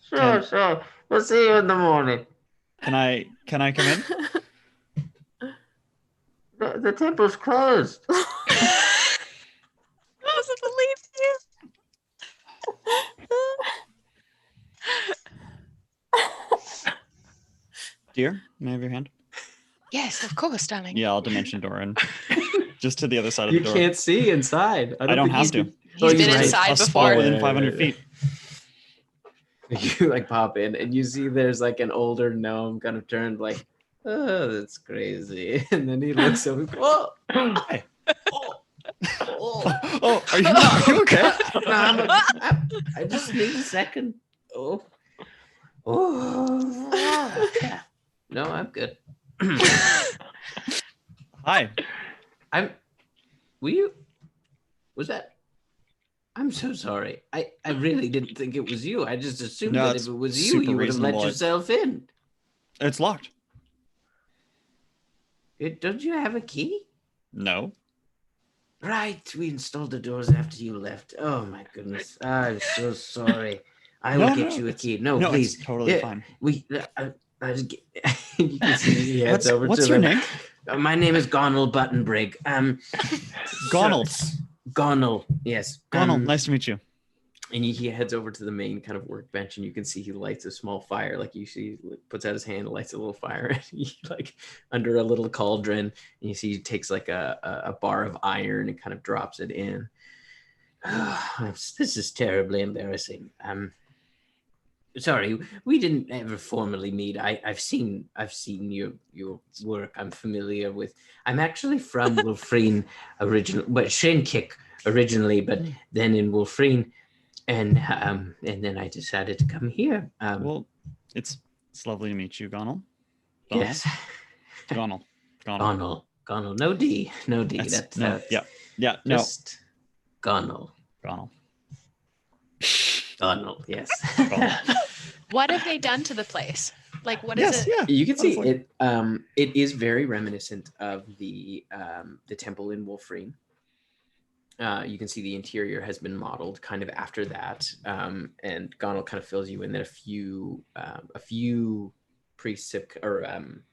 Sure. We'll see you in the morning. Can I come in? The temple's closed. I doesn't believe you. Dear, may I have your hand? Yes, of course, darling. Yeah, I'll dimension door in. Just to the other side of You the door. can't see inside. I don't have to. He's been inside I'll before. spot within 500 feet. You like pop in and you see there's like an older gnome kind of turned like, oh, that's crazy. And then he looks over, oh, hi. Oh, are you okay? No, I just need a second. Oh. No, I'm good. Hi. Was that? I'm so sorry. I really didn't think it was you. I just assumed that if it was you, you would have let yourself in. It's locked. Don't you have a key? No. Right, we installed the doors after you left. Oh my goodness, I'm so sorry. I will get you a key. No, please. It's totally fine. You can see he heads over what's to your them. name? My name is Gonal Buttonbrig. Gonald. Gonal, yes. Gonald, nice to meet you. And he heads over to the main kind of workbench, and you can see he lights a small fire. Like you see, puts out his hand, lights a little fire, and he like under a little cauldron. And you see he takes like a bar of iron and kind of drops it in. This is terribly embarrassing. Sorry, we didn't ever formally meet. I've seen your work. I'm familiar with. I'm actually from Wolfreen originally, but Shenkik originally, but then in Wolfreen. And then I decided to come here. Well, it's lovely to meet you, Gonal. Yes. Gonal. No D. That's just Gonal. Yes. What have they done to the place? Like, what is it? Yeah. You can see it. It is very reminiscent of the temple in Wolfreen. You can see the interior has been modeled kind of after that, and Gonal kind of fills you in that a few priests or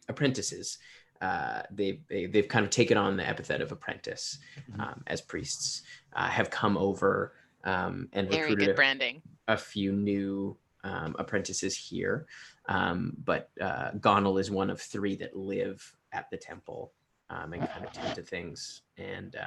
apprentices, they've kind of taken on the epithet of apprentice as priests, have come over and Very recruited good branding. a few new apprentices here, but Gonal is one of 3 that live at the temple. and kind of tend to things. And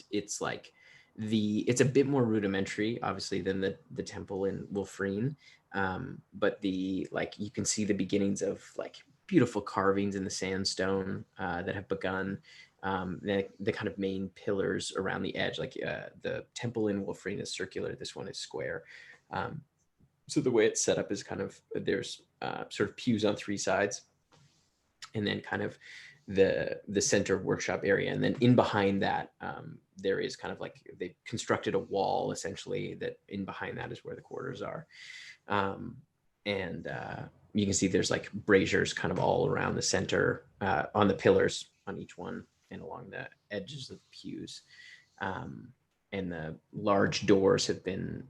it's like it's a bit more rudimentary, obviously, than the temple in Wolfrine. But you can see the beginnings of like beautiful carvings in the sandstone that have begun. The kind of main pillars around the edge, like the temple in Wolfrine is circular. This one is square. So the way it's set up is kind of, there's sort of pews on three sides, and then kind of the center workshop area. And then in behind that, there is kind of like, they constructed a wall essentially that in behind that is where the quarters are. And you can see there's like braziers kind of all around the center, on the pillars on each one and along the edges of the pews. And the large doors have been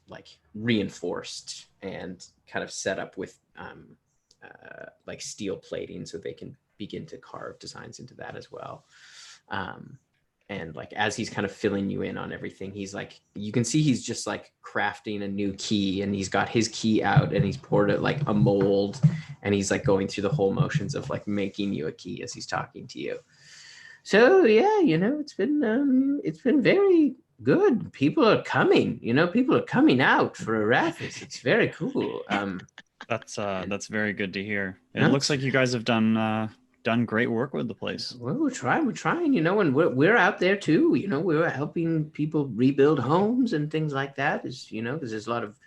like reinforced and kind of set up with like steel plating so they can begin to carve designs into that as well. And like as he's kind of filling you in on everything, he's like, you can see he's just like crafting a new key, and he's got his key out and he's poured it like a mold, and he's like going through the whole motions of like making you a key as he's talking to you. So yeah, it's been very good. People are coming, people are coming out for Arathis. It's very cool. That's very good to hear. It looks like you guys have done great work with the place. Well, we're trying, and we're out there too. We're helping people rebuild homes and things like that. Because there's a lot of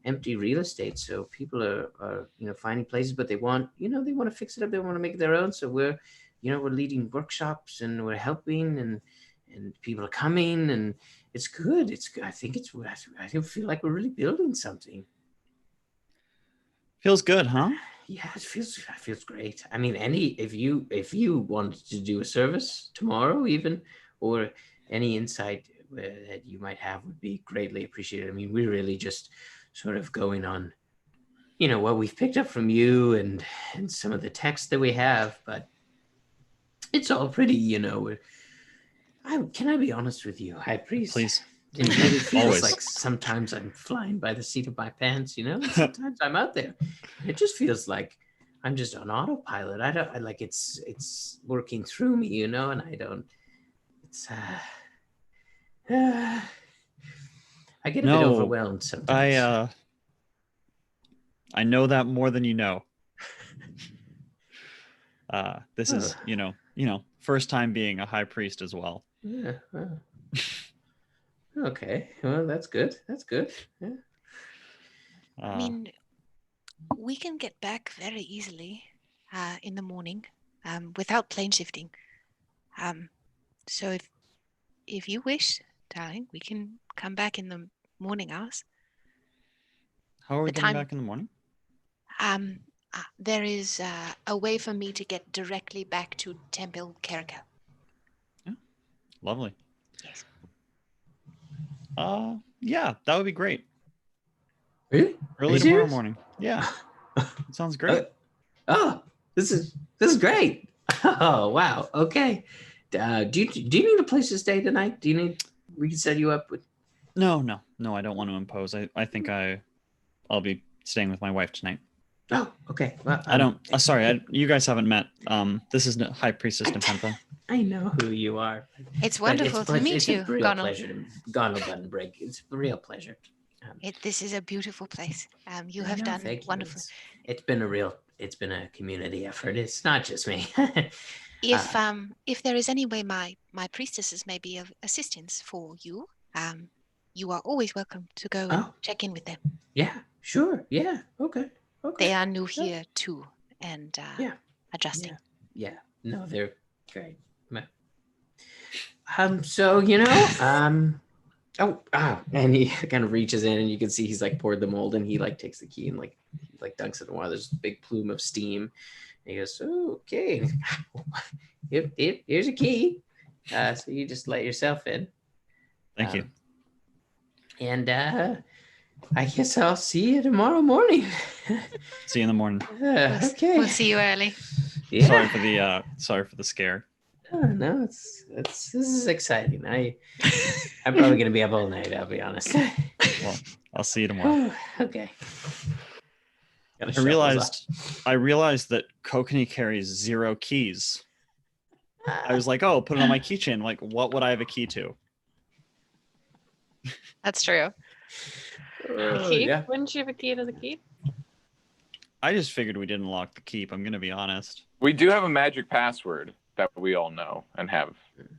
empty real estate, so people are finding places, but they want to fix it up. They want to make it their own. So we're leading workshops and we're helping, and people are coming, and it's good. I feel like we're really building something. Feels good, huh? Yeah, it feels great. I mean, if you wanted to do a service tomorrow even, or any insight that you might have would be greatly appreciated. I mean, we're really just sort of going on, what we've picked up from you and some of the text that we have, but it's all pretty, can I be honest with you, High Priest? Please. It really feels like sometimes I'm flying by the seat of my pants, and sometimes I'm out there. It just feels like I'm just on autopilot. I like it's working through me, and I don't. It's I get a bit overwhelmed sometimes. I know that more than you know. This is first time being a high priest as well. Yeah. Okay, well, that's good. Yeah. I mean, we can get back very easily in the morning without plane shifting. So if you wish, darling, we can come back in the morning hours. How are we getting back in the morning? There is a way for me to get directly back to Temple Karaka. Yeah, lovely. Yes. Yeah, that would be great. Really? Early tomorrow morning. Yeah. Sounds great. This is great. Oh, wow. Okay. Do you need a place to stay tonight? We can set you up with? No, I don't want to impose. I think I'll be staying with my wife tonight. Oh, okay. Well, I don't. Sorry, you guys haven't met. This is High Priestess Nepentha. I know who you are. It's wonderful to meet you, Gonal Gunbreak. It's a real pleasure. This is a beautiful place. You have done wonderful. It's been a community effort. It's not just me. If there is any way my priestesses may be of assistance for you, you are always welcome to go and check in with them. Yeah, sure. Yeah. Okay. They are new here too, and adjusting. Yeah. No, they're great. And he kind of reaches in, and you can see he's like poured the mold, and he like takes the key and like dunks it in water. There's a big plume of steam. And he goes, okay, here's a key. So you just let yourself in. Thank you. And I guess I'll see you tomorrow morning. See you in the morning. Okay. We'll see you early. Yeah. Sorry for the scare. Oh, no, this is exciting. I'm probably gonna be up all night. I'll be honest. Well, I'll see you tomorrow. Okay. I realized that Kokanee carries 0 keys. I was like, oh, put it on my keychain. Like, what would I have a key to? That's true. A key? Yeah. Wouldn't you have a key to the keep? I just figured we didn't lock the keep. I'm going to be honest. We do have a magic password that we all know and have.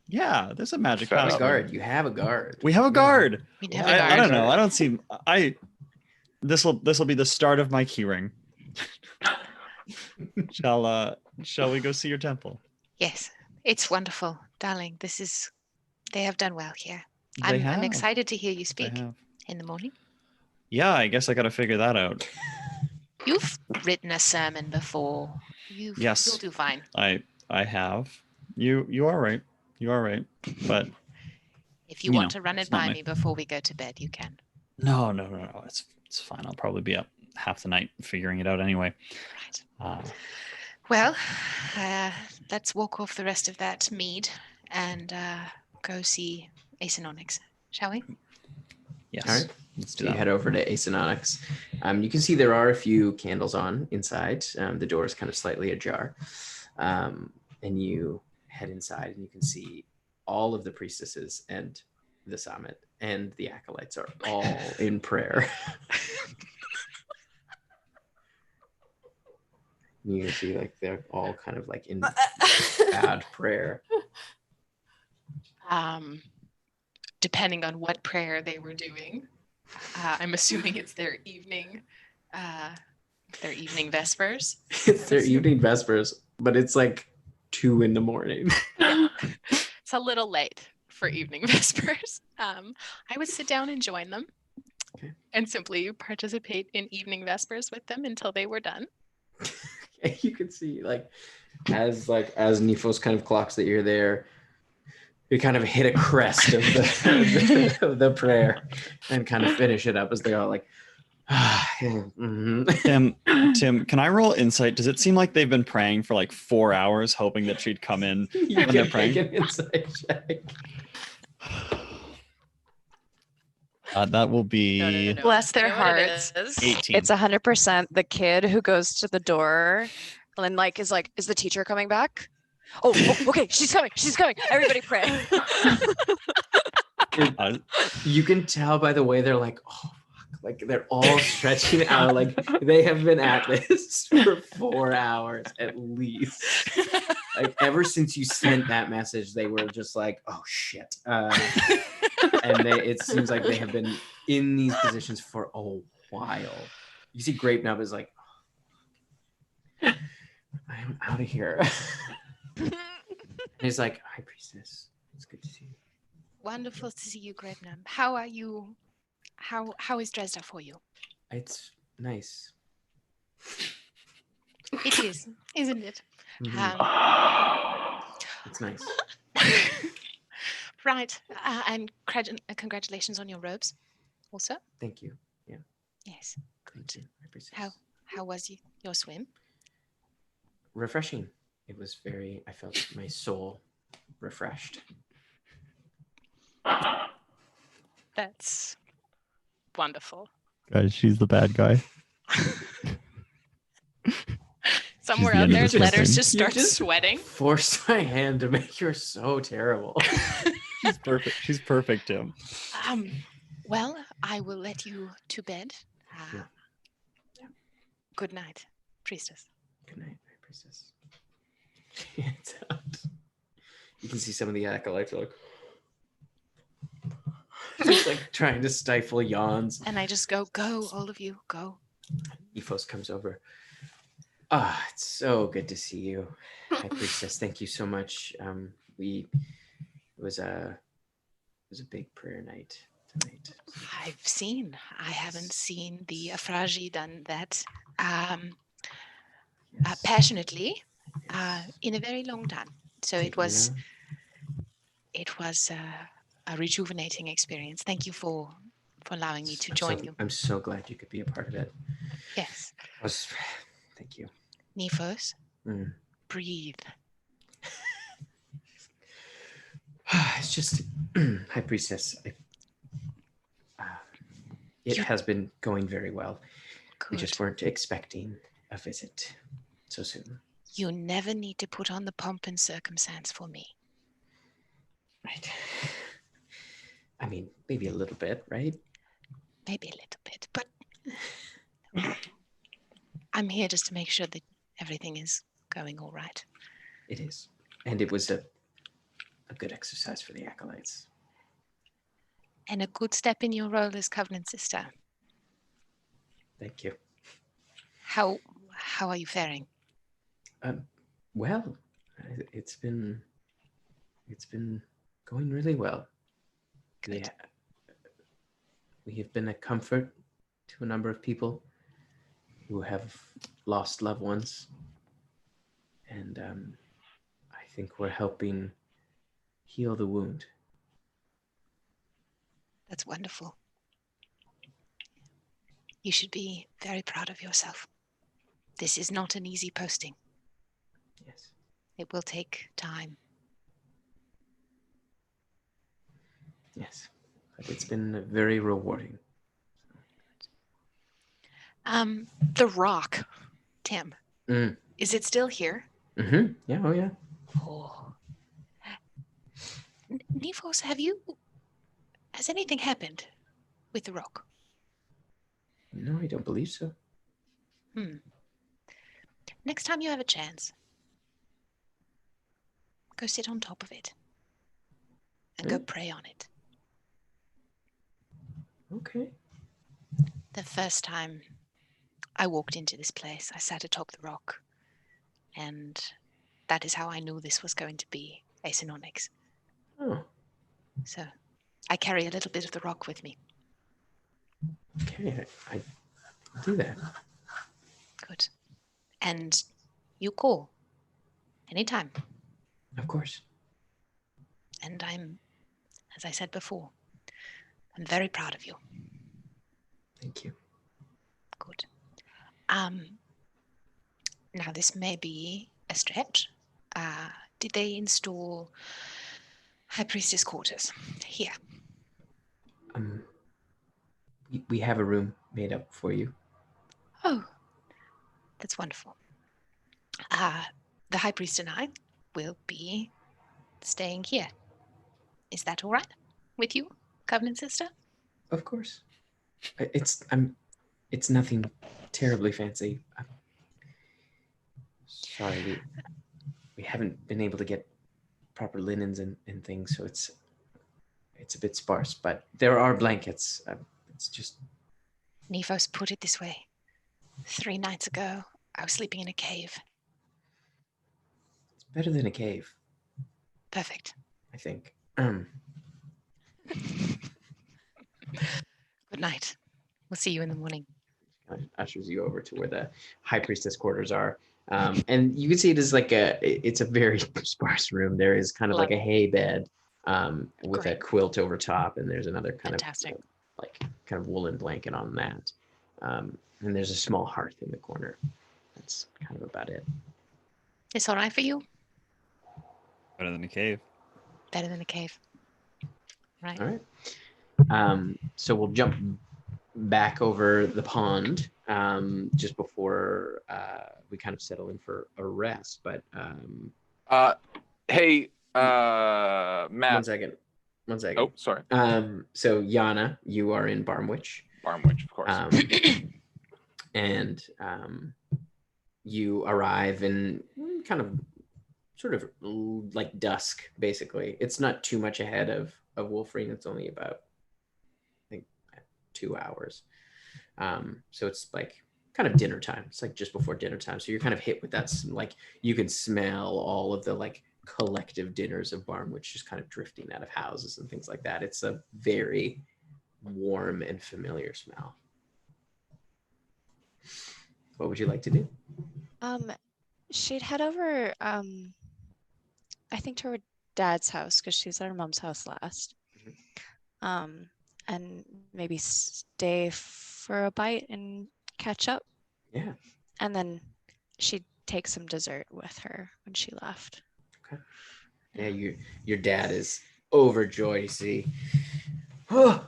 Yeah, there's a magic Set up. password. Guard. You have a guard. We have a guard. We have a guard. I don't know. I don't see. This will be the start of my key ring. Shall we go see your temple? Yes, it's wonderful, darling. They have done well here. I'm excited to hear you speak in the morning. Yeah, I guess I got to figure that out. You've written a sermon before. Yes. You'll do fine. I have. You are right. You are right. But if you want to run it by me before we go to bed, you can. No. It's fine. I'll probably be up half the night figuring it out anyway. Right. Well, let's walk off the rest of that mead and go see Ace and Onyx, shall we? Yes. All right. Let's do So you head over to Ace and Onyx. You can see there are a few candles on inside. The door is kind of slightly ajar. And you head inside and you can see all of the priestesses and the summit and the acolytes are all in prayer. You can see like they're all kind of like in bad prayer. Depending on what prayer they were doing, I'm assuming it's their evening vespers. It's their evening vespers, but it's like 2 a.m. It's a little late for evening vespers. I would sit down and join them and simply participate in evening vespers with them until they were done. You can see as Nephos kind of clocks that you're there, you kind of hit a crest of the prayer and kind of finish it up as they all like Tim, can I roll insight? Does it seem like they've been praying for like 4 hours hoping that she'd come in when they're praying? Make an insight check. That will be No. Bless their hearts. 18. It's 100% the kid who goes to the door and is the teacher coming back? Oh, okay, she's coming. Everybody pray. You can tell by the way they're like, oh, fuck. Like they're all stretching out. Like they have been at this for 4 hours at least. Like ever since you sent that message, they were just like, oh shit. And it seems like they have been in these positions for a while. You see Grape Nub is like, oh, I'm out of here. And he's like, hi, priestess. It's good to see you. Wonderful to see you, Grebnum. How are you? How is Dresda for you? It's nice. It is, isn't it? It's nice. Right. And congratulations on your robes also. Thank you. Yeah. Yes. Thank you. I appreciate it. How was your swim? Refreshing. It was I felt my soul refreshed. That's wonderful. Guys, she's the bad guy. Somewhere out there, Letters just starts sweating. Forced my hand to make her so terrible. She's perfect. She's perfect, Tim. Well, I will let you to bed. Yeah. Good night, priestess. Good night, priestess. You can see some of the acolytes are just like trying to stifle yawns. And I just go, all of you, go. Nephos comes over. It's so good to see you. Hi, priestess. Thank you so much. It was a big prayer night tonight. I haven't seen the Afraji done that passionately in a very long time. So it was a rejuvenating experience. Thank you for allowing me to join you. I'm so glad you could be a part of it. Yes. Thank you. Nephos, breathe. It's just, hi, priestess. It has been going very well. We just weren't expecting a visit so soon. You never need to put on the pomp and circumstance for me. Right. I mean, maybe a little bit, right? Maybe a little bit, but I'm here just to make sure that everything is going all right. It is. And it was a good exercise for the acolytes. And a good step in your role as Covenant Sister. Thank you. How are you faring? Well, it's been going really well. Good. We have been a comfort to a number of people who have lost loved ones. And I think we're helping heal the wound. That's wonderful. You should be very proud of yourself. This is not an easy posting. Yes. It will take time. Yes, but it's been very rewarding. The rock, Tim. Is it still here? Mm-hmm. Yeah. Oh, yeah. Oh. Nephos, has anything happened with the rock? No, I don't believe so. Next time you have a chance, go sit on top of it and go pray on it. Okay. The first time I walked into this place, I sat atop the rock, and that is how I knew this was going to be Ace and Onyx. Oh. So I carry a little bit of the rock with me. Okay, I do that. Good. And you call anytime. Of course. And as I said before, I'm very proud of you. Thank you. Good. Now this may be a stretch. Did they install High Priestess quarters here? We have a room made up for you. Oh, that's wonderful. The High Priest and I will be staying here. Is that all right with you, Covenant Sister? Of course. It's nothing terribly fancy. I'm sorry, we haven't been able to get proper linens and things, so it's a bit sparse. But there are blankets. It's just. Nephos put it this way: 3 nights ago, I was sleeping in a cave. It's better than a cave. Perfect. I think. Good night. We'll see you in the morning. Ushers you over to where the High Priestess quarters are. And you can see it's a very sparse room. There is kind of like a hay bed with a quilt over top, and there's another kind of woolen blanket on that. And there's a small hearth in the corner. That's kind of about it. It's all right for you? Better than a cave. Better than a cave. Right. All right. So we'll jump back over the pond just before we kind of settle in for a rest. But hey, Matt. One second. Oh, sorry. So Yana, you are in Barmwich. Barmwich, of course. And you arrive in kind of sort of like dusk, basically. It's not too much ahead of Wolverine. It's only about, I think, 2 hours. So it's like kind of dinner time. It's like just before dinner time. So you're kind of hit with that, like you can smell all of the like collective dinners of Barmwich just kind of drifting out of houses and things like that. It's a very warm and familiar smell. What would you like to do? She'd head over, I think, to her dad's house because she was at her mom's house last. And maybe stay for a bite and catch up. Yeah. And then she'd take some dessert with her when she left. Okay. Yeah, your dad is overjoyed to see. Oh,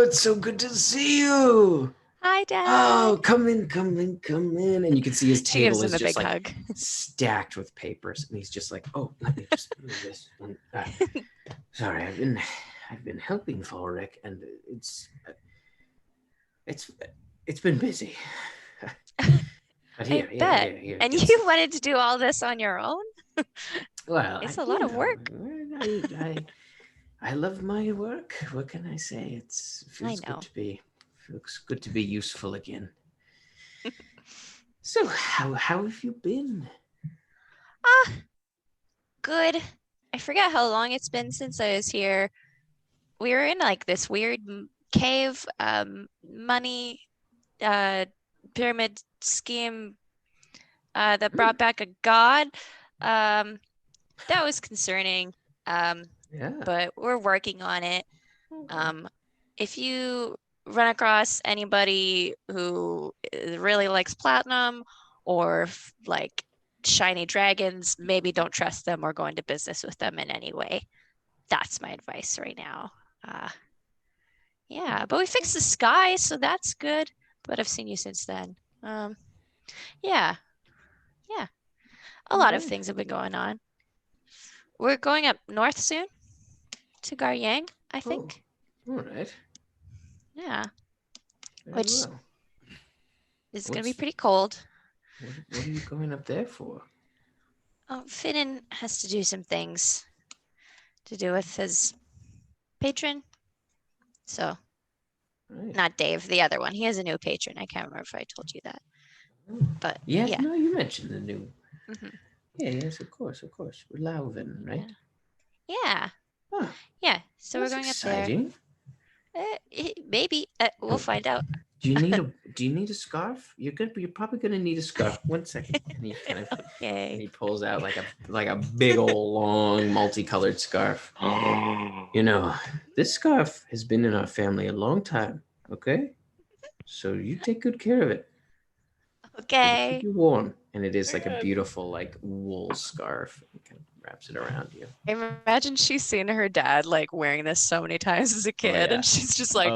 it's so good to see you. Hi, Dad. Oh, come in. And you can see his She gives table him is a just big like hug. stacked with papers, and he's just like, "Oh, let me just move this one. Sorry, I've been helping Ulrich, and it's been busy." But here, I bet. here. And you wanted to do all this on your own? Well, It's a lot of work. I love my work. What can I say? It feels good to be useful again. So, how have you been? Good. I forget how long it's been since I was here. We were in like this weird cave, money, pyramid scheme that brought back a god. That was concerning. But we're working on it. If you run across anybody who really likes platinum or like shiny dragons, maybe don't trust them or go into business with them in any way. That's my advice right now. Yeah, but we fixed the sky, so that's good. But I've seen you since then. Yeah. A lot of things have been going on. We're going up north soon to Gar Yang, I think. All right. Yeah. Very Which well. is going to be pretty cold. What are you going up there for? Finin has to do some things to do with his patron. So, not Dave, the other one. He has a new patron. I can't remember if I told you that. But Yes, yeah. no, you mentioned the new. Mm-hmm. Yes, of course. Lauven, right? Yeah. Yeah. So we're going exciting. up there. Maybe we'll find out. Do you need a scarf? You're probably gonna need a scarf. 1 second. And he kind of he pulls out like a big old long multicolored scarf. This scarf has been in our family a long time. Okay, so you take good care of it. Okay. Keep you warm, and it is like a beautiful like wool scarf. It kind of wraps it around you. I imagine she's seen her dad like wearing this so many times as a kid, and she's just like,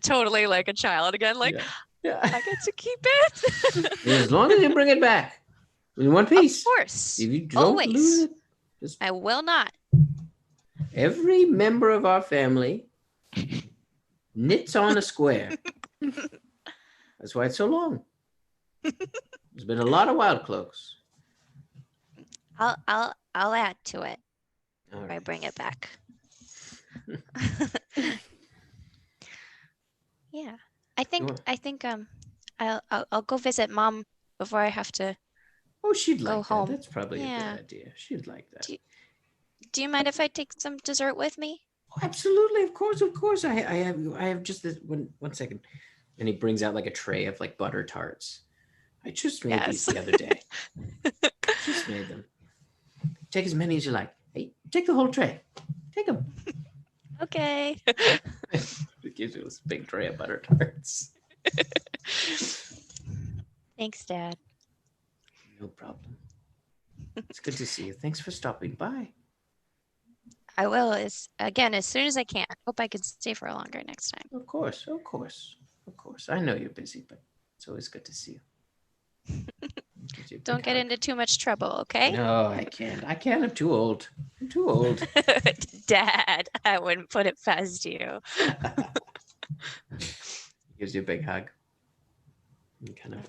totally like a child again. Like, I get to keep it. As long as you bring it back in one piece. Of course. If you don't lose it, I will not. Every member of our family knits on a square. That's why it's so long. There's been a lot of wild cloaks. I'll add to it. If I bring it back. Yeah. I think I'll go visit Mom before I have to she'd go like home. That. That's probably a good idea. She'd like that. Do you mind if I take some dessert with me? Oh, absolutely, of course. I have just this one second. And he brings out like a tray of like butter tarts. I just made these the other day. Just made them. Take as many as you like. Hey, take the whole tray. Take them. Okay. It gives you this big tray of butter tarts. Thanks, Dad. No problem. It's good to see you. Thanks for stopping by. I will as soon as I can. I hope I can stay for longer next time. Of course. I know you're busy, but it's always good to see you. Don't get into too much trouble, okay? No, I can't. I'm too old. Dad, I wouldn't put it past you. Gives you a big hug. And kind of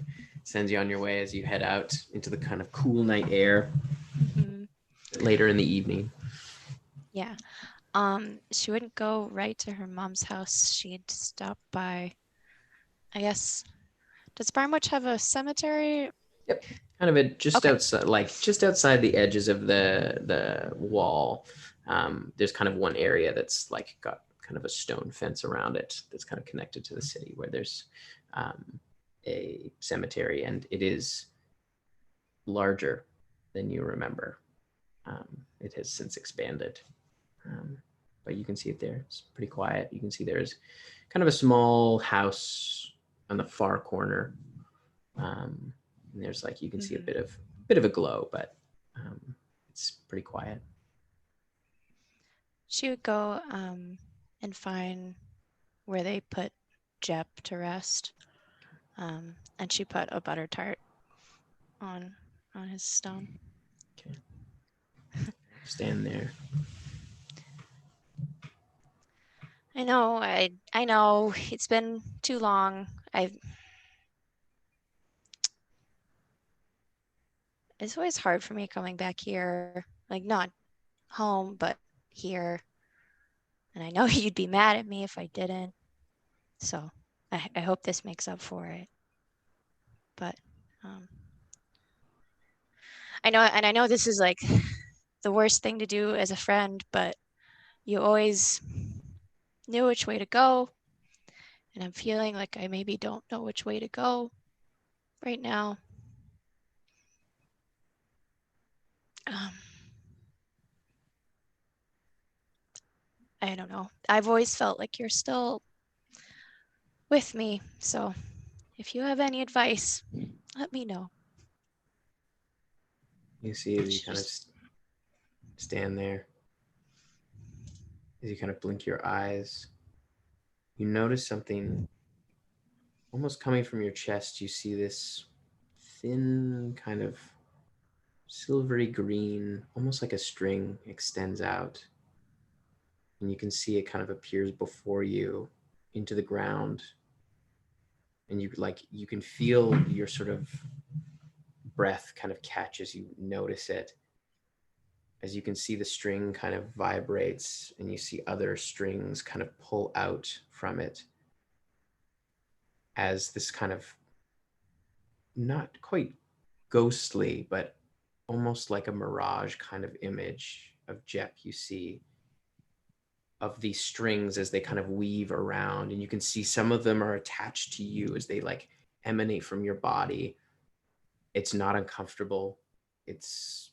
sends you on your way as you head out into the kind of cool night air later in the evening. Yeah. She wouldn't go right to her mom's house. She'd stop by, I guess. Does Barnwich have a cemetery? Yep. Kind of just outside the edges of the wall. There's kind of one area that's like got kind of a stone fence around it that's kind of connected to the city, where there's a cemetery, and it is larger than you remember. It has since expanded, but you can see it there. It's pretty quiet. You can see there's kind of a small house on the far corner. And there's like, you can see a bit of a glow, but it's pretty quiet. She would go and find where they put Jep to rest. And she put a butter tart on his stone. Okay. Stand there. I know. It's been too long. It's always hard for me coming back here. Like, not home, but here. And I know you'd be mad at me if I didn't. So I hope this makes up for it. But I know this is like the worst thing to do as a friend, but you always knew which way to go. And I'm feeling like I maybe don't know which way to go right now. I don't know. I've always felt like you're still with me. So if you have any advice, let me know. You see as you kind of stand there, as you kind of blink your eyes, you notice something almost coming from your chest. You see this thin kind of silvery green, almost like a string, extends out. And you can see it kind of appears before you into the ground. And you can feel your sort of breath kind of catch as you notice it. As you can see, the string kind of vibrates and you see other strings kind of pull out from it as this kind of not quite ghostly, but almost like a mirage kind of image of Jep you see of these strings as they kind of weave around, and you can see some of them are attached to you as they like emanate from your body. It's not uncomfortable. It's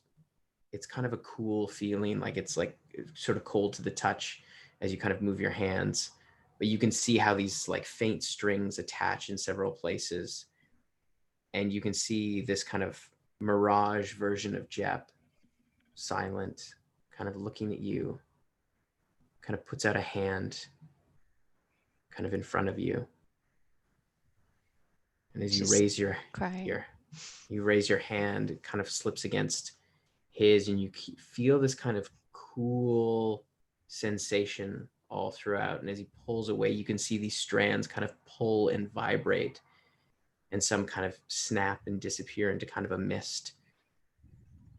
kind of a cool feeling, like it's like sort of cold to the touch as you kind of move your hands, but you can see how these like faint strings attach in several places, and you can see this kind of mirage version of Jep, silent, kind of looking at you, kind of puts out a hand kind of in front of you. And as you raise your hand, it kind of slips against his, and you feel this kind of cool sensation all throughout. And as he pulls away, you can see these strands kind of pull and vibrate, and some kind of snap and disappear into kind of a mist.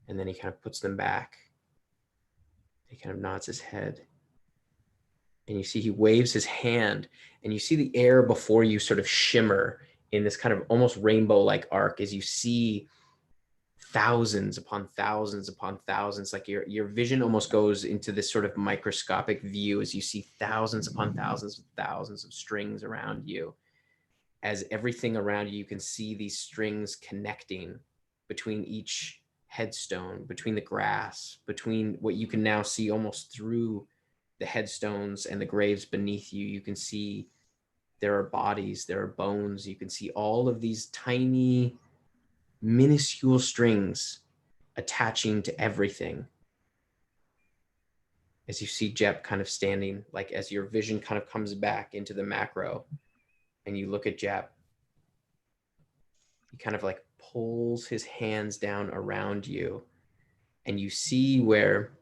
And then he kind of puts them back. He kind of nods his head. And you see he waves his hand, and you see the air before you sort of shimmer in this kind of almost rainbow-like arc as you see thousands upon thousands upon thousands. Like your vision almost goes into this sort of microscopic view as you see thousands upon thousands of strings around you. As everything around you, you can see these strings connecting between each headstone, between the grass, between what you can now see almost through the headstones and the graves beneath you. You can see there are bodies, there are bones. You can see all of these tiny, minuscule strings attaching to everything. As you see Jep kind of standing, like as your vision kind of comes back into the macro and you look at Jep, he kind of like pulls his hands down around you, and you see where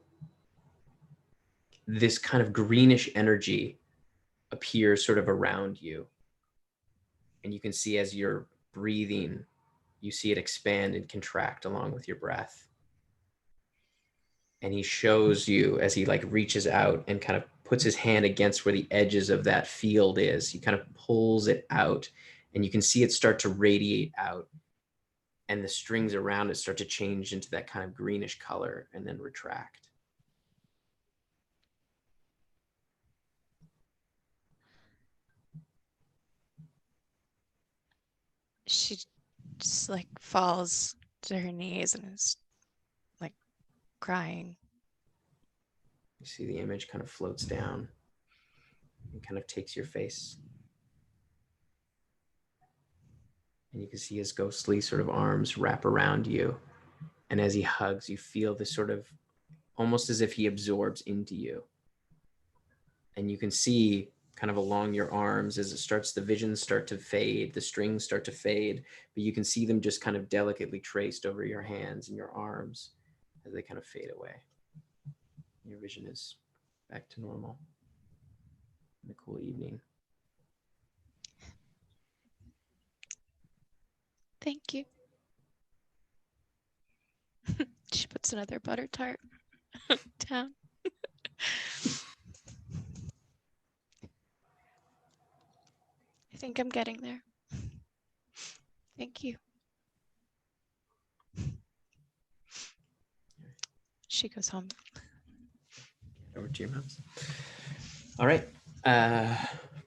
this kind of greenish energy appears sort of around you. And you can see as you're breathing, you see it expand and contract along with your breath. And he shows you as he like reaches out and kind of puts his hand against where the edges of that field is. He kind of pulls it out, and you can see it start to radiate out, and the strings around it start to change into that kind of greenish color and then retract. She just like falls to her knees and is like crying. You see the image kind of floats down and kind of takes your face. And you can see his ghostly sort of arms wrap around you. And as he hugs, you feel this sort of, almost as if he absorbs into you. And you can see kind of along your arms as it starts, the visions start to fade, the strings start to fade, but you can see them just kind of delicately traced over your hands and your arms as they kind of fade away. Your vision is back to normal in a cool evening. Thank you. She puts another butter tart down. I think I'm getting there. Thank you. She goes home. Over to your mom's. All right.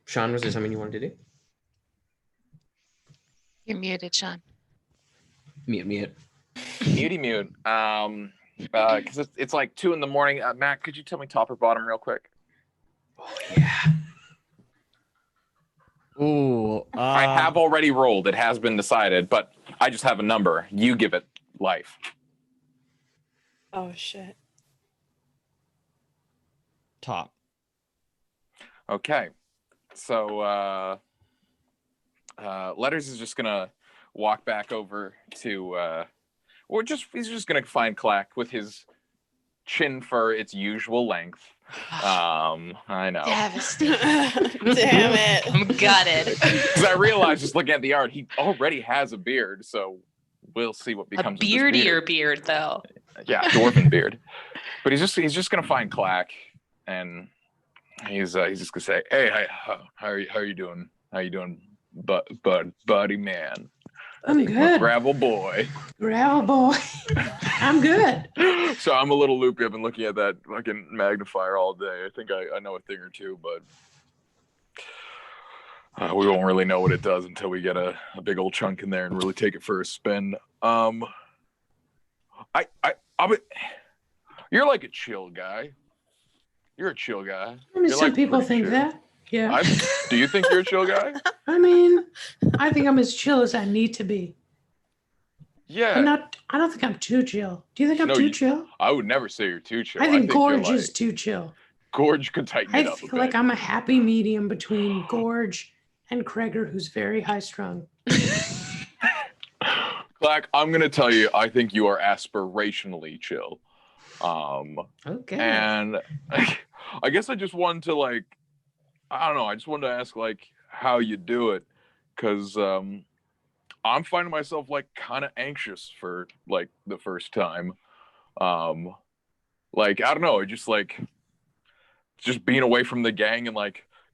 Sean, was there something you wanted to do? You're muted, Sean. Mute. Mute. Because it's like 2 a.m. Matt, could you tell me top or bottom real quick? Oh yeah. Ooh. I have already rolled. It has been decided, but I just have a number. You give it life. Oh shit. Top. Okay. So Letters is just gonna walk back over to he's just gonna find Clack with his chin for its usual length. I know. Devastated. Damn it. I'm gutted. Because I realized just looking at the art, he already has a beard, so we'll see what becomes A beardier beard, though. Yeah, dwarven beard. But he's just gonna find Clack, and he's just gonna say, "Hey, how are you doing? How you doing, buddy man? I'm good. Gravel boy." Gravel boy. I'm good. So I'm a little loopy. I've been looking at that fucking magnifier all day. I think I know a thing or two, but we won't really know what it does until we get a big old chunk in there and really take it for a spin. You're like a chill guy. You're a chill guy. I mean, You're some like people pretty think chill. that. Yeah. Do you think you're a chill guy? I mean, I think I'm as chill as I need to be. Yeah. I don't think I'm too chill. Do you think I'm too chill? I would never say you're too chill. I think Gorge you're is too chill. Gorge could tighten it I up a feel bit. like I'm a happy medium between Gorge and Kreger, who's very high strung. Clack, I'm gonna tell you, I think you are aspirationally chill. Okay. And I guess I just wanted to I don't know. I just wanted to ask how you do it, because I'm finding myself kind of anxious for the first time. I don't know. Just being away from the gang and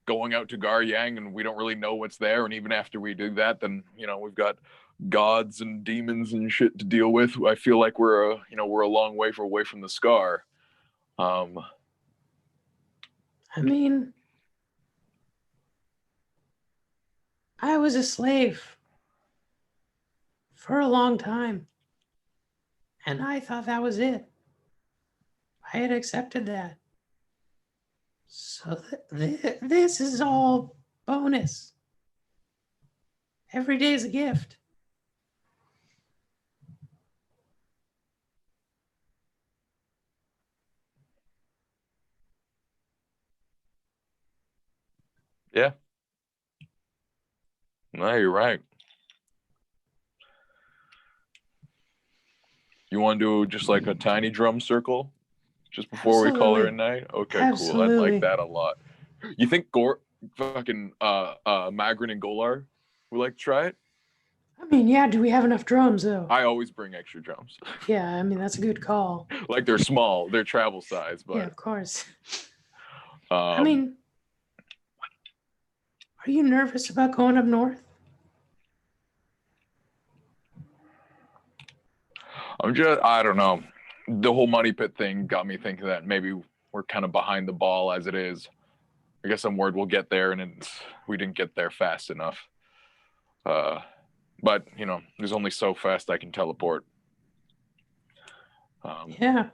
going out to Gar Yang, and we don't really know what's there. And even after we do that, then we've got gods and demons and shit to deal with. I feel like we're a long way away from the scar. I mean, I was a slave for a long time, and I thought that was it. I had accepted that. So this is all bonus. Every day is a gift. Yeah. No, you're right. You want to do just a tiny drum circle just before we call her a night? Okay, Absolutely. cool. I'd like that a lot. You think Magrin and Golar would like to try it? I mean, yeah, do we have enough drums, though? I always bring extra drums. Yeah, I mean, that's a good call. They're small, they're travel size, but Yeah, of course. I mean, are you nervous about going up north? I don't know. The whole money pit thing got me thinking that maybe we're kind of behind the ball as it is. I guess I'm worried we'll get there, and we didn't get there fast enough. But there's only so fast I can teleport. Yeah.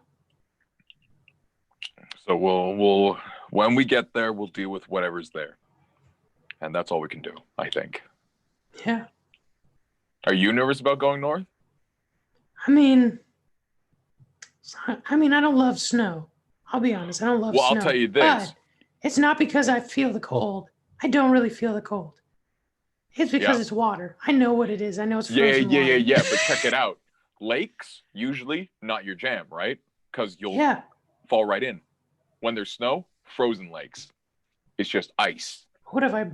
So we'll when we get there, we'll deal with whatever's there, and that's all we can do, I think. Yeah. Are you nervous about going north? I mean, I don't love snow. I'll be honest. I don't love snow. Well, I'll tell you this. But It's not because I feel the cold. I don't really feel the cold. It's because it's water. I know what it is. I know it's frozen water. Yeah. But check it out. Lakes, usually not your jam, right? Because you'll fall right in. When there's snow, frozen lakes. It's just ice. What if I...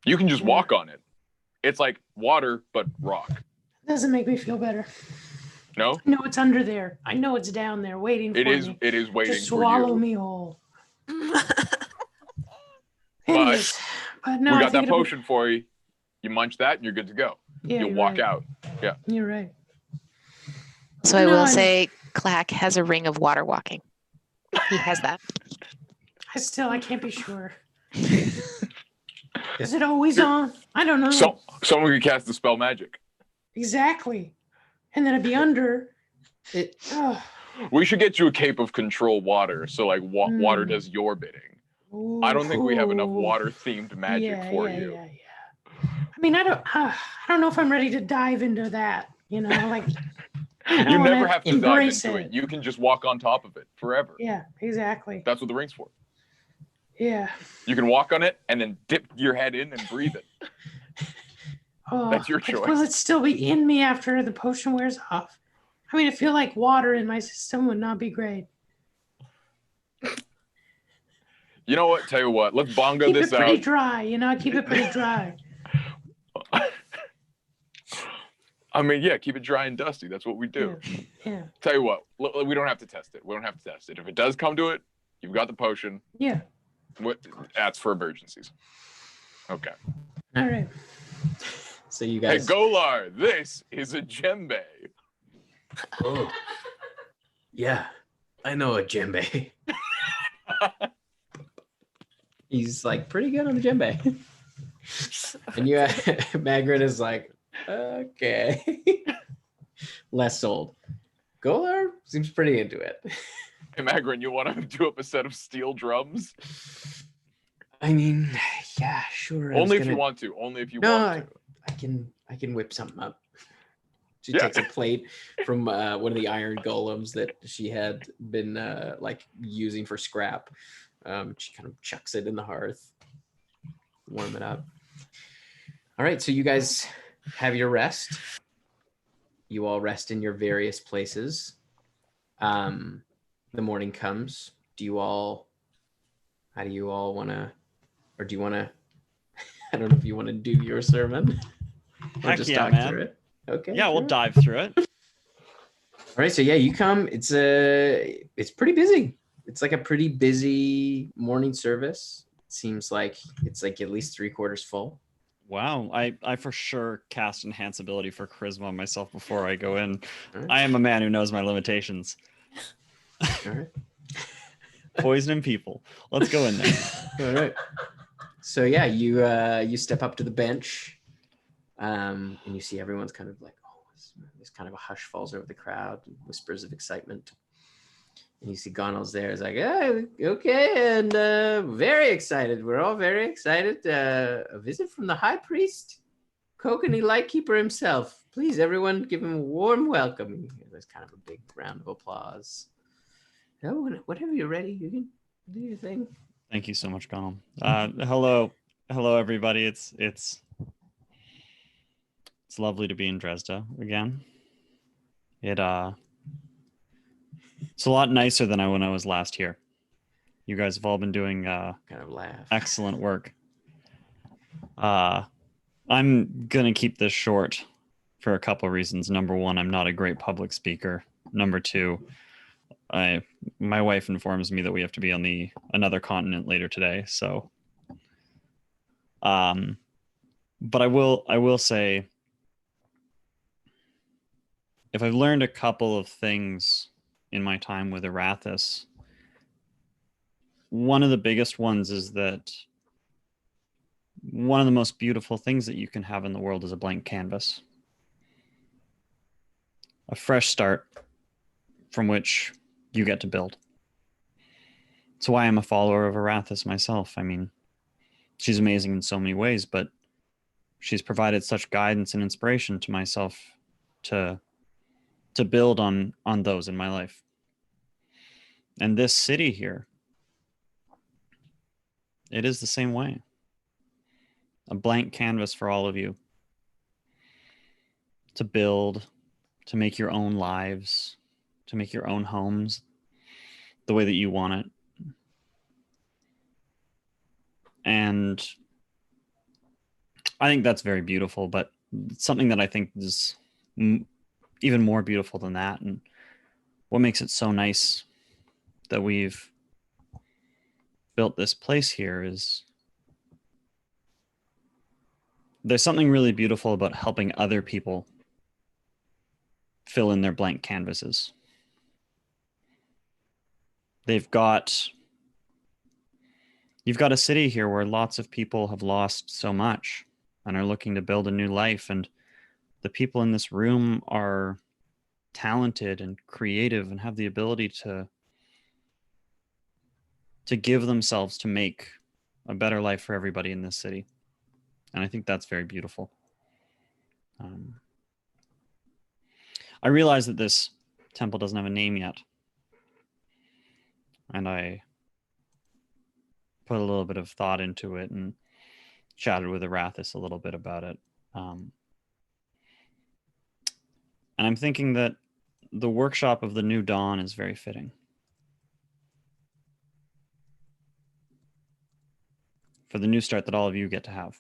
You can just walk on it. It's like water, but rock. Doesn't make me feel better. No? No, it's under there. I know it's down there waiting for me. It is waiting Just for you. swallow me whole. But no, we got that potion for you. You munch that and you're good to go. Yeah, You'll walk out. Yeah. You're right. So I will say Clack has a ring of water walking. He has that. I can't be sure. Is it always on? I don't know. So someone could cast the spell magic. Exactly. And then it'd be under. We should get you a cape of control water. So like water does your bidding. Ooh, I don't think we have enough water themed magic for you. Yeah. I mean, I don't know if I'm ready to dive into that. You know, like you never have to dive into it. You can just walk on top of it forever. Yeah, exactly. That's what the ring's for. Yeah. You can walk on it and then dip your head in and breathe it. That's your choice. Will it still be in me after the potion wears off? I mean, I feel like water in my system would not be great. You know what? Tell you what. Let's bongo keep this it pretty dry. You know, keep it pretty dry. I mean, yeah, keep it dry and dusty. That's what we do. Yeah. Tell you what. We don't have to test it. If it does come to it, you've got the potion. Yeah. That's for emergencies. Okay. All right. So you guys. Hey, Golar, this is a djembe. Oh. Yeah, I know a djembe. He's like pretty good on the djembe. And Magrin is like, okay. Less sold. Golar seems pretty into it. Hey, Magrin, you want to do up a set of steel drums? I mean, yeah, sure. Only if you want to. I can whip something up. She takes a plate from one of the iron golems that she had been like using for scrap. She kind of chucks it in the hearth, warm it up. All right, so you guys have your rest. You all rest in your various places. The morning comes. How do you all want to, or do you want to, I don't know if you want to do your sermon or just talk through it. Okay. Yeah, we'll dive through it. All right, so yeah, you come. It's pretty busy. It's like a pretty busy morning service. It seems like it's like at least 3/4 full. Wow, I for sure cast enhance ability for charisma on myself before I go in. Right. I am a man who knows my limitations. All right. Poisoning people. Let's go in there. All right. So yeah, you step up to the bench, and you see everyone's kind of like, this kind of a hush falls over the crowd, whispers of excitement. And you see Gonal's there. It's like, hey, okay, and very excited. We're all very excited. A visit from the High Priest, Kokanee Lightkeeper himself. Please, everyone, give him a warm welcome. There's kind of a big round of applause. Oh, whenever you're ready, you can do your thing. Thank you so much, Gonal. Hello, everybody. It's lovely to be in Dresda again. It's a lot nicer than when I was last here. You guys have all been doing kind of laugh. Excellent work. I'm gonna keep this short for a couple of reasons. Number one, I'm not a great public speaker. Number two, my wife informs me that we have to be on another continent later today. So, but I will say, if I've learned a couple of things in my time with Arathis, one of the biggest ones is that one of the most beautiful things that you can have in the world is a blank canvas. A fresh start from which you get to build. That's why I'm a follower of Arathis myself. I mean, she's amazing in so many ways, but she's provided such guidance and inspiration to myself to build on those in my life. And this city here it is the same way. A blank canvas for all of you to build, to make your own lives, to make your own homes the way that you want it. And I think that's very beautiful, but something that I think is even more beautiful than that, and what makes it so nice that we've built this place here, is there's something really beautiful about helping other people fill in their blank canvases. You've got a city here where lots of people have lost so much and are looking to build a new life, and the people in this room are talented and creative and have the ability to give themselves to make a better life for everybody in this city. And I think that's very beautiful. I realize that this temple doesn't have a name yet, and I put a little bit of thought into it and chatted with Arathis a little bit about it. And I'm thinking that the workshop of the new dawn is very fitting for the new start that all of you get to have.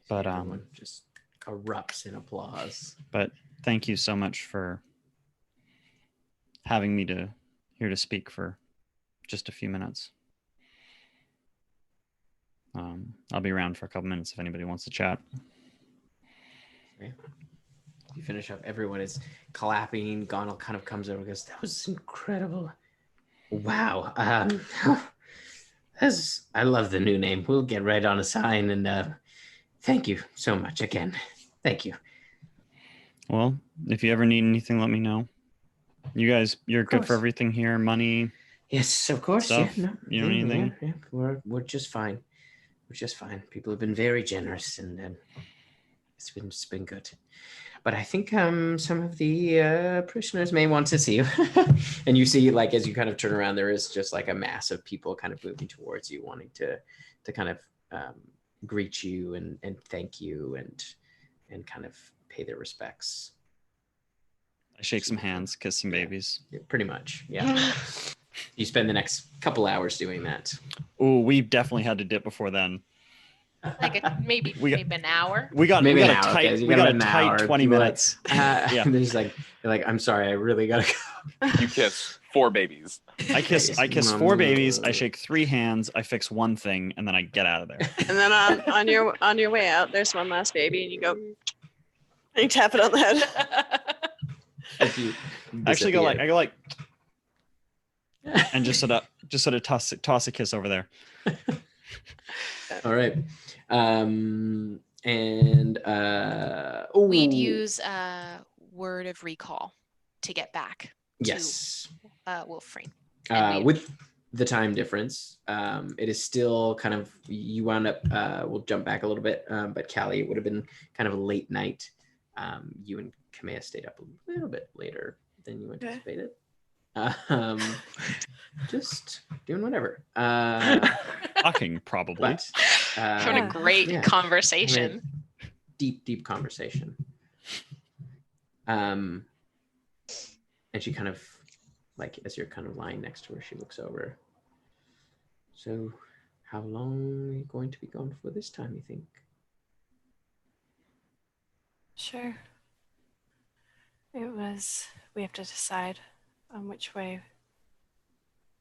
But everyone just erupts in applause. But thank you so much for having me here to speak for just a few minutes. I'll be around for a couple minutes if anybody wants to chat. Okay. You finish up, everyone is clapping. Gonal kind of comes over and goes, "That was incredible. Wow. I love the new name. We'll get right on a sign, and thank you so much again. Thank you." Well, if you ever need anything, let me know. You guys, you're good for everything here, money. Yes, of course. Stuff. Yeah, no, you know anything? Yeah, we're just fine. We're just fine. People have been very generous, and it's been good. But I think some of the parishioners may want to see you. And you see, like, as you kind of turn around, there is just like a mass of people kind of moving towards you, wanting to kind of greet you and thank you and kind of pay their respects. I shake some hands, kiss some babies. Yeah, pretty much, yeah. You spend the next couple hours doing that. Oh, we definitely had to dip before then. Like maybe an hour. We got a tight 20 minutes. Yeah. There's like, you're like, "I'm sorry, I really gotta go." You kiss 4 babies. I kiss 4 babies. I shake 3 hands. I fix 1 thing, and then I get out of there. And then on your way out, there's one last baby, and you go, and you tap it on the head. Actually, I go like, and just sort of toss a kiss over there. All right. We'd use a word of recall to get back. Yes. To Wolfreen. With the time difference, it is still kind of, you wound up, we'll jump back a little bit, but Callie, it would have been kind of a late night. You and Kamea stayed up a little bit later than you anticipated. Just doing whatever. Talking, probably. But, having a great conversation. Deep conversation. And she kind of, like, as you're kind of lying next to her, she looks over. "So, how long are you going to be gone for this time, you think?" Sure. We have to decide on which way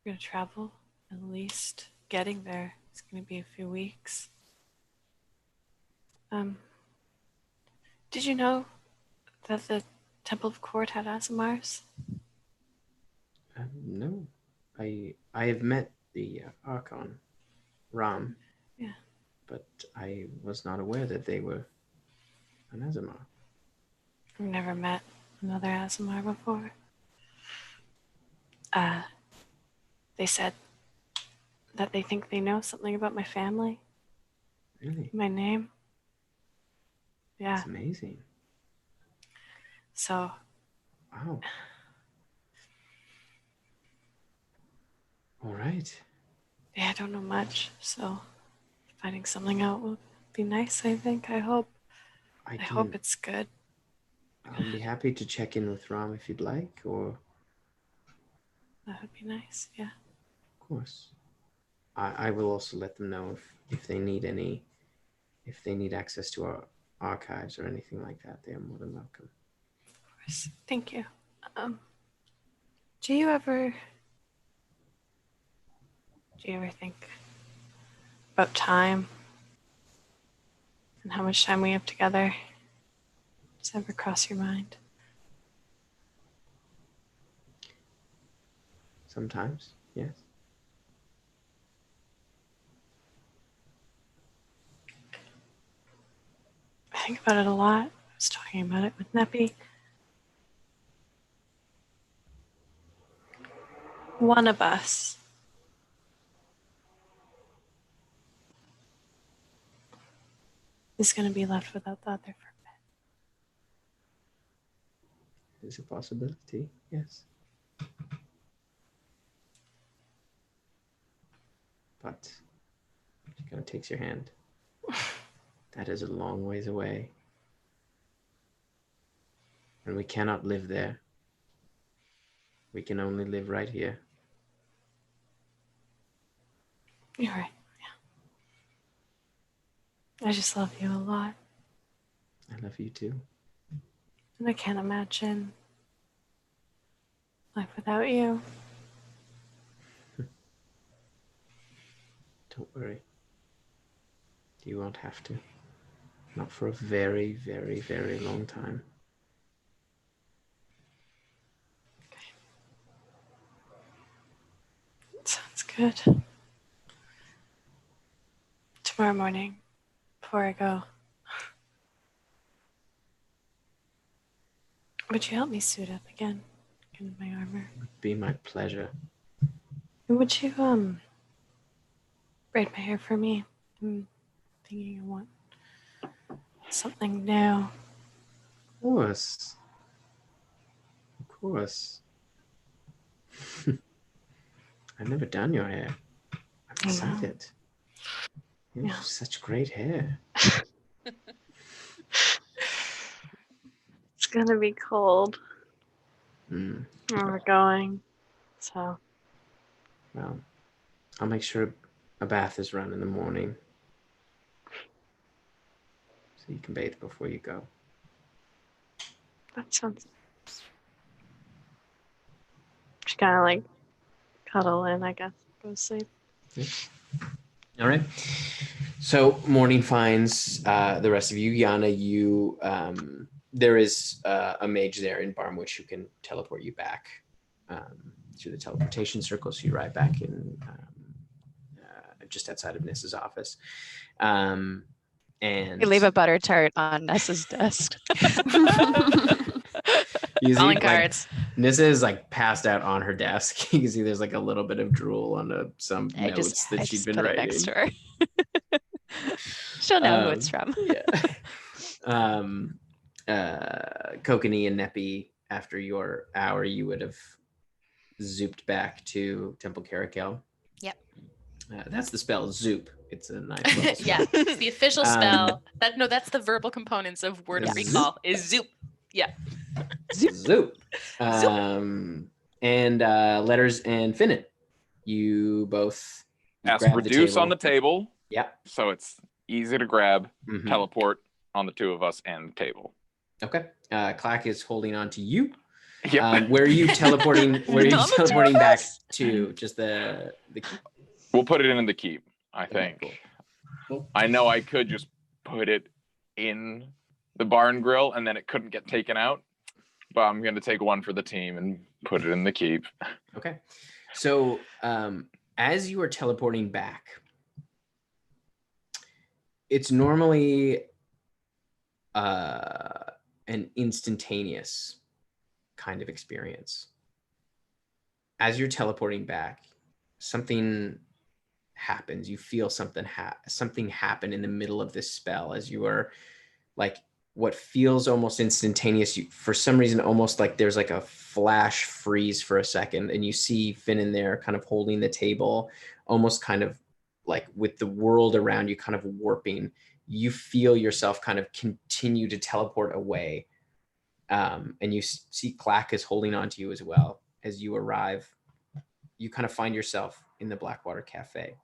we're going to travel. At least getting there is going to be a few weeks. Did you know that the Temple of Court had Asimars? No. I have met the Archon, Ram. Yeah. But I was not aware that they were an Asimar. I've never met another Asimar before. They said that they think they know something about my family. Really? My name. Yeah. That's amazing. So. Wow. All right. Yeah, I don't know much, so finding something out will be nice, I think. I hope. I hope it's good. I'll be happy to check in with Rom if you'd like, or... That would be nice, yeah. Of course. I will also let them know if they need access to our archives or anything like that. They are more than welcome. Of course. Thank you. Do you ever think about time and how much time we have together? Does that ever cross your mind? Sometimes, yes. I think about it a lot. I was talking about it with Neppy. One of us is going to be left without the other for a bit. It's a possibility, yes. But she kind of takes your hand. That is a long ways away. And we cannot live there. We can only live right here. You're right, yeah. I just love you a lot. I love you too. And I can't imagine life without you. Don't worry. You won't have to. Not for a very, very, very long time. Sounds good. Tomorrow morning, before I go, would you help me suit up again? Get in my armor. It would be my pleasure. And would you, braid my hair for me? I'm thinking I want something new. Of course. Of course. I've never done your hair. I'm excited. You have such great hair. It's gonna be cold. Where we're going. So. Well, I'll make sure a bath is run in the morning. So you can bathe before you go. That sounds nice. Just kind of like cuddle in, I guess. Go to sleep. Yeah. All right. So morning finds the rest of you. Yana, you there is a mage there in Barmwich who can teleport you back through the teleportation circle. So you arrive back in just outside of Niss's office. And you leave a butter tart on Nessa's desk. Calling cards. Nissa is like passed out on her desk. You can see there's like a little bit of drool on some notes that she'd been writing. Next to her. She'll know who it's from. Kokanee and Neppy, after your hour, you would have zooped back to Temple Caracal. Yep. That's the spell, zoop. It's a nice spell. Yeah, it's the official spell. That's the verbal components of word of recall is zoop. Yeah. Zoop. And Letters and Finin. You both ask reduce on the table. Yeah. So it's easy to grab, teleport on the two of us and the table. Okay. Clack is holding on to you. Yep. Where are you teleporting? Where are you teleporting back to? Just the keep? We'll put it in the keep, I think. Okay, cool. I know I could just put it in the barn grill and then it couldn't get taken out, but I'm going to take one for the team and put it in the keep. Okay. So as you are teleporting back, it's normally an instantaneous kind of experience. As you're teleporting back, something happens. You feel something happen in the middle of this spell as you are like what feels almost instantaneous. For some reason, almost like there's like a flash freeze for a second, and you see Finin there kind of holding the table, almost kind of like with the world around you kind of warping. You feel yourself kind of continue to teleport away. And you see Clack is holding on to you as well. As you arrive, you kind of find yourself in the Blackwater Cafe.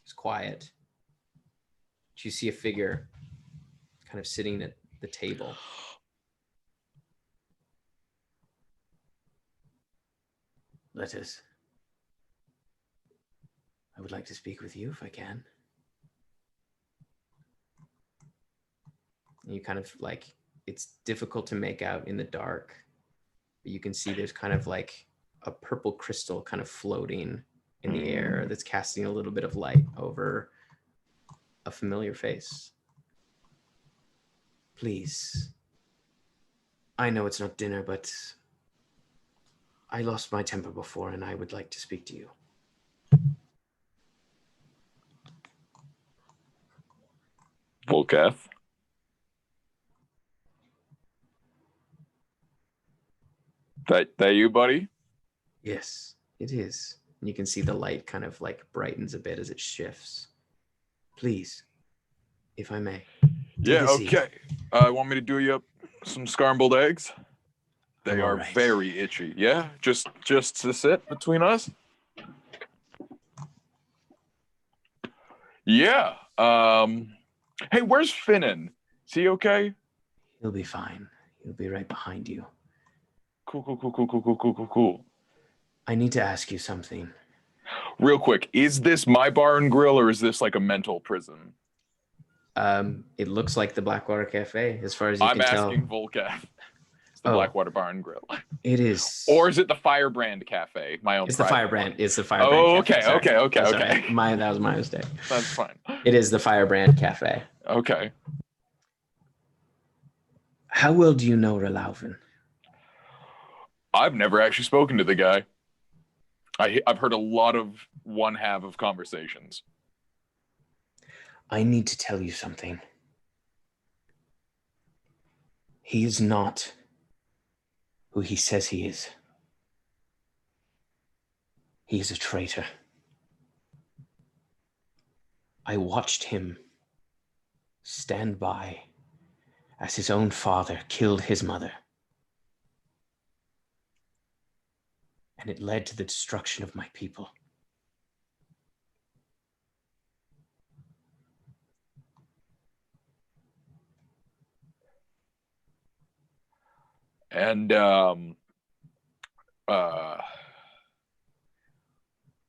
It's quiet. You see a figure kind of sitting at the table. Letters. I would like to speak with you if I can. And you kind of like, it's difficult to make out in the dark, but you can see there's kind of like a purple crystal kind of floating in the air that's casting a little bit of light over a familiar face. Please. I know it's not dinner, but I lost my temper before and I would like to speak to you. Volkath. That you, buddy? Yes, it is. And you can see the light kind of like brightens a bit as it shifts. Please, if I may. Yeah, okay. Want me to do you up some scrambled eggs? They are very itchy. Yeah, just to sit between us. Yeah. Hey, where's Finin? Is he okay? He'll be fine. He'll be right behind you. Cool. I need to ask you something. Real quick, is this my bar and grill or is this like a mental prison? It looks like the Blackwater Cafe, as far as you can tell. I'm asking Volkath. It's the Blackwater Bar and Grill. It is. Or is it the Firebrand Cafe? My own. It's the Firebrand. It's the Firebrand. Oh, okay, Cafe. Okay. That was my mistake. That's fine. It is the Firebrand Cafe. Okay. How well do you know Relauven? I've never actually spoken to the guy. I've heard a lot of one-half of conversations. I need to tell you something. He is not who he says he is. He is a traitor. I watched him stand by as his own father killed his mother. And it led to the destruction of my people. And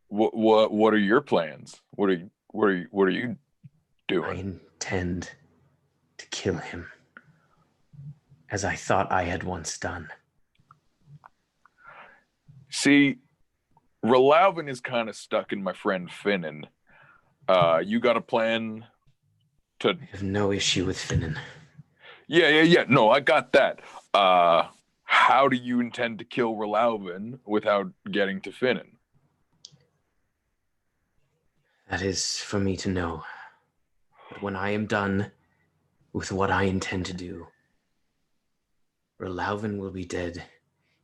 what are your plans? What are you doing? I intend to kill him, as I thought I had once done. See, Relauven is kind of stuck in my friend Finin. You got a plan to... I have no issue with Finin. Yeah. No, I got that. How do you intend to kill Relauven without getting to Finin? That is for me to know. But when I am done with what I intend to do, Relauven will be dead,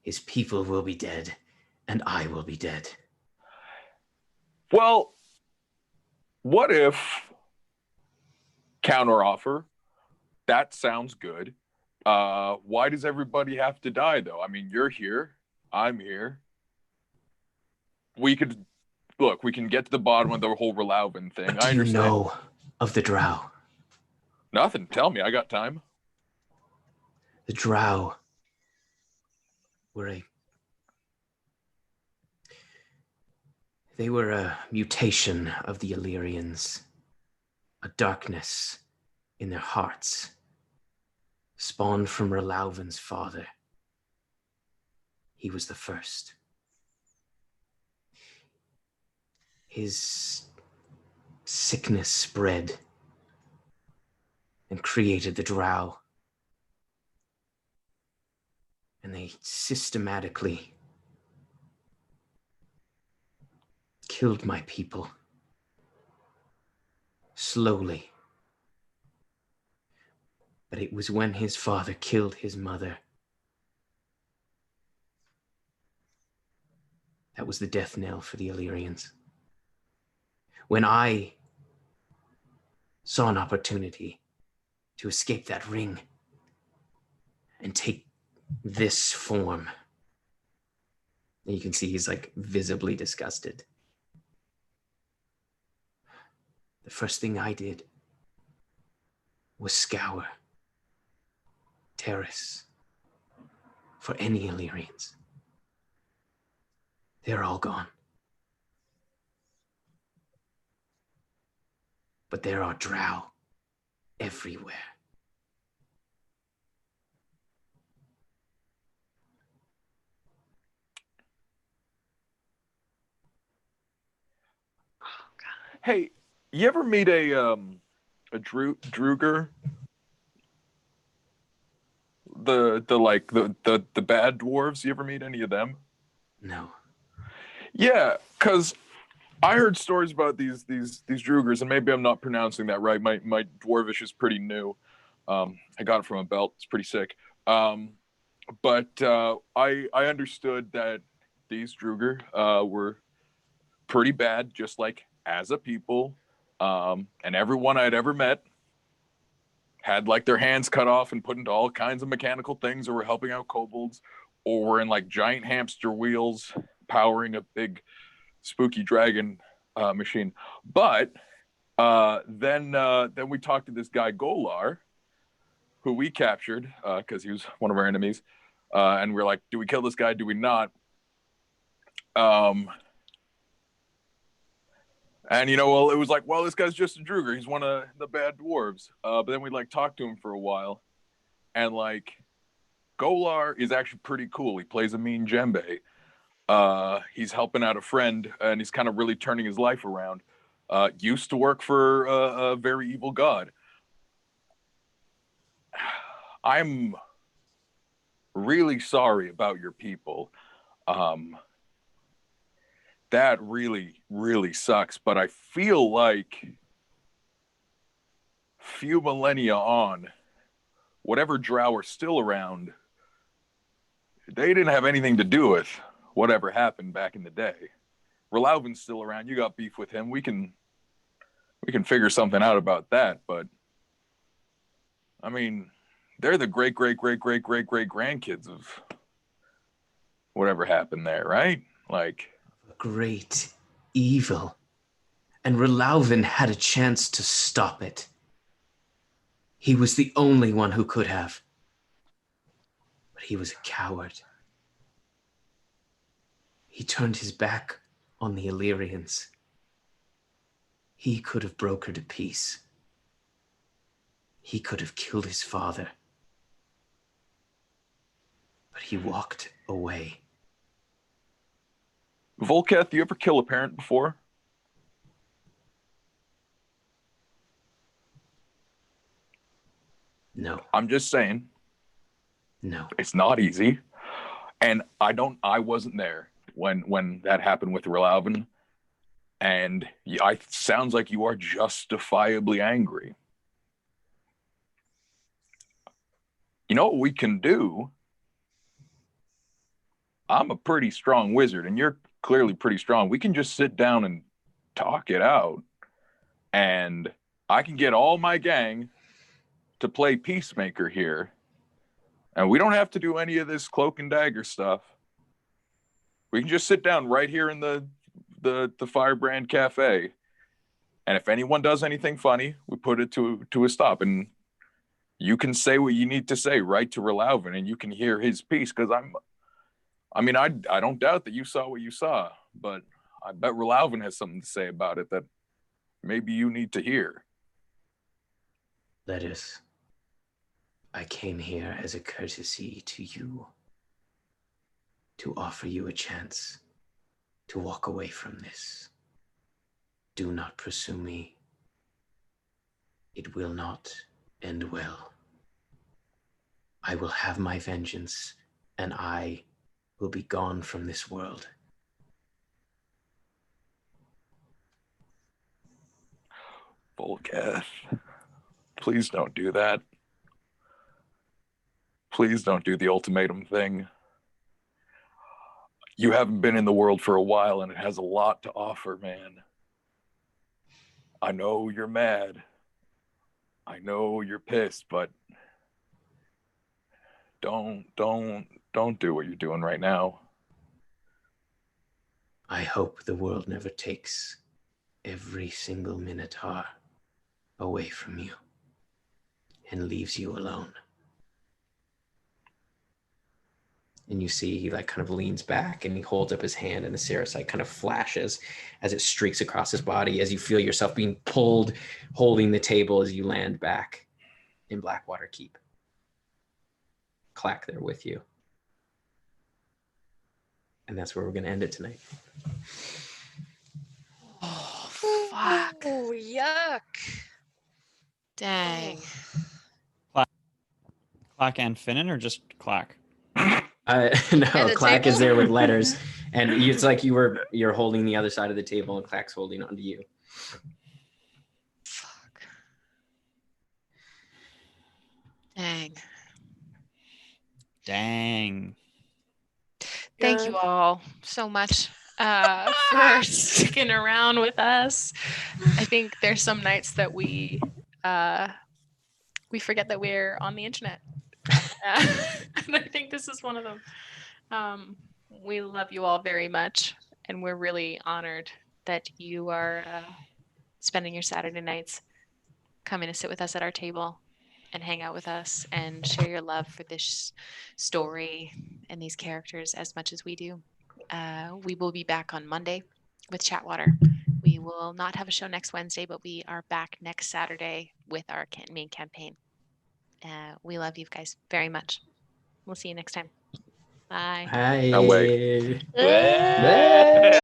his people will be dead, and I will be dead. Well, what if... Counteroffer. That sounds good. Why does everybody have to die, though? I mean, you're here. I'm here. We can get to the bottom of the whole Relauven thing. What do you know of the Drow? Nothing. Tell me. I got time. The Drow were a mutation of the Illyrians. A darkness in their hearts, spawned from Relauven's father. He was the first. His sickness spread and created the Drow. And they systematically killed my people. Slowly. But it was when his father killed his mother. That was the death knell for the Illyrians. When I saw an opportunity to escape that ring and take this form, and you can see he's like visibly disgusted. The first thing I did was scour Terrace for any Illyrians. They're all gone. But there are drow everywhere. Hey, you ever meet a Druger? The bad dwarves? You ever meet any of them? No. Yeah, because I heard stories about these Drugers, and maybe I'm not pronouncing that right. My dwarvish is pretty new. I got it from a belt. It's pretty sick. But I understood that these Druger were pretty bad, just like as a people. And everyone I'd ever met had like their hands cut off and put into all kinds of mechanical things, or were helping out kobolds, or were in like giant hamster wheels powering a big spooky dragon machine. But then we talked to this guy Golar, who we captured because he was one of our enemies, and we're like, do we kill this guy? Do we not? And well, it was like, well, this guy's just a Druger. He's one of the bad dwarves. But then we like talked to him for a while, and like Golar is actually pretty cool. He plays a mean djembe. He's helping out a friend, and he's kind of really turning his life around. Used to work for a very evil god. I'm really sorry about your people. That really, really sucks. But I feel like few millennia on, whatever drow are still around, they didn't have anything to do with whatever happened back in the day. Relauven's still around. You got beef with him. We can figure something out about that. But I mean, they're the great grandkids of whatever happened there, right? Like a great evil. And Relauven had a chance to stop it. He was the only one who could have. But he was a coward. He turned his back on the Illyrians. He could have broke her to peace. He could have killed his father. But he walked away. Volketh, you ever kill a parent before? No. I'm just saying. No. It's not easy. And I wasn't there when that happened with Relauven. And sounds like you are justifiably angry. You know what we can do? I'm a pretty strong wizard, and you're clearly pretty strong. We can just sit down and talk it out. And I can get all my gang to play peacemaker here. And we don't have to do any of this cloak and dagger stuff. We can just sit down right here in the Firebrand Cafe. And if anyone does anything funny, we put it to a stop. And you can say what you need to say right to Relauven, and you can hear his piece. Because I don't doubt that you saw what you saw, but I bet Relauven has something to say about it that maybe you need to hear. Letters. I came here as a courtesy to you, to offer you a chance to walk away from this. Do not pursue me. It will not end well. I will have my vengeance, and I will be gone from this world. Volketh, please don't do that. Please don't do the ultimatum thing. You haven't been in the world for a while, and it has a lot to offer, man. I know you're mad. I know you're pissed, but don't do what you're doing right now. I hope the world never takes every single Minotaur away from you and leaves you alone. And you see he like kind of leans back and he holds up his hand, and the Ceresite kind of flashes as it streaks across his body as you feel yourself being pulled, holding the table as you land back in Blackwater Keep. Clack there with you. And that's where we're going to end it tonight. Oh, fuck. Oh, yuck. Dang. Clack and Finin, or just Clack? No, Clack is there with Letters, and it's like you're holding the other side of the table, and Clack's holding onto you. Fuck. Dang. Thank you all so much for sticking around with us. I think there's some nights that we forget that we're on the internet. And I think this is one of them. We love you all very much, and we're really honored that you are spending your Saturday nights coming to sit with us at our table and hang out with us and share your love for this story and these characters as much as we do. We will be back on Monday with Chatwater. We will not have a show next Wednesday, but we are back next Saturday with our main campaign. We love you guys very much. We'll see you next time. Bye. Bye. Oh, wait. Bye.